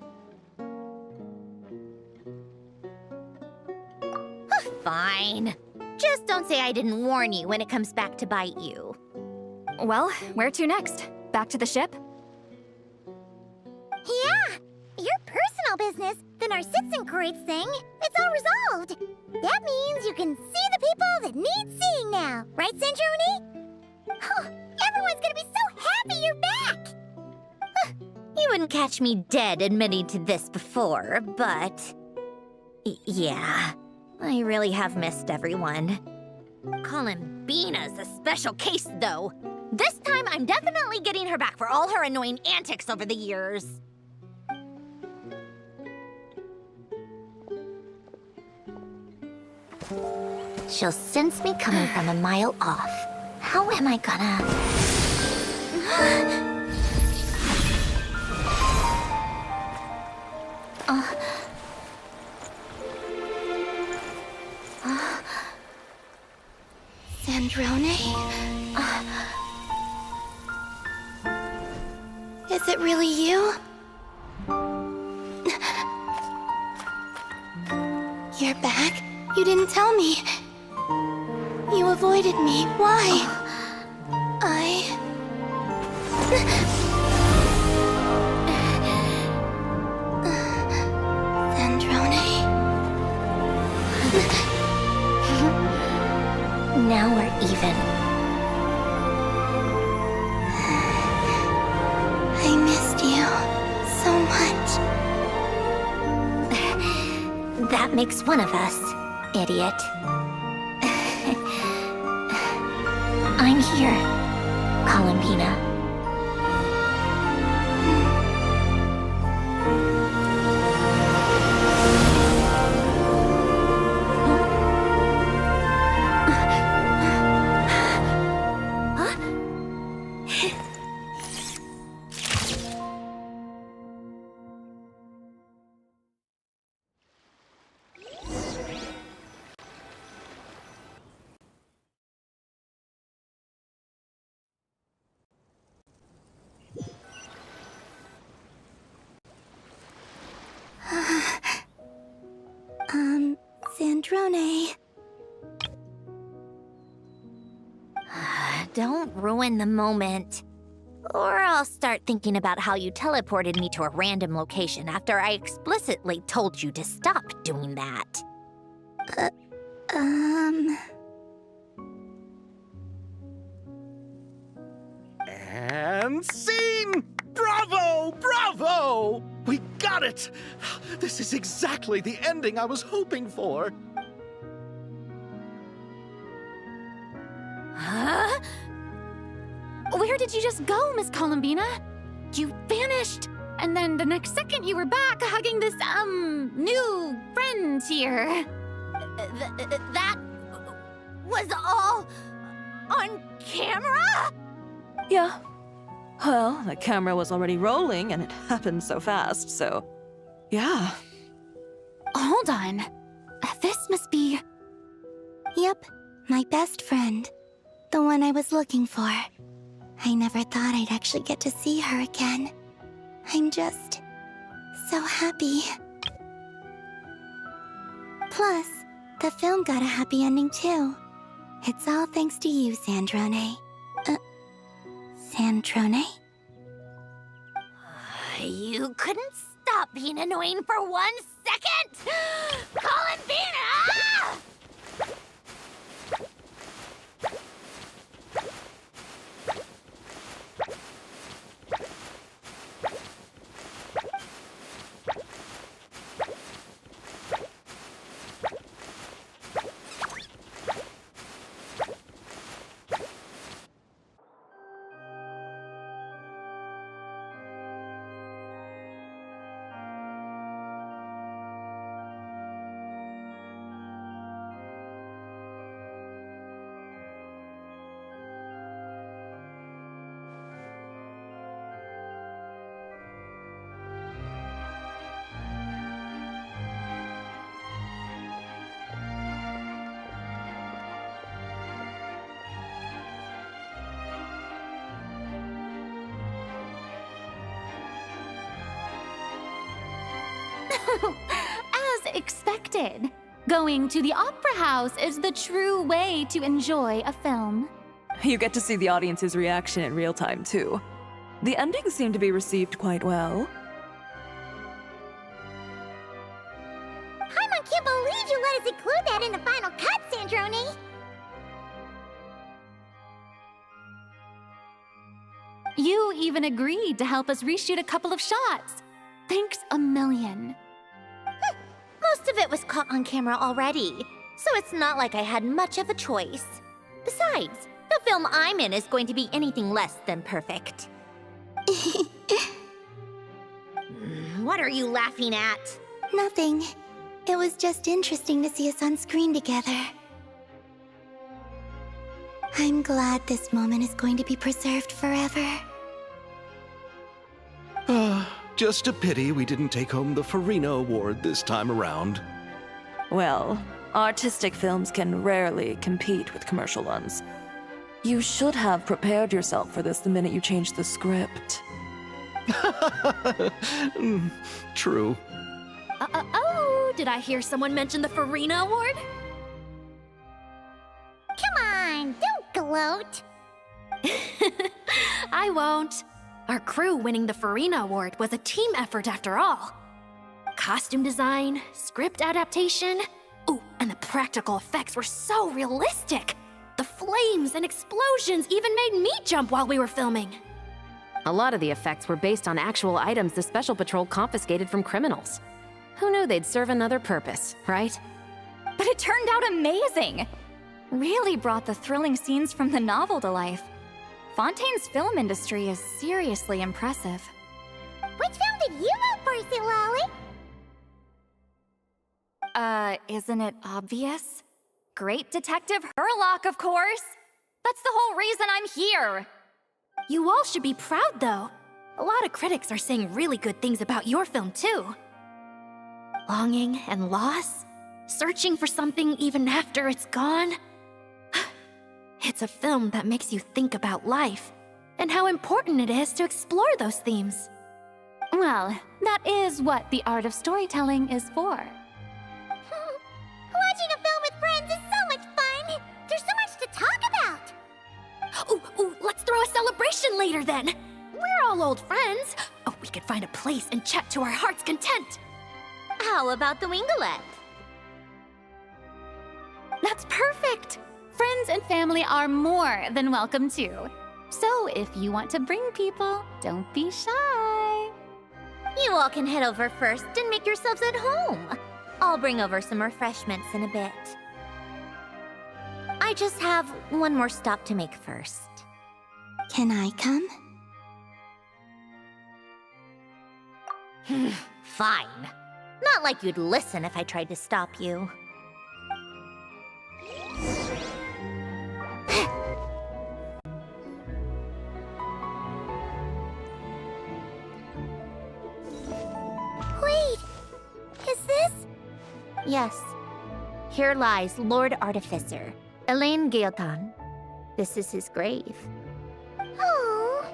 Fine. Just don't say I didn't warn you when it comes back to bite you. Well, where to next? Back to the ship? Yeah! Your personal business, the Narcitzenkreuz thing, it's all resolved. That means you can see the people that need seeing now, right, Sandrone? Oh, everyone's gonna be so happy you're back! You wouldn't catch me dead admitting to this before, but... yeah, I really have missed everyone. Columbina's a special case, though. This time, I'm definitely getting her back for all her annoying antics over the years. She'll sense me coming from a mile off. How am I gonna... Sandrone? Is it really you? You're back? You didn't tell me. You avoided me. Why? Sandrone? Now we're even. I missed you so much. That makes one of us, idiot. I'm here, Columbina. Sandrone. Don't ruin the moment. Or I'll start thinking about how you teleported me to a random location after I explicitly told you to stop doing that. And scene! Bravo! Bravo! We got it! This is exactly the ending I was hoping for. Huh? Where did you just go, Miss Columbina? You vanished! And then the next second you were back hugging this, new friend here. That was all on camera? Yeah. Well, the camera was already rolling and it happened so fast, so... yeah. Hold on. This must be... Yep, my best friend. The one I was looking for. I never thought I'd actually get to see her again. I'm just... so happy. Plus, The film got a happy ending too. It's all thanks to you, Sandrone. Sandrone? You couldn't stop being annoying for 1 second! Columbina! Ah! As expected, going to the opera house is the true way to enjoy a film. You get to see the audience's reaction in real time, too. The ending seemed to be received quite well. Paimon can't believe you let us include that in the final cut, Sandrone! You even agreed to help us reshoot a couple of shots. Thanks a million. Most of it was caught on camera already, so it's not like I had much of a choice. Besides, the film I'm in is going to be anything less than perfect. What are you laughing at? Nothing. It was just interesting to see us on screen together. I'm glad this moment is going to be preserved forever. Just a pity we didn't take home the Farina Award this time around. Well, artistic films can rarely compete with commercial ones. You should have prepared yourself for this the minute you changed the script. True. Oh, did I hear someone mention the Farina Award? Come on, don't gloat! I won't. Our crew winning the Farina Award was a team effort after all. Costume design, script adaptation. Ooh, and the practical effects were so realistic. The flames and explosions even made me jump while we were filming. A lot of the effects were based on actual items the Special Patrol confiscated from criminals. Who knew they'd serve another purpose, right? But it turned out amazing! Really brought the thrilling scenes from the novel to life. Fontaine's film industry is seriously impressive. Which film did you vote for, Silali? Isn't it obvious? Great Detective Herlock, of course! That's the whole reason I'm here! You all should be proud, though. A lot of critics are saying really good things about your film, too. Longing and loss? Searching for something even after it's gone? It's a film that makes you think about life, and how important it is to explore those themes. Well, that is what the art of storytelling is for. Watching a film with friends is so much fun! There's so much to talk about! Ooh, let's throw a celebration later then! We're all old friends. Oh, we could find a place and chat to our heart's content. How about the Wingalette? That's perfect! Friends and family are more than welcome too. So if you want to bring people, don't be shy. You all can head over first and make yourselves at home. I'll bring over some refreshments in a bit. I just have one more stop to make first. Can I come? Fine. Not like you'd listen if I tried to stop you. Wait! Is this? Yes. Here lies Lord Artificer, Elaine Gaeltan. This is his grave. Oh.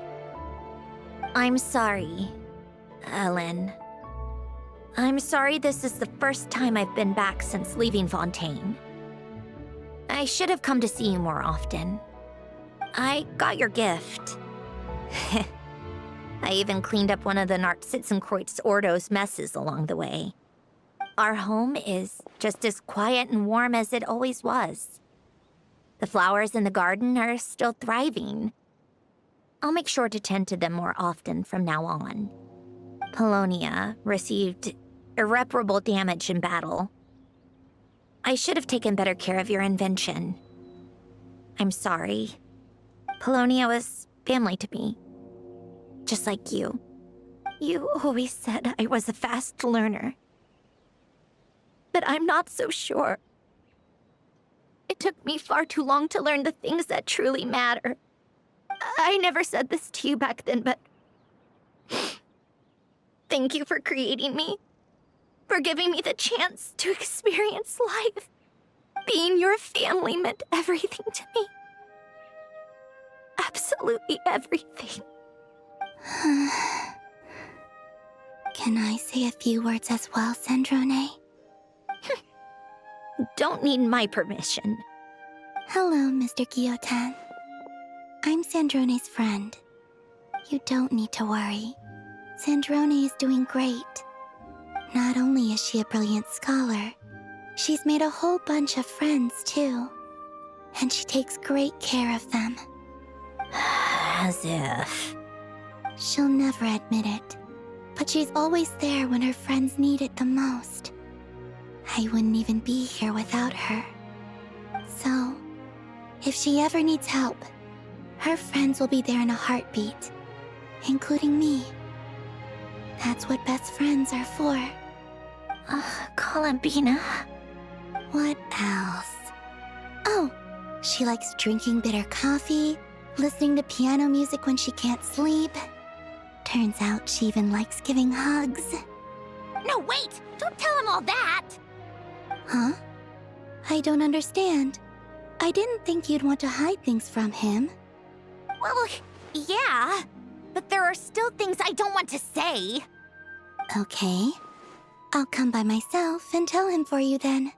I'm sorry, Ellen. I'm sorry this is the first time I've been back since leaving Fontaine. I should have come to see you more often. I got your gift. I even cleaned up one of the Nartsitzenkreuz Ordo's messes along the way. Our home is just as quiet and warm as it always was. The flowers in the garden are still thriving. I'll make sure to tend to them more often from now on. Polonia received irreparable damage in battle. I should have taken better care of your invention. I'm sorry. Polonia was family to me. Just like you. You always said I was a fast learner. But I'm not so sure. It took me far too long to learn the things that truly matter. I never said this to you back then, but... Thank you for creating me. For giving me the chance to experience life. Being your family meant everything to me. Absolutely everything. Can I say a few words as well, Sandrone? Don't need my permission. Hello, Mr. Guillotin. I'm Sandrone's friend. You don't need to worry. Sandrone is doing great. Not only is she a brilliant scholar, she's made a whole bunch of friends, too. And she takes great care of them. As if... She'll never admit it, but she's always there when her friends need it the most. I wouldn't even be here without her. So, if she ever needs help, her friends will be there in a heartbeat, including me. That's what best friends are for. Columbina. What else? Oh, she likes drinking bitter coffee, listening to piano music when she can't sleep. Turns out she even likes giving hugs. No, wait! Don't tell him all that! Huh? I don't understand. I didn't think you'd want to hide things from him. Well, yeah, but there are still things I don't want to say. Okay. I'll come by myself and tell him for you then.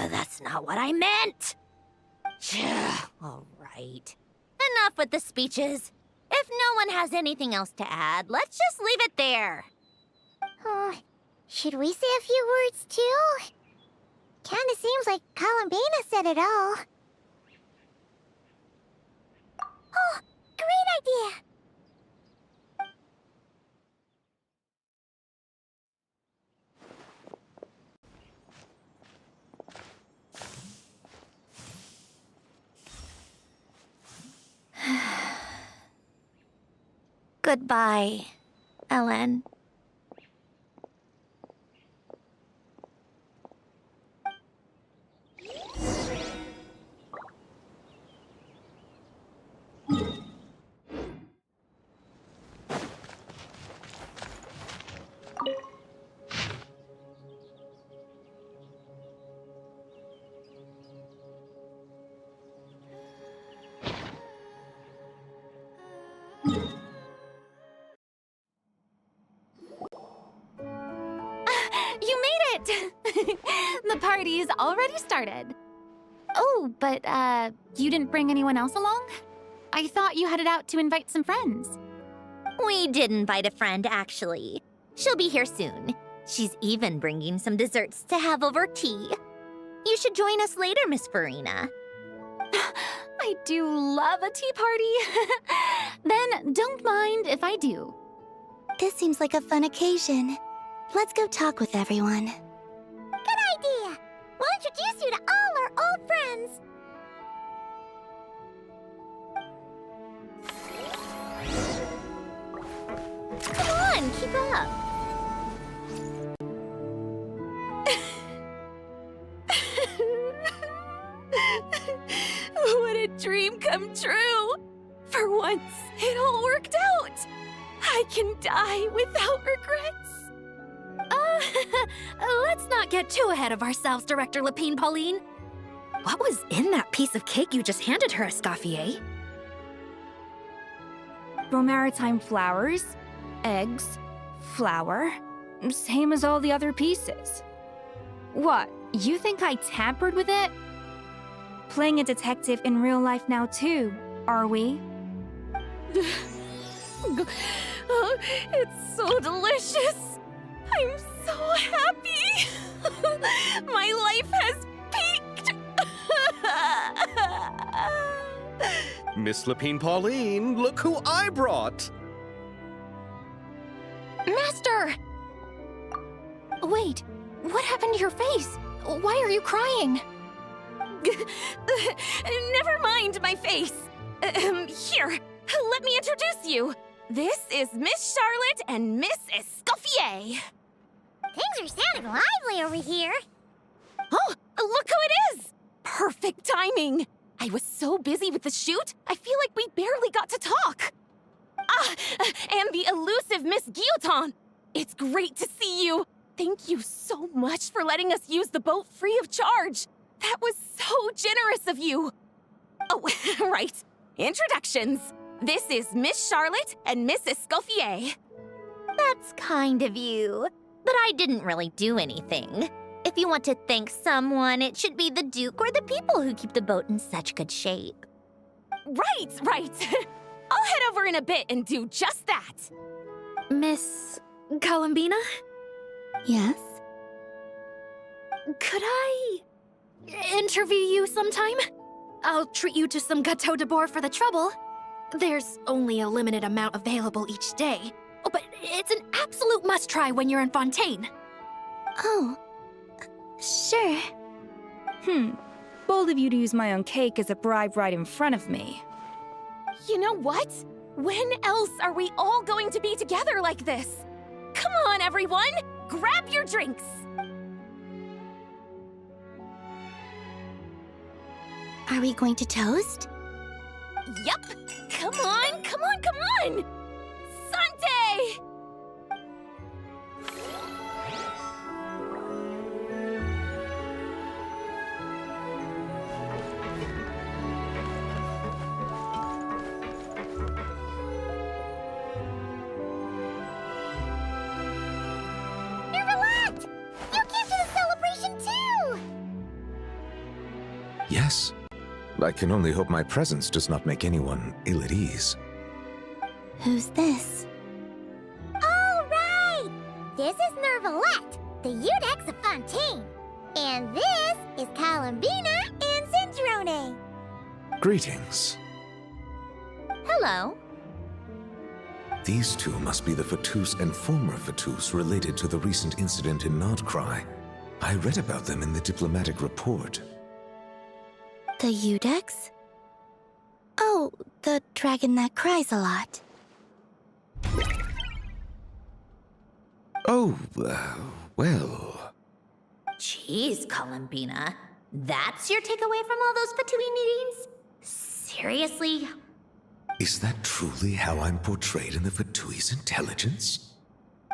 That's not what I meant! All right. Enough with the speeches. If no one has anything else to add, let's just leave it there. Should we say a few words too? Kinda seems like Columbina said it all. Oh, great idea! Goodbye, Ellen. You made it! The party's already started. Oh, but, you didn't bring anyone else along? I thought you headed out to invite some friends. We did invite a friend, actually. She'll be here soon. She's even bringing some desserts to have over tea. You should join us later, Miss Farina. I do love a tea party. Then don't mind if I do. This seems like a fun occasion. Let's go talk with everyone. Good idea! We'll introduce you to all our old friends. Come on, keep up. What a dream come true! For once, it all worked out! I can die without regrets! Let's not get too ahead of ourselves, Director Lapine Pauline. What was in that piece of cake you just handed her, Escoffier? Romaritime flowers, eggs, flour, same as all the other pieces. What, you think I tampered with it? Playing a detective in real life now too, are we? Oh, it's so delicious. I'm so happy. My life has peaked. Miss Lapine Pauline, look who I brought! Master! Wait, what happened to your face? Why are you crying? Never mind my face. Here, let me introduce you. This is Miss Charlotte and Miss Escoffier. Things are sounding lively over here. Oh, look who it is! Perfect timing. I was so busy with the shoot, I feel like we barely got to talk. Ah, and the elusive Miss Guillotin. It's great to see you. Thank you so much for letting us use the boat free of charge. That was so generous of you. Oh, right. Introductions. This is Miss Charlotte and Miss Escoffier. That's kind of you. But I didn't really do anything. If you want to thank someone, it should be the Duke or the people who keep the boat in such good shape. Right. I'll head over in a bit and do just that. Miss Columbina? Yes? Could I interview you sometime? I'll treat you to some gâteau de bord for the trouble. There's only a limited amount available each day. Oh, but it's an absolute must-try when you're in Fontaine. Oh, sure. Bold of you to use my own cake as a bribe right in front of me. You know what? When else are we all going to be together like this? Come on, everyone! Grab your drinks! Are we going to toast? Yup! Come on! Sante! Nervalette! You came to the celebration too! Yes. I can only hope my presence does not make anyone ill at ease. Who's this? All right! This is Nervalette, the Eudex of Fontaine. And this is Columbina and Sandrone. Greetings. Hello. These two must be the Fatus and former Fatus related to the recent incident in Nodkrai. I read about them in the diplomatic report. The Eudex? Oh, the dragon that cries a lot. Oh, well... Jeez, Columbina. That's your takeaway from all those Fatui meetings? Seriously? Is that truly how I'm portrayed in the Fatui's intelligence?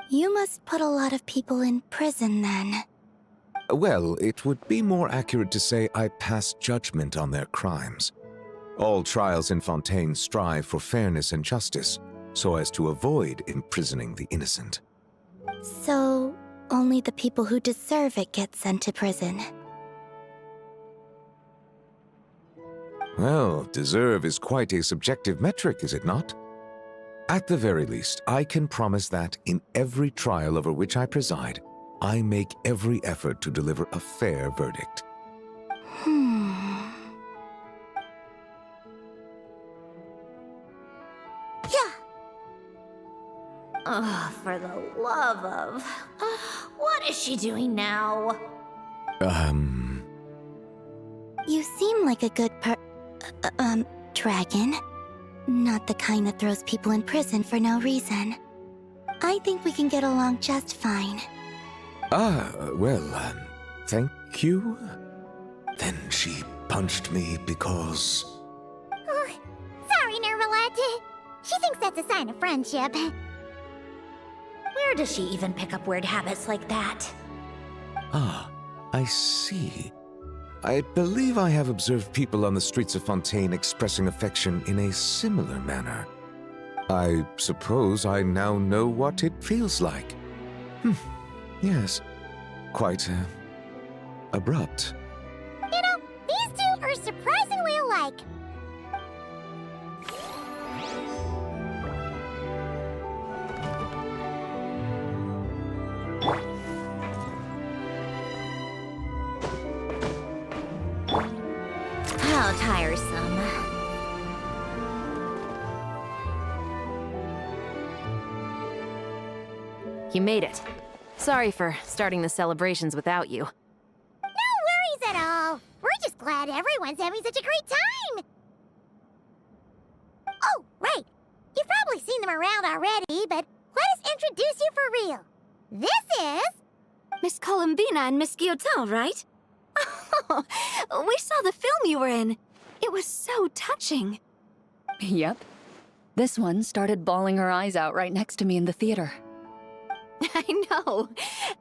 You must put a lot of people in prison then. Well, it would be more accurate to say I pass judgment on their crimes. All trials in Fontaine strive for fairness and justice, so as to avoid imprisoning the innocent. So, only the people who deserve it get sent to prison. Well, deserve is quite a subjective metric, is it not? At the very least, I can promise that in every trial over which I preside, I make every effort to deliver a fair verdict. Yeah. Oh, for the love of... what is she doing now? You seem like a good dragon. Not the kind that throws people in prison for no reason. I think we can get along just fine. Well, thank you? Then she punched me because... Oh, sorry, Nervalette. She thinks that's a sign of friendship. Where does she even pick up weird habits like that? Ah, I see. I believe I have observed people on the streets of Fontaine expressing affection in a similar manner. I suppose I now know what it feels like. Yes, quite abrupt. You know, these two are surprisingly alike. How tiresome. You made it. Sorry for starting the celebrations without you. No worries at all. We're just glad everyone's having such a great time. Oh, right. You've probably seen them around already, but let us introduce you for real. This is... Miss Columbina and Miss Guillotin, right? Oh, we saw the film you were in. It was so touching. Yep. This one started bawling her eyes out right next to me in the theater. I know.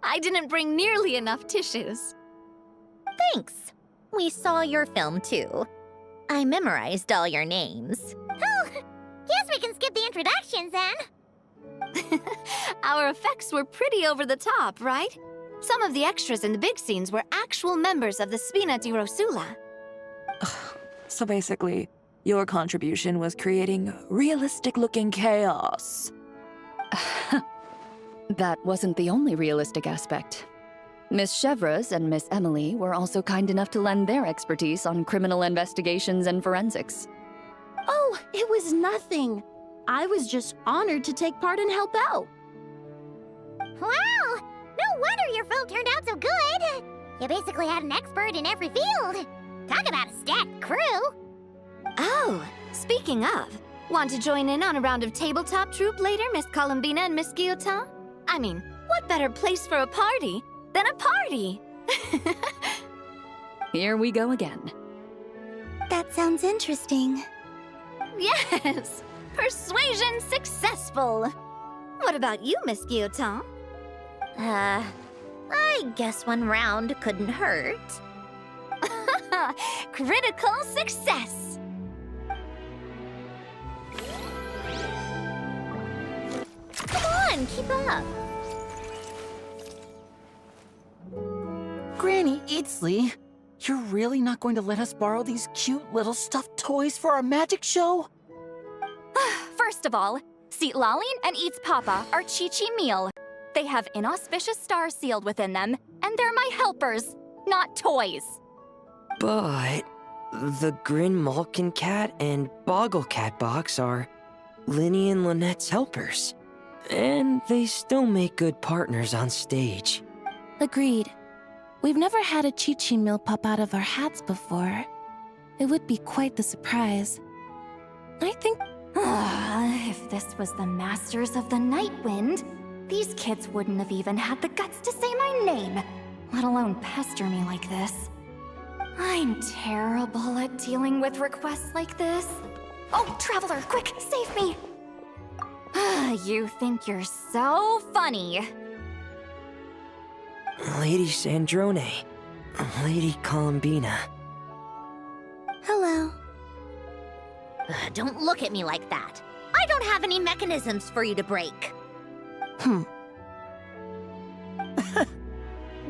I didn't bring nearly enough tissues. Thanks. We saw your film too. I memorized all your names. Oh, guess we can skip the introductions then. Our effects were pretty over the top, right? Some of the extras in the big scenes were actual members of the Spina di Rosula. So basically, your contribution was creating realistic-looking chaos. That wasn't the only realistic aspect. Miss Chevreuse and Miss Emily were also kind enough to lend their expertise on criminal investigations and forensics. Oh, it was nothing. I was just honored to take part and help out. Wow! No wonder your film turned out so good. You basically had an expert in every field. Talk about a stacked crew. Oh, speaking of, want to join in on a round of tabletop troupe later, Miss Columbina and Miss Guillotin? I mean, what better place for a party than a party? Here we go again. That sounds interesting. Yes! Persuasion successful! What about you, Miss Guillotin? I guess one round couldn't hurt. Critical success! Come on, keep up. Granny Eatsley, you're really not going to let us borrow these cute little stuffed toys for our magic show? First of all, Seat Laline and Eats Papa are Chi-Chi meal. They have inauspicious stars sealed within them, and they're my helpers, not toys. But the Grin Malkin Cat and Boggle Cat box are Linny and Lynette's helpers. And they still make good partners on stage. Agreed. We've never had a Chi-Chi meal pop out of our hats before. It would be quite the surprise. I think... If this was the Masters of the Night Wind, these kids wouldn't have even had the guts to say my name, let alone pester me like this. I'm terrible at dealing with requests like this. Oh, Traveler, quick, save me! You think you're so funny. Lady Sandrone, Lady Columbina. Hello. Don't look at me like that. I don't have any mechanisms for you to break.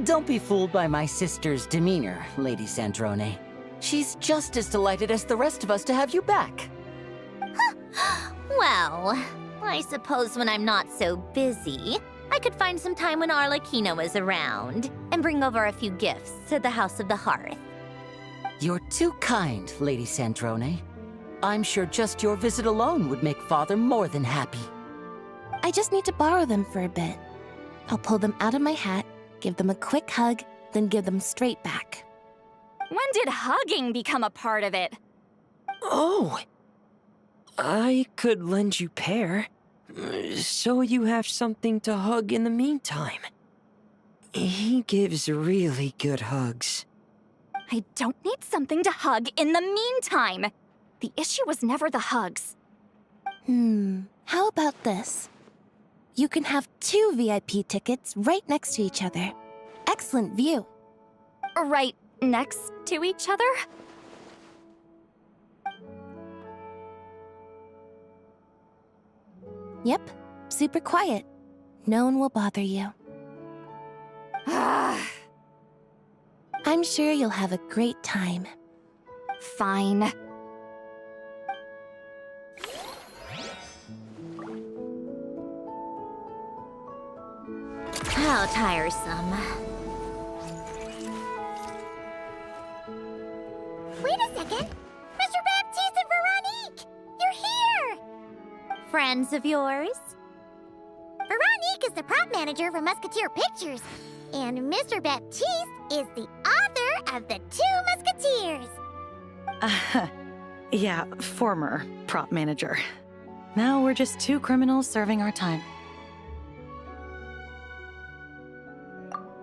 Don't be fooled by my sister's demeanor, Lady Sandrone. She's just as delighted as the rest of us to have you back. Well, I suppose when I'm not so busy, I could find some time when Arlecchino is around and bring over a few gifts to the House of the Hearth. You're too kind, Lady Sandrone. I'm sure just your visit alone would make Father more than happy. I just need to borrow them for a bit. I'll pull them out of my hat, give them a quick hug, then give them straight back. When did hugging become a part of it? Oh! I could lend you Pear, so you have something to hug in the meantime. He gives really good hugs. I don't need something to hug in the meantime. The issue was never the hugs. How about this? You can have 2 VIP tickets right next to each other. Excellent view. Right next to each other? Yep, super quiet. No one will bother you. I'm sure you'll have a great time. Fine. How tiresome. Wait a second! Mr. Baptiste and Veronique! You're here! Friends of yours? Veronique is the prop manager for Musketeer Pictures, and Mr. Baptiste is the author of The Two Musketeers. Yeah, former prop manager. Now we're just two criminals serving our time.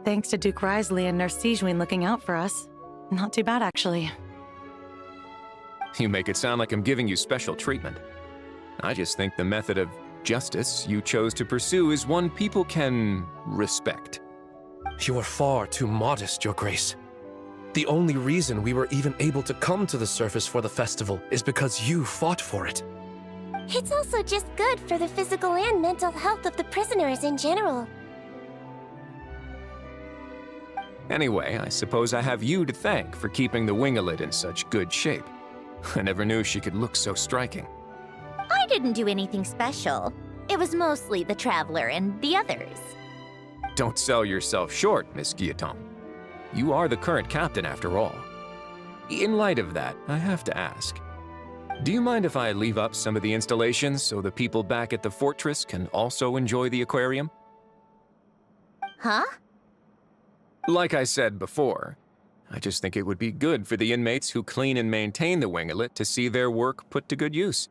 Thanks to Duke Risley and Nurse Sijuin looking out for us. Not too bad, actually. You make it sound like I'm giving you special treatment. I just think the method of justice you chose to pursue is one people can respect. You are far too modest, Your Grace. The only reason we were even able to come to the surface for the festival is because you fought for it. It's also just good for the physical and mental health of the prisoners in general. Anyway, I suppose I have you to thank for keeping the winglet in such good shape. I never knew she could look so striking. I didn't do anything special. It was mostly the Traveler and the others. Don't sell yourself short, Miss Guillotin. You are the current captain, after all. In light of that, I have to ask, do you mind if I leave up some of the installations so the people back at the fortress can also enjoy the aquarium? Huh? Like I said before, I just think it would be good for the inmates who clean and maintain the winglet to see their work put to good use.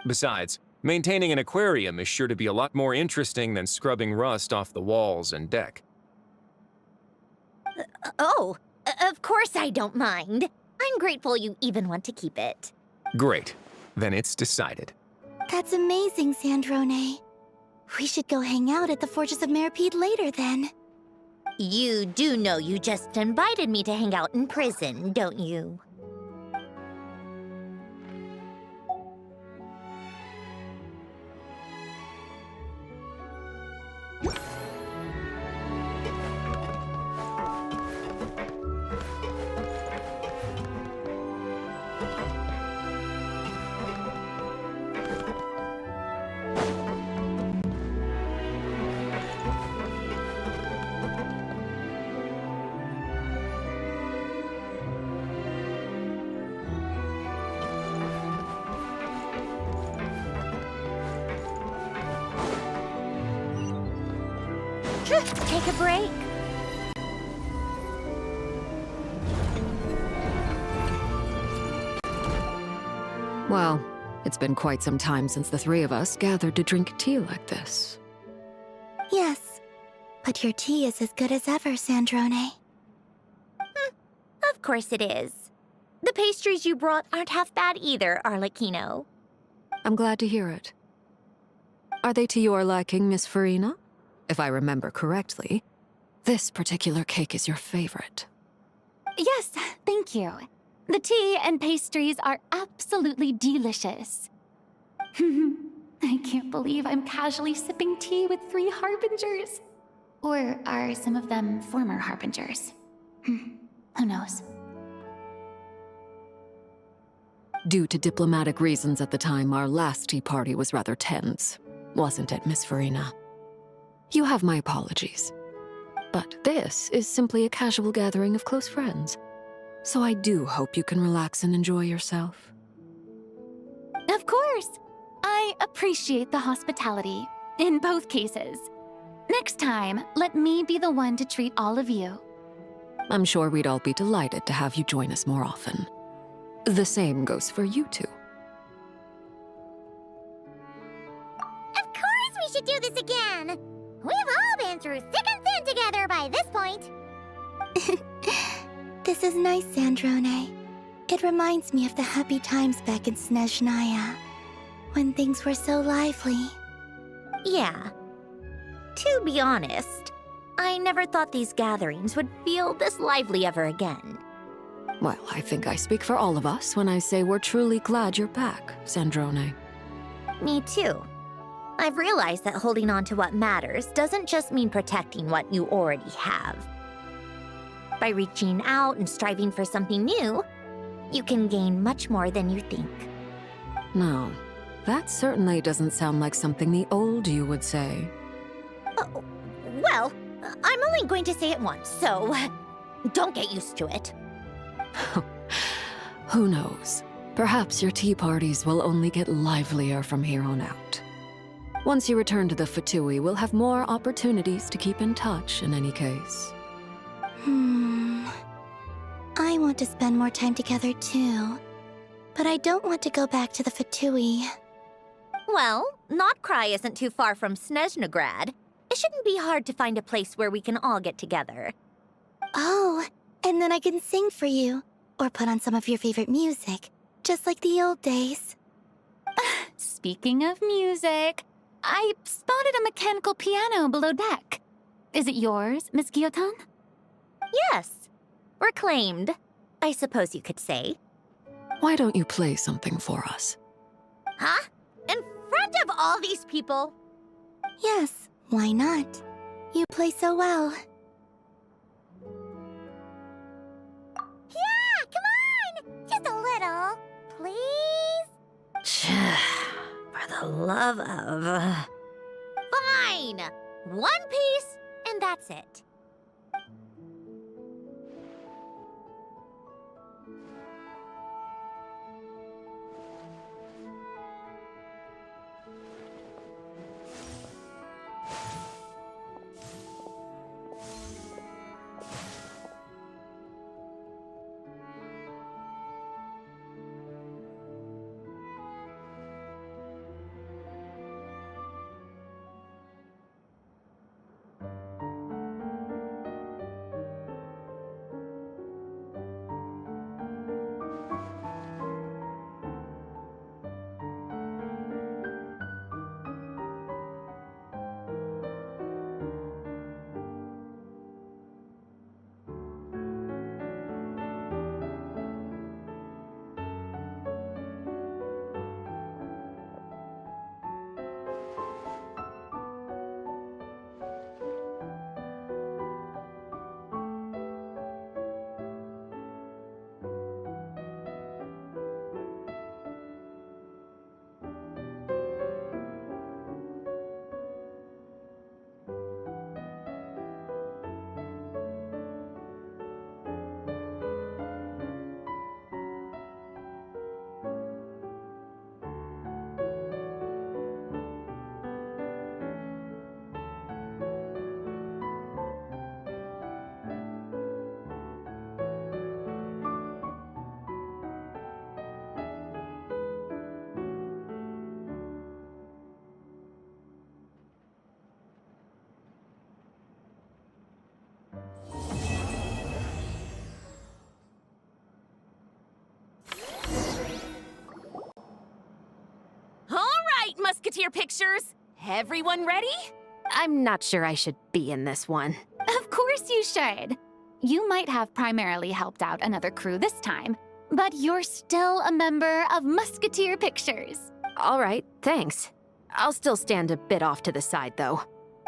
Besides, maintaining an aquarium is sure to be a lot more interesting than scrubbing rust off the walls and deck. Of course I don't mind. I'm grateful you even want to keep it. Great. Then it's decided. That's amazing, Sandrone. We should go hang out at the Fortress of Meripede later, then. You do know you just invited me to hang out in prison, don't you? Take a break. Well, it's been quite some time since the three of us gathered to drink tea like this. Yes, but your tea is as good as ever, Sandrone. Of course it is. The pastries you brought aren't half bad either, Arlecchino. I'm glad to hear it. Are they to your liking, Miss Farina? If I remember correctly, this particular cake is your favorite. Yes, thank you. The tea and pastries are absolutely delicious. I can't believe I'm casually sipping tea with 3 harbingers. Or are some of them former harbingers? Who knows? Due to diplomatic reasons at the time, our last tea party was rather tense, wasn't it, Miss Farina? You have my apologies. But this is simply a casual gathering of close friends. So I do hope you can relax and enjoy yourself. Of course! I appreciate the hospitality, in both cases. Next time, let me be the one to treat all of you. I'm sure we'd all be delighted to have you join us more often. The same goes for you two. Of course we should do this again! We've all been through thick and thin together by this point. This is nice, Sandrone. It reminds me of the happy times back in Snezhnaya, when things were so lively. Yeah. To be honest, I never thought these gatherings would feel this lively ever again. Well, I think I speak for all of us when I say we're truly glad you're back, Sandrone. Me too. I've realized that holding on to what matters doesn't just mean protecting what you already have. By reaching out and striving for something new, you can gain much more than you think. No, that certainly doesn't sound like something the old you would say. Well, I'm only going to say it once, so don't get used to it. Who knows? Perhaps your tea parties will only get livelier from here on out. Once you return to the Fatui, we'll have more opportunities to keep in touch in any case. I want to spend more time together too. But I don't want to go back to the Fatui. Well, Not Krai isn't too far from Snezhnograd. It shouldn't be hard to find a place where we can all get together. Oh, and then I can sing for you. Or put on some of your favorite music. Just like the old days. Speaking of music, I spotted a mechanical piano below deck. Is it yours, Miss Guillotin? Yes. Reclaimed, I suppose you could say. Why don't you play something for us? Huh? In front of all these people? Yes, why not? You play so well. Yeah, come on! Just a little, please? For the love of... Fine! One piece, and that's it. Musketeer pictures! Everyone ready? I'm not sure I should be in this one. Of course you should. You might have primarily helped out another crew this time, but you're still a member of Musketeer Pictures. All right, thanks. I'll still stand a bit off to the side, though.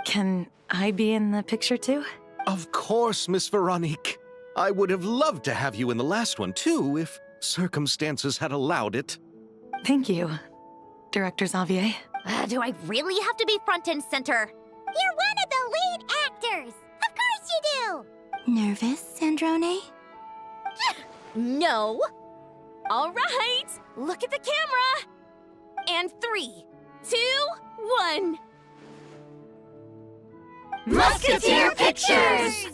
Can I be in the picture too? Of course, Miss Veronique. I would have loved to have you in the last one, too, if circumstances had allowed it. Thank you, Director Xavier. Do I really have to be front and center? You're one of the lead actors! Of course you do! Nervous, Sandrone? No! All right, look at the camera! And 3, 2, 1... Musketeer Pictures!